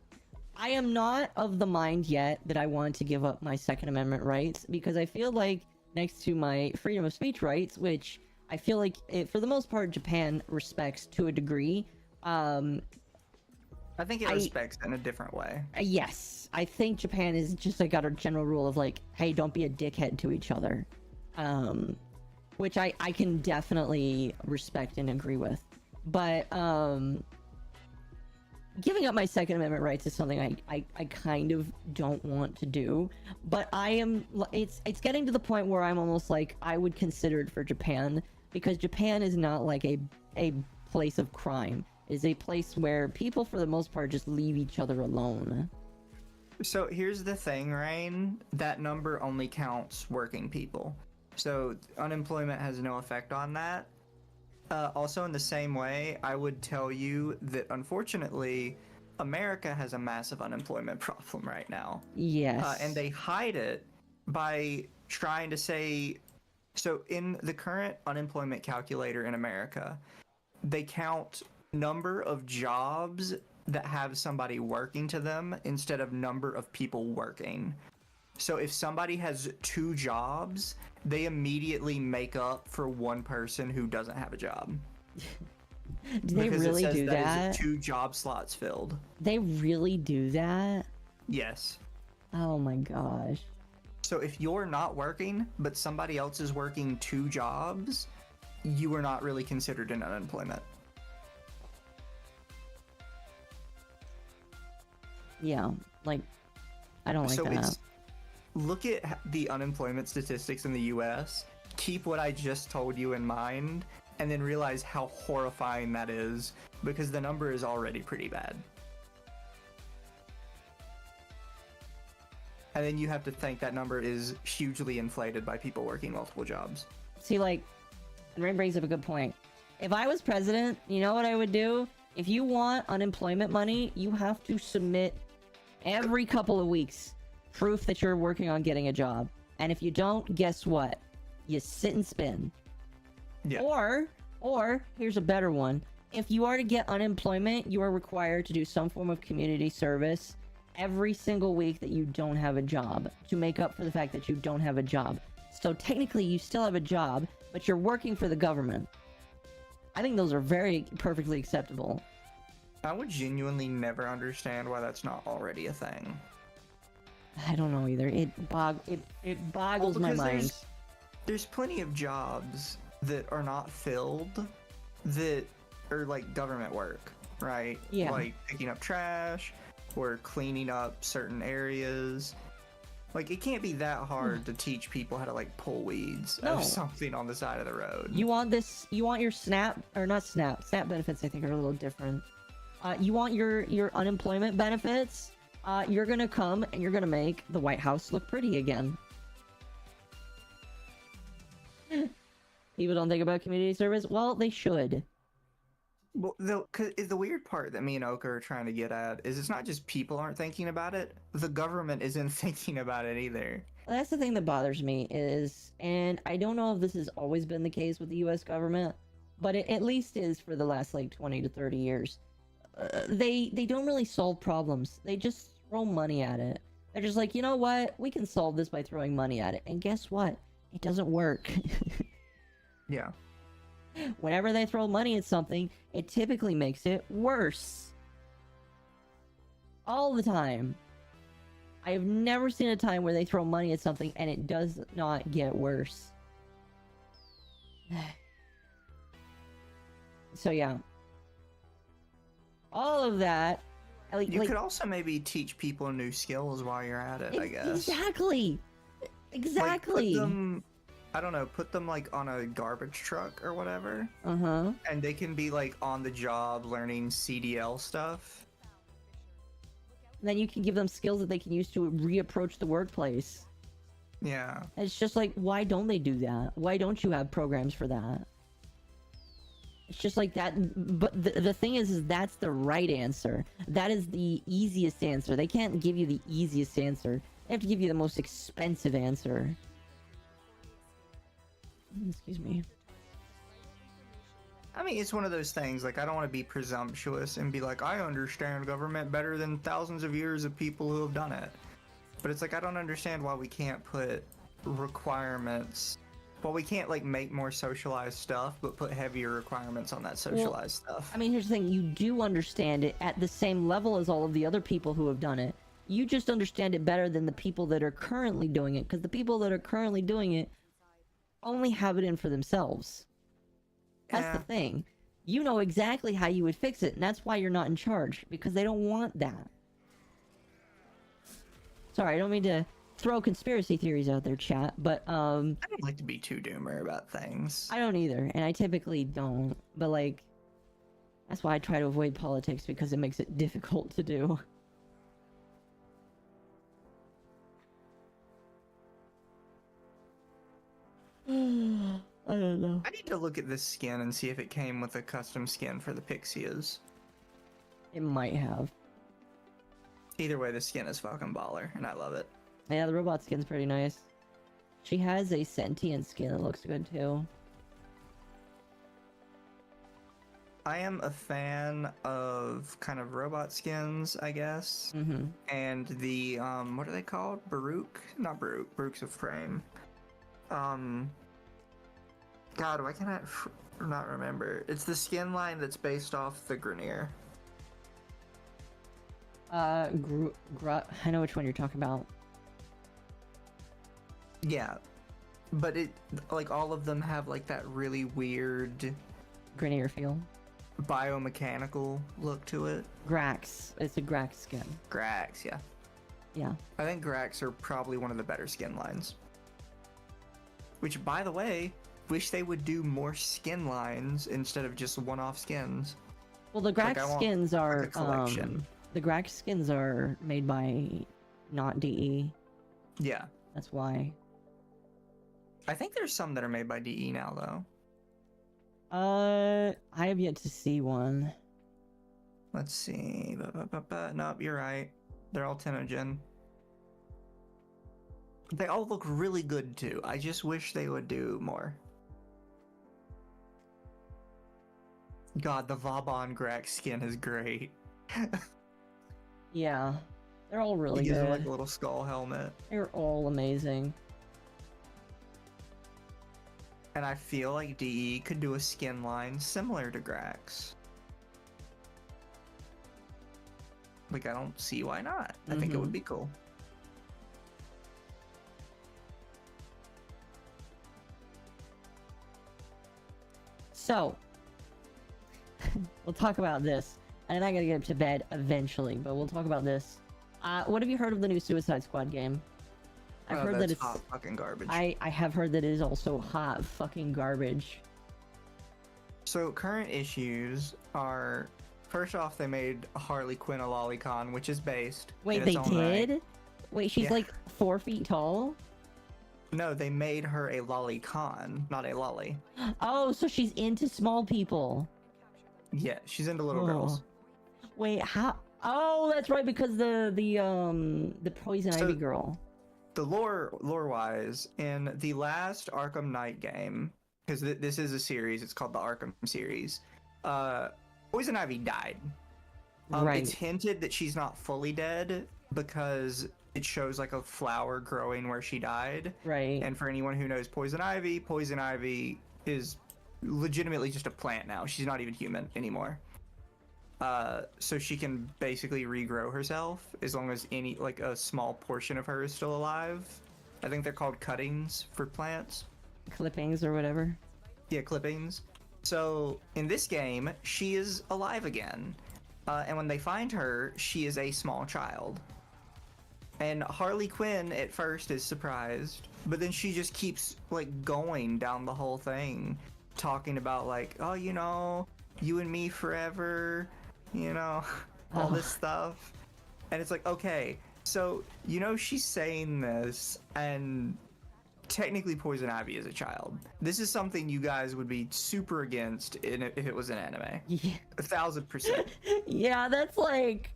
I am not of the mind yet that I want to give up my Second Amendment rights, because I feel like next to my freedom of speech rights, which I feel like, for the most part, Japan respects to a degree, I think it respects in a different way. Yes. I think Japan is just, like, got a general rule of, like, hey, don't be a dickhead to each other. Which I can definitely respect and agree with. But, giving up my Second Amendment rights is something I kind of don't want to do, but it's getting to the point where I'm almost like I would consider it for Japan, because Japan is not like a place of crime. It is a place where people for the most part just leave each other alone. So here's the thing, Rain, that number only counts working people. So unemployment has no effect on that. Also, in the same way, I would tell you that, unfortunately, America has a massive unemployment problem right now. Yes. And they hide it by trying to say... So, in the current unemployment calculator in America, they count number of jobs that have somebody working to them instead of number of people working. So if somebody has 2 jobs, they immediately make up for one person who doesn't have a job. Do they really do that? Is 2 job slots filled. They really do that? Yes. Oh my gosh. So if you're not working, but somebody else is working 2 jobs, you are not really considered in unemployment. Yeah, like, I don't like that. Look at the unemployment statistics in the US, keep what I just told you in mind, and then realize how horrifying that is, because the number is already pretty bad. And then you have to think that number is hugely inflated by people working multiple jobs. See, like, Rain brings up a good point. If I was president, you know what I would do? If you want unemployment money, you have to submit every couple of weeks proof that you're working on getting a job. And if you don't, guess what? You sit and spin. Yeah. Or here's a better one. If you are to get unemployment, you are required to do some form of community service every single week that you don't have a job, to make up for the fact that you don't have a job. So technically you still have a job, but you're working for the government. I think those are perfectly acceptable. I would genuinely never understand why that's not already a thing. I don't know either. It boggles my mind. There's plenty of jobs that are not filled that are like government work, right? Yeah. Like picking up trash or cleaning up certain areas. Like, it can't be that hard to teach people how to like pull weeds of something on the side of the road. You want your SNAP, or not SNAP benefits I think are a little different. You want your unemployment benefits, you're gonna come and you're gonna make the White House look pretty again. People don't think about community service. Well, they should. Well, the weird part that me and Oka are trying to get at is it's not just people aren't thinking about it, the government isn't thinking about it either. That's the thing that bothers me is, and I don't know if this has always been the case with the U.S. government, but it at least is for the last like 20 to 30 years. They don't really solve problems. They just throw money at it. They're just like, you know what? We can solve this by throwing money at it. And guess what? It doesn't work. Yeah. Whenever they throw money at something, it typically makes it worse. All the time. I have never seen a time where they throw money at something and it does not get worse. So yeah. All of that. You could also maybe teach people new skills while you're at it, I guess. Exactly. Exactly. Like, put them, I don't know, put them like on a garbage truck or whatever. Uh-huh. And they can be like on the job learning CDL stuff. And then you can give them skills that they can use to reapproach the workplace. Yeah. It's just like, why don't they do that? Why don't you have programs for that? It's just like that. But the thing is that's the right answer. That is the easiest answer. They can't give you the easiest answer. They have to give you the most expensive answer. Excuse me. I mean, it's one of those things, like, I don't want to be presumptuous and be like, I understand government better than thousands of years of people who have done it. But it's like, I don't understand why we can't put requirements. Well, we can't, like, make more socialized stuff, but put heavier requirements on that socialized stuff. I mean, here's the thing. You do understand it at the same level as all of the other people who have done it. You just understand it better than the people that are currently doing it, because the people that are currently doing it only have it in for themselves. That's the thing. You know exactly how you would fix it, and that's why you're not in charge, because they don't want that. Sorry, I don't mean to throw conspiracy theories out there, chat, but, I don't like to be too doomer about things. I don't either, and I typically don't, but, like, that's why I try to avoid politics, because it makes it difficult to do. I don't know. I need to look at this skin and see if it came with a custom skin for the Pixias. It might have. Either way, the skin is fucking baller, and I love it. Yeah, the robot skin's pretty nice. She has a sentient skin that looks good too. I am a fan of kind of robot skins, I guess. Mm-hmm. And the, what are they called? Baruch? Not Baruch. Baruch's a frame. God, why can't I not remember? It's the skin line that's based off the Grenier. I know which one you're talking about. Yeah. But it, like, all of them have, like, that really weird Grenier feel. biomechanical look to it. Grax. It's a Grax skin. Grax, yeah. Yeah. I think Grax are probably one of the better skin lines. Which, by the way, wish they would do more skin lines instead of just one-off skins. Well, the Grax Like, skins are, a collection. the Grax skins are made by not DE. Yeah. That's why. I think there's some that are made by DE now, though. I have yet to see one. Let's see. Nope, you're right. They're all Tenogen. They all look really good, too. I just wish they would do more. God, the Vauban Grax skin is great. Yeah. They're all really He gives him good. like a little skull helmet. They're all amazing. And I feel like DE could do a skin line similar to Grax. Like, I don't see why not. I think it would be cool. So, we'll talk about this. And I gotta get to bed eventually, but we'll talk about this. What have you heard of the new Suicide Squad game? I've heard that it's hot fucking garbage. I have heard that it is also hot fucking garbage. So current issues are, first off, they made Harley Quinn a lolicon, which is based. Wait, in they its own right. did? Wait, she's Yeah. like 4 feet tall? No, they made her a lolicon, not a lolly. Oh, so she's into small people. Yeah, she's into little Oh. girls. Wait, how? Oh, that's right, because the poison ivy girl. The lore-wise, in the last Arkham Knight game, because this is a series, it's called the Arkham series. Poison Ivy died. Right. It's hinted that she's not fully dead because it shows like a flower growing where she died. Right. And for anyone who knows Poison Ivy is legitimately just a plant now. She's not even human anymore. So she can basically regrow herself as long as a small portion of her is still alive. I think they're called cuttings for plants. Clippings or whatever. Yeah, clippings. So in this game, she is alive again. And when they find her, she is a small child. And Harley Quinn at first is surprised, but then she just keeps like going down the whole thing, talking about like, oh, you know, you and me forever, you know, all this stuff. And it's like, okay, so, you know, she's saying this, and technically Poison Ivy is a child. This is something you guys would be super against if it was an anime. Yeah. 1000%. Yeah, that's like,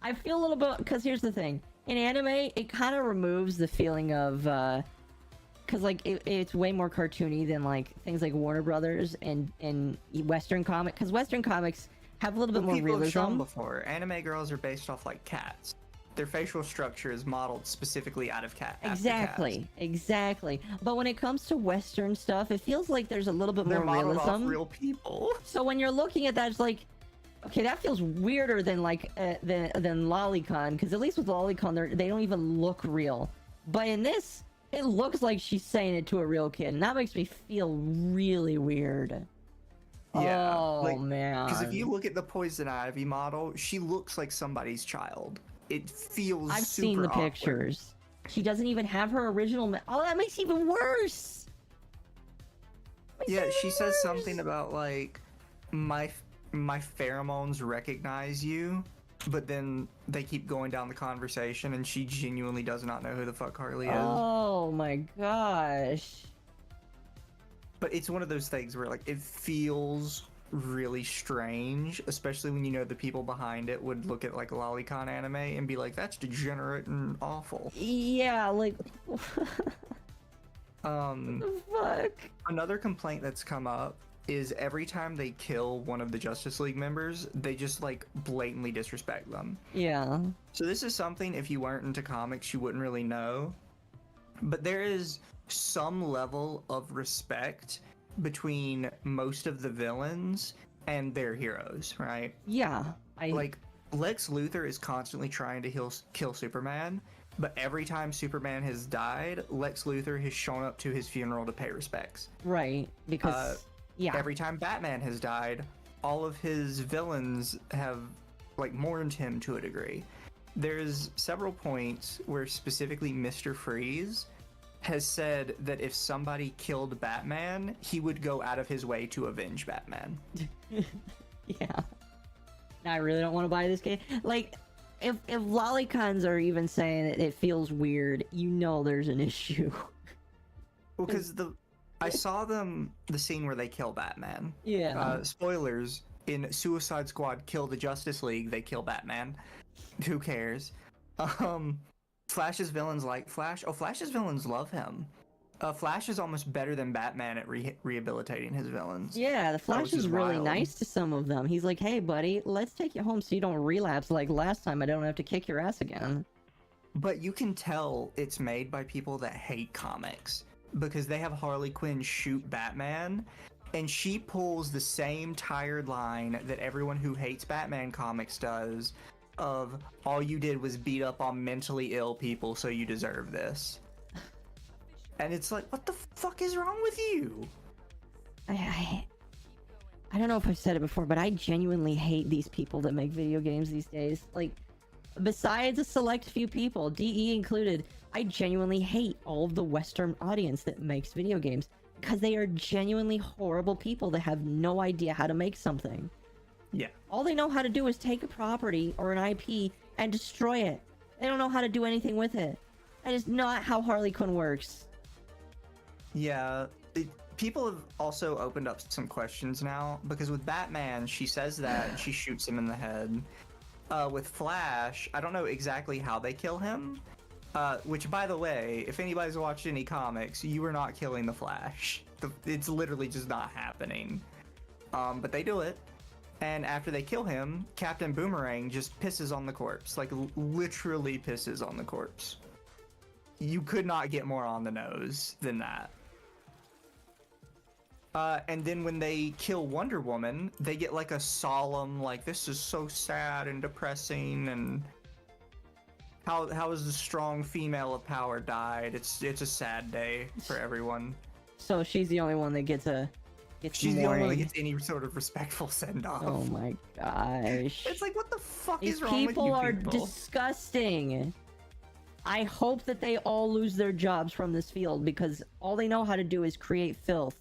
I feel a little bit, because here's the thing. In anime, it kind of removes the feeling of, because like it's way more cartoony than like things like Warner Brothers and Western comic, because Western comics have a little bit more People have shown realism. before, anime girls are based off like cats. Their facial structure is modeled specifically out of cat. Exactly. But when it comes to Western stuff, it feels like there's a little bit They're more modeled off realism. real people. So when you're looking at that, it's like, okay, that feels weirder than like than Lolicon, because at least with Lolicon, they don't even look real. But in this, it looks like she's saying it to a real kid, and that makes me feel really weird. Yeah, Oh man. Because if you look at the Poison Ivy model, she looks like somebody's child. It feels. I've super seen the awkward. pictures. She doesn't even have her original. Oh, that makes it even worse. Yeah, she says something about like my pheromones recognize you, but then they keep going down the conversation, and she genuinely does not know who the fuck Harley is. Oh my gosh. But it's one of those things where like it feels really strange, especially when you know the people behind it would look at like a lolicon anime and be like, that's degenerate and awful. Yeah, like. Fuck. Another complaint that's come up is every time they kill one of the Justice League members, they just like blatantly disrespect them. Yeah. So this is something, if you weren't into comics, you wouldn't really know. But there is some level of respect between most of the villains and their heroes, right? Yeah. Like, Lex Luthor is constantly trying to kill Superman, but every time Superman has died, Lex Luthor has shown up to his funeral to pay respects. Right, because yeah. Every time Batman has died, all of his villains have like mourned him to a degree. There's several points where specifically Mr. Freeze has said that if somebody killed Batman, he would go out of his way to avenge Batman. Yeah. I really don't want to buy this game. Like, if lolicons are even saying that it feels weird, you know there's an issue. Well, because I saw the scene where they kill Batman. Yeah. Spoilers, in Suicide Squad Kill the Justice League, they kill Batman. Who cares? Flash's villains like Flash. Oh, Flash's villains love him. Flash is almost better than Batman at rehabilitating his villains. Yeah, the Flash is really wild. nice to some of them. He's like, hey, buddy, let's take you home so you don't relapse like last time. I don't have to kick your ass again. But you can tell it's made by people that hate comics, because they have Harley Quinn shoot Batman, and she pulls the same tired line that everyone who hates Batman comics does, of all you did was beat up on mentally ill people, so you deserve this. And it's like, what the fuck is wrong with you? I don't know if I've said it before, but I genuinely hate these people that make video games these days. Like, besides a select few people, DE included, I genuinely hate all of the Western audience that makes video games, because they are genuinely horrible people that have no idea how to make something. Yeah. All they know how to do is take a property or an IP and destroy it. They don't know how to do anything with it. That is not how Harley Quinn works. Yeah, people have also opened up some questions now because with Batman, she says that and she shoots him in the head. With Flash, I don't know exactly how they kill him. Which, by the way, if anybody's watched any comics, you are not killing the Flash. It's literally just not happening. But they do it. And after they kill him, Captain Boomerang just pisses on the corpse. Like, literally pisses on the corpse. You could not get more on the nose than that. And then when they kill Wonder Woman, they get like a solemn, like, this is so sad and depressing, and how has the strong female of power died? It's a sad day for everyone. So she's the only one that gets She's the only one that gets any sort of respectful send-off. Oh my gosh. It's like, what the fuck These is wrong with you people? people are disgusting. I hope that they all lose their jobs from this field because all they know how to do is create filth.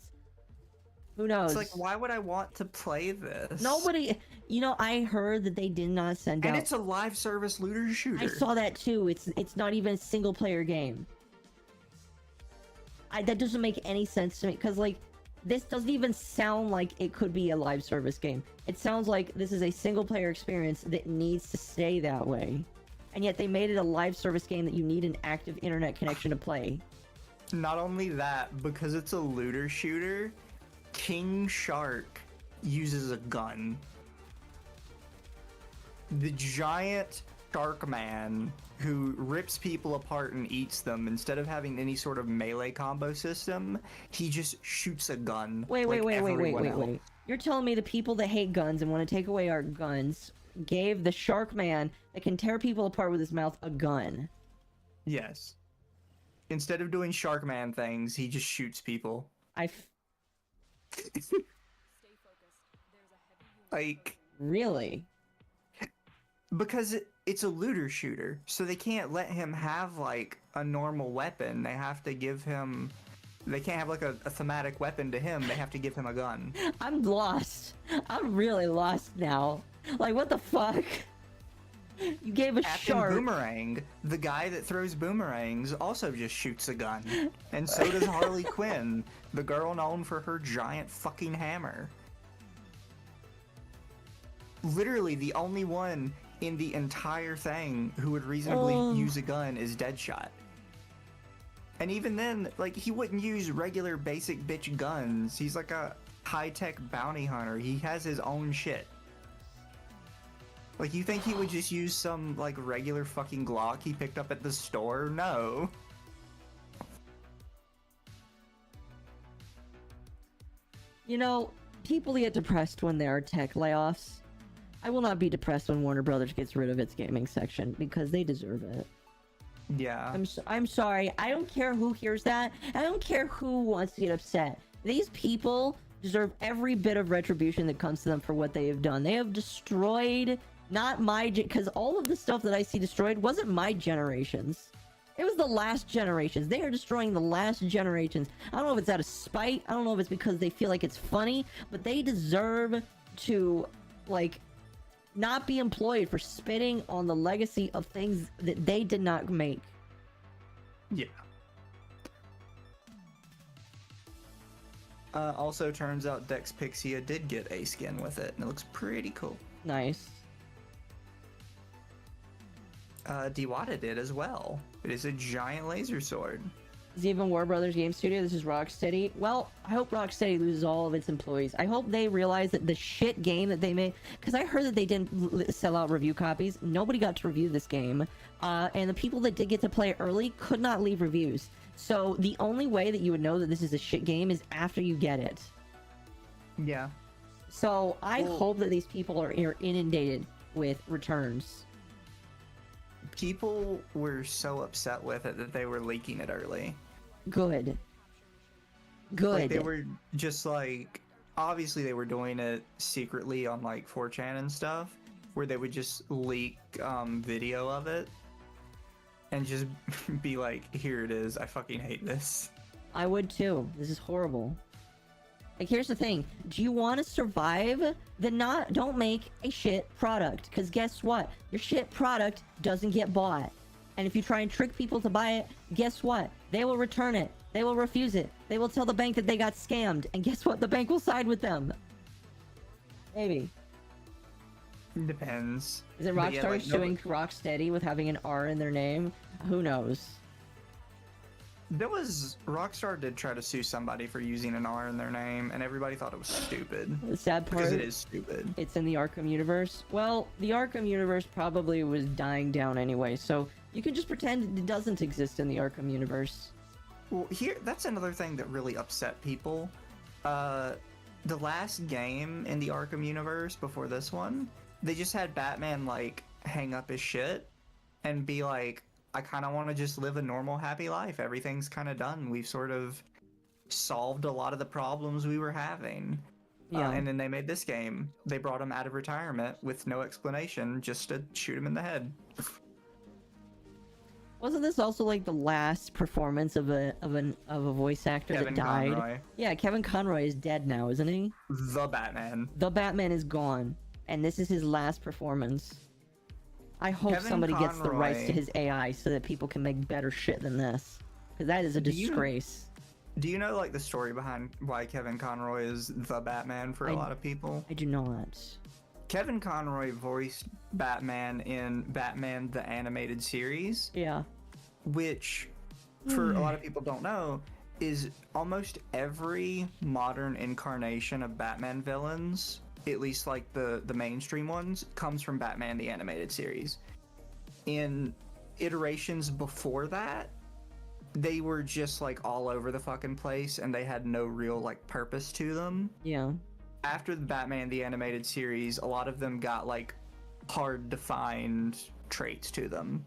Who knows? It's like, why would I want to play this? Nobody, you know, I heard that they did not send out. And it's a live service looter shooter. I saw that too. It's not even a single player game. That doesn't make any sense to me because like this doesn't even sound like it could be a live service game. It sounds like this is a single player experience that needs to stay that way. And yet they made it a live service game that you need an active internet connection to play. Not only that, because it's a looter shooter, King Shark uses a gun. The giant shark man who rips people apart and eats them, instead of having any sort of melee combo system, he just shoots a gun. Wait. You're telling me the people that hate guns and want to take away our guns gave the shark man that can tear people apart with his mouth a gun? Yes. Instead of doing shark man things, he just shoots people. Stay focused. There's a heavy unit. Like, Really? because it's a looter shooter, so they can't let him have like a normal weapon. They have to give him, they can't have like a thematic weapon to him. They have to give him a gun. I'm lost. I'm really lost now. Like, what the fuck? You gave a Captain shark. Boomerang, the guy that throws boomerangs, also just shoots a gun. And so does Harley Quinn, the girl known for her giant fucking hammer. Literally, the only one in the entire thing who would reasonably use a gun is Deadshot. And even then, like, he wouldn't use regular basic bitch guns. He's like a high-tech bounty hunter. He has his own shit. Like, you think he would just use some, like, regular fucking Glock he picked up at the store? No. You know, people get depressed when there are tech layoffs. I will not be depressed when Warner Brothers gets rid of its gaming section because they deserve it. Yeah. I'm sorry. I don't care who hears that. I don't care who wants to get upset. These people deserve every bit of retribution that comes to them for what they have done. They have destroyed, not my, because all of the stuff that I see destroyed wasn't my generations. It was the last generations. They are destroying the last generations. I don't know if it's out of spite. I don't know if it's because they feel like it's funny, but they deserve to, like, not be employed for spitting on the legacy of things that they did not make. Yeah. Also, turns out Dex Pixia did get a skin with it, and it looks pretty cool. Nice. Diwata did as well. It is a giant laser sword. Is it even Warner Brothers Game Studio? This is Rocksteady. Well, I hope Rocksteady loses all of its employees. I hope they realize that the shit game that they made, because I heard that they didn't sell out review copies. Nobody got to review this game. And the people that did get to play it early could not leave reviews. So the only way that you would know that this is a shit game is after you get it. Yeah. So I hope that these people are inundated with returns. People were so upset with it that they were leaking it early. Good. Like, they were just like, obviously they were doing it secretly on like 4chan and stuff, where they would just leak video of it and just be like, here it is, I fucking hate this. I would too. This is horrible. Like, here's the thing. Do you want to survive? Then don't make a shit product. Because guess what? Your shit product doesn't get bought. And if you try and trick people to buy it, guess what? They will return it. They will refuse it. They will tell the bank that they got scammed, and guess what? The bank will side with them. Maybe. Depends. Is it But yeah, Rockstar like, suing Rocksteady with having an R in their name? Who knows? There was Rockstar did try to sue somebody for using an R in their name, and everybody thought it was stupid. The sad part, Because it is stupid. it's in the Arkham universe. Well, the Arkham universe probably was dying down anyway, so you can just pretend it doesn't exist in the Arkham universe. Well, that's another thing that really upset people. The last game in the Arkham universe before this one, they just had Batman, like, hang up his shit and be like, I kind of want to just live a normal, happy life. Everything's kind of done. We've sort of solved a lot of the problems we were having. Yeah. And then they made this game. They brought him out of retirement with no explanation, just to shoot him in the head. Wasn't this also like the last performance of a voice actor Kevin that died? Conroy. Yeah, Kevin Conroy is dead now, isn't he? The Batman. The Batman is gone, and this is his last performance. I hope Kevin somebody gets the rights to Conroy- his AI so that people can make better shit than this. Because that is a disgrace. Do you know, like, the story behind why Kevin Conroy is the Batman for a lot of people? I do not. Kevin Conroy voiced Batman in Batman the Animated Series, Yeah. which, for a lot of people don't know, is almost every modern incarnation of Batman villains, at least like the mainstream ones, comes from Batman the Animated Series. In iterations before that, they were just like all over the fucking place and they had no real like purpose to them. Yeah. After the Batman the Animated Series, a lot of them got like hard defined traits to them.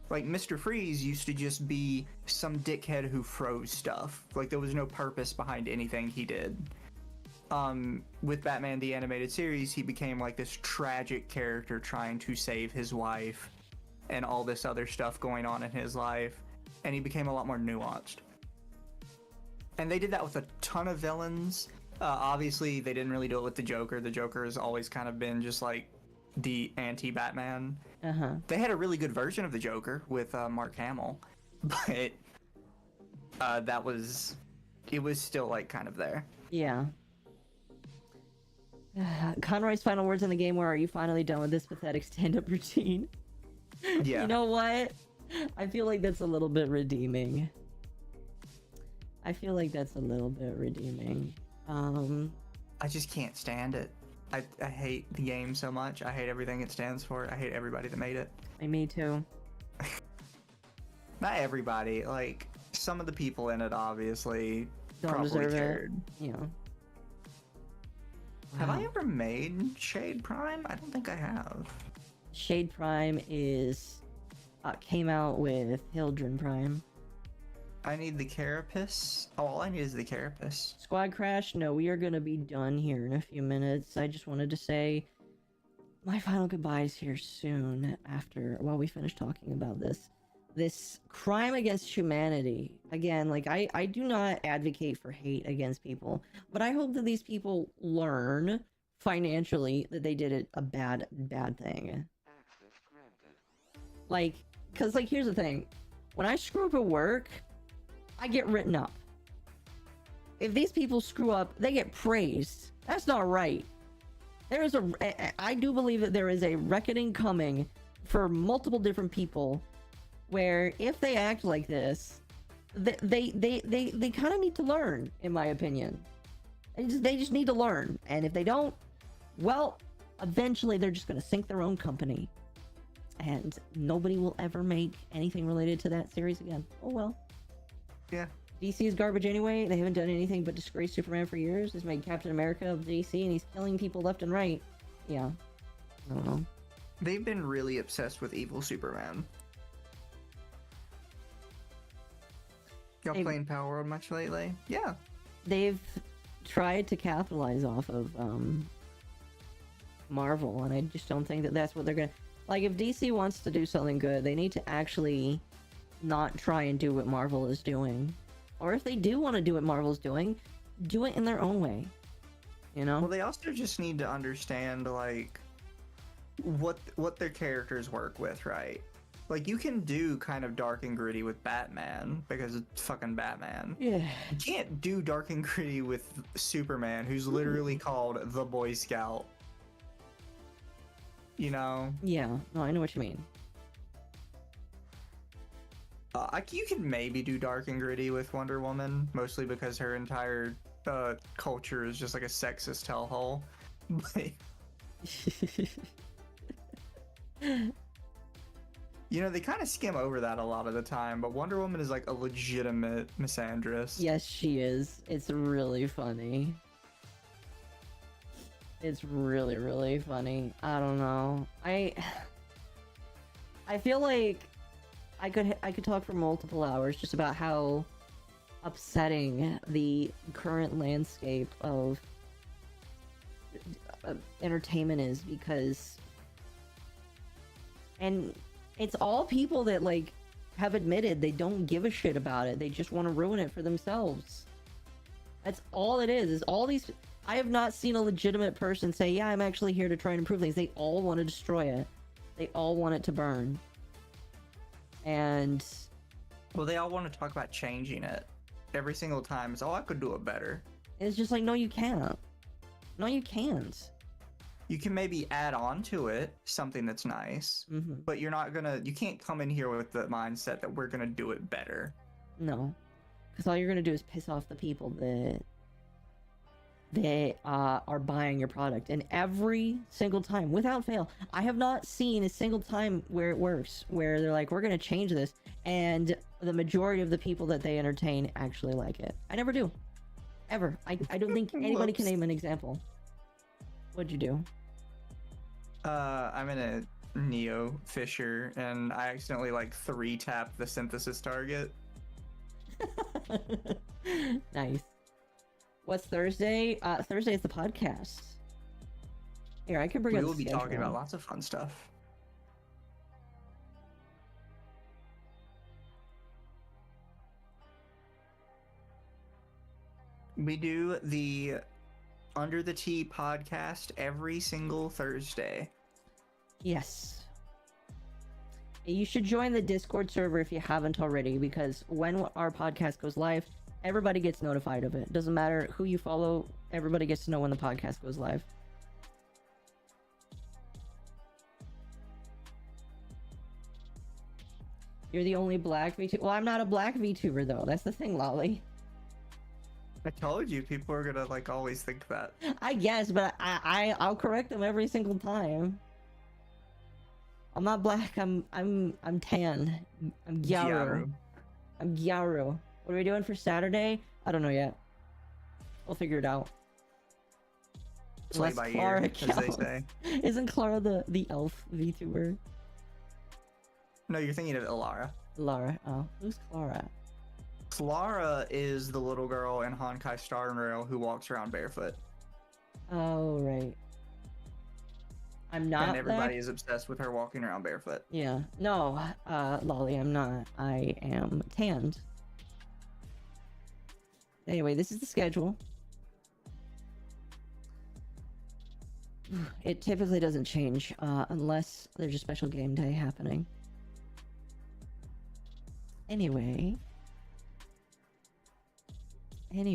Like Mr. Freeze used to just be some dickhead who froze stuff. Like there was no purpose behind anything he did. With Batman the Animated Series, he became like this tragic character trying to save his wife and all this other stuff going on in his life, and he became a lot more nuanced. And they did that with a ton of villains. Obviously, they didn't really do it with the Joker. The Joker has always kind of been just like the anti-Batman. Uh-huh. They had a really good version of the Joker with Mark Hamill, but it was still like kind of there. Yeah. Conroy's final words in the game were, "Are you finally done with this pathetic stand-up routine?" Yeah. You know what? I feel like that's a little bit redeeming. I just can't stand it. I hate the game so much. I hate everything it stands for. I hate everybody that made it. Me too. Not everybody. Like, some of the people in it obviously Don't probably deserve cared. it. You know. Have I ever made Shade Prime? I don't think I have. Shade Prime is came out with Hildren Prime. I need the Carapace. Oh, all I need is the Carapace. Squad Crash, no, we are gonna be done here in a few minutes. I just wanted to say my final goodbyes here soon while we finish talking about this crime against humanity. Again, like I do not advocate for hate against people, but I hope that these people learn financially that they did a bad thing. Like, cause like here's the thing, when I screw up at work, I get written up. If these people screw up, they get praised. That's not right. I do believe that there is a reckoning coming for multiple different people where if they act like this, they kind of need to learn, in my opinion. They just need to learn. And if they don't, well, eventually they're just going to sink their own company. And nobody will ever make anything related to that series again. Oh well. Yeah. DC is garbage anyway. They haven't done anything but disgrace Superman for years. He's made Captain America of DC and he's killing people left and right. Yeah. I don't know. They've been really obsessed with evil Superman. Y'all playing Power World much lately? Yeah. They've tried to capitalize off of Marvel, and I just don't think that that's what they're gonna... Like, if DC wants to do something good, they need to actually not try and do what Marvel is doing. Or if they do want to do what Marvel's doing, do it in their own way. You know? Well, they also just need to understand, like, what their characters work with, right? Like, you can do kind of dark and gritty with Batman, because it's fucking Batman. Yeah. You can't do dark and gritty with Superman, who's literally called the Boy Scout. You know? Yeah, no, I know what you mean. You can maybe do dark and gritty with Wonder Woman, mostly because her entire culture is just like a sexist hellhole. You know, they kind of skim over that a lot of the time, but Wonder Woman is like a legitimate misandrist. Yes, she is. It's really funny. It's really, really funny. I don't know. I feel like I could talk for multiple hours just about how upsetting the current landscape of entertainment is, because it's all people that like have admitted they don't give a shit about it. They just want to ruin it for themselves. That's all it is all these. I have not seen a legitimate person say, yeah, I'm actually here to try and improve things. They all want to destroy it. They all want it to burn. And well, they all want to talk about changing it every single time. It's, oh, I could do it better. It's just like, no, you can't. No, you can't. You can maybe add on to it something that's nice, but you can't come in here with the mindset that we're gonna do it better. No, because all you're gonna do is piss off the people that are buying your product. And every single time, without fail, I have not seen a single time where it works, where they're like, we're gonna change this, and the majority of the people that they entertain actually like it. I never do. Ever. I don't think anybody can name an example. What'd you do? I'm in a Neo Fisher, and I accidentally like 3-tapped the synthesis target. Nice. What's Thursday? Thursday is the podcast. Here, I can bring up the schedule. We will be talking about lots of fun stuff. We do the Under the Tea podcast every single Thursday. Yes. You should join the Discord server if you haven't already, because when our podcast goes live, everybody gets notified of it. Doesn't matter who you follow, everybody gets to know when the podcast goes live. You're the only black VTuber. Well, I'm not a black VTuber though. That's the thing, Lolly. I told you, people are gonna like always think that. I guess, but I'll correct them every single time. I'm not black. I'm tan. I'm Gyaru. I'm Gyaru. What are we doing for Saturday? I don't know yet. We'll figure it out. Play by ear, as they say. Isn't Clara the elf VTuber? No, you're thinking of Ilara. Lara. Oh, who's Clara? Clara is the little girl in Honkai Star Rail who walks around barefoot. Oh, right. I'm not. And everybody is obsessed with her walking around barefoot. Yeah. No, Lolly, I'm not. I am tanned. Anyway, this is the schedule. It typically doesn't change unless there's a special game day happening. Anyway, it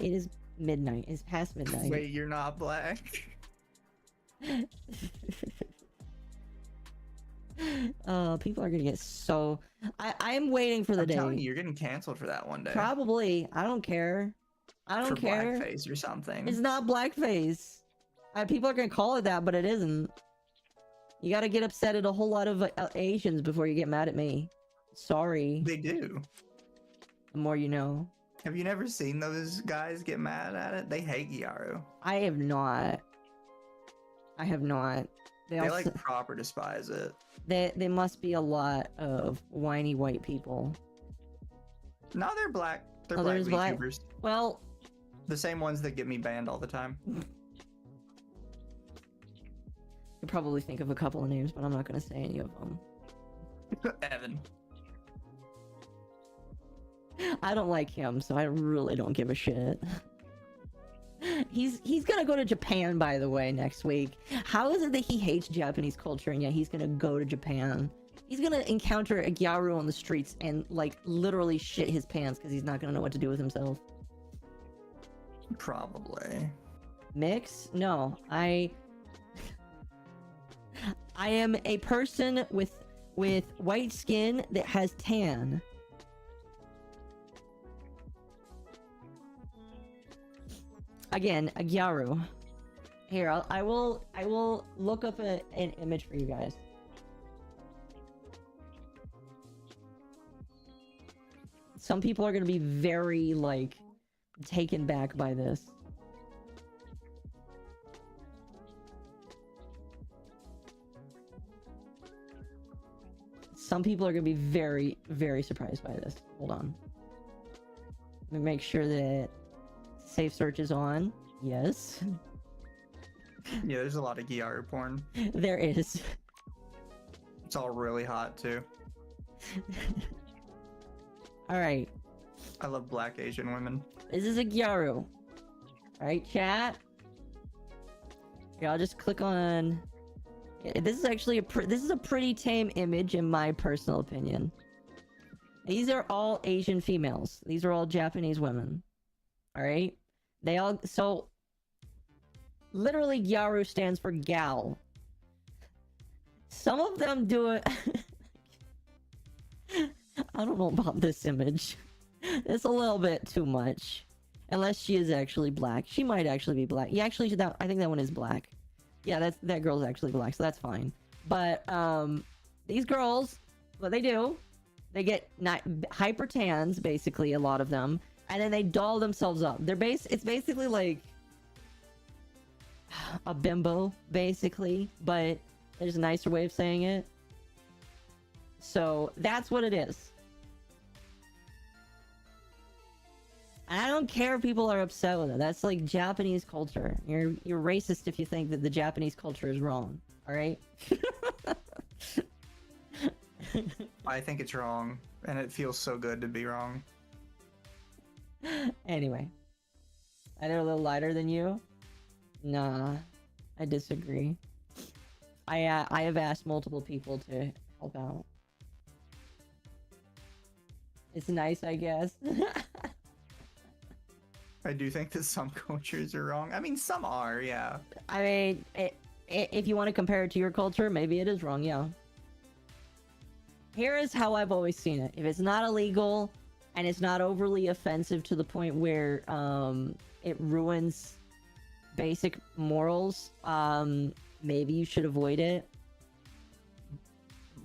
is midnight. It's past midnight. Wait, you're not black? People are gonna get so... I'm waiting for the day. I'm telling you, you're getting canceled for that one day. Probably. I don't care. I don't care. For blackface or something. It's not blackface. People are gonna call it that, but it isn't. You gotta get upset at a whole lot of Asians before you get mad at me. Sorry. They do. The more you know. Have you never seen those guys get mad at it? They hate Gyaru. I have not. I have not. They like proper despise it. They must be a lot of whiny white people. No, they're black. They're black VTubers. Well, the same ones that get me banned all the time. You probably think of a couple of names, but I'm not gonna say any of them. Evan. I don't like him, so I really don't give a shit. He's gonna go to Japan, by the way, next week. How is it that he hates Japanese culture and yet he's gonna go to Japan? He's gonna encounter a Gyaru on the streets and like literally shit his pants because he's not gonna know what to do with himself. Probably. Mix? No, I am a person with white skin that has tan. Again, a Gyaru. Here, I will look up an image for you guys. Some people are gonna be very like taken back by this. Some people are gonna be very, very surprised by this. Hold on. Let me make sure that safe search is on. Yes. Yeah, there's a lot of Gyaru porn. There is. It's all really hot too. Alright. I love black Asian women. This is a Gyaru. Alright, chat. Here, I'll just click on... This is actually this is a pretty tame image in my personal opinion. These are all Asian females. These are all Japanese women. Alright? They all... So... Literally, Gyaru stands for gal. Some of them do it... I don't know about this image. It's a little bit too much. Unless she is actually black. She might actually be black. Yeah, actually, I think that one is black. Yeah, that girl's actually black, so that's fine. But, these girls, what they do, they get hyper tans, basically, a lot of them, and then they doll themselves up. It's basically like a bimbo, basically, but there's a nicer way of saying it. So, that's what it is. And I don't care if people are upset with it. That's like Japanese culture. You're racist if you think that the Japanese culture is wrong. Alright? I think it's wrong, and it feels so good to be wrong. Anyway. I know a little lighter than you? Nah. I disagree. I have asked multiple people to help out. It's nice, I guess. I do think that some cultures are wrong. I mean, some are, yeah. I mean, if you want to compare it to your culture, maybe it is wrong, yeah. Here is how I've always seen it. If it's not illegal, and it's not overly offensive to the point where it ruins basic morals, maybe you should avoid it.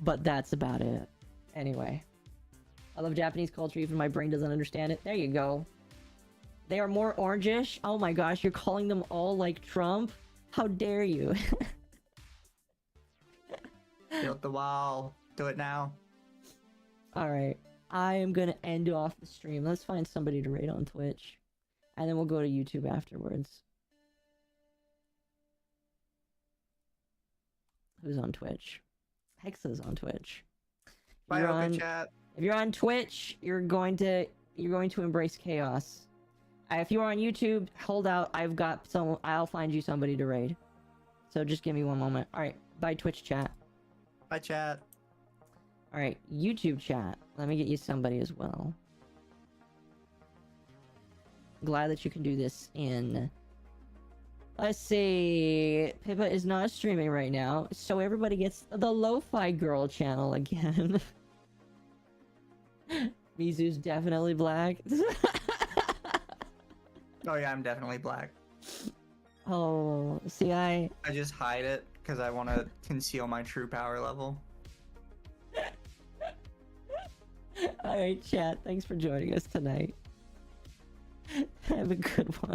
But that's about it. Anyway. I love Japanese culture, even my brain doesn't understand it. There you go. They are more orangish. Oh my gosh, you're calling them all like Trump? How dare you? Build the wall. Do it now. Alright. I am gonna end off the stream. Let's find somebody to raid on Twitch. And then we'll go to YouTube afterwards. Who's on Twitch? Hexa's on Twitch. Bye, open chat. If you're on Twitch, you're going to embrace chaos. If you're on YouTube, hold out. I'll find you somebody to raid. So just give me one moment. Alright, bye Twitch chat. Bye chat. Alright, YouTube chat. Let me get you somebody as well. Glad that you can do this in... Let's see... Pippa is not streaming right now, so everybody gets the Lo-Fi Girl channel again. Mizu's definitely black. Oh yeah, I'm definitely black. Oh, see, I just hide it because I want to conceal my true power level. Alright, chat. Thanks for joining us tonight. Have a good one.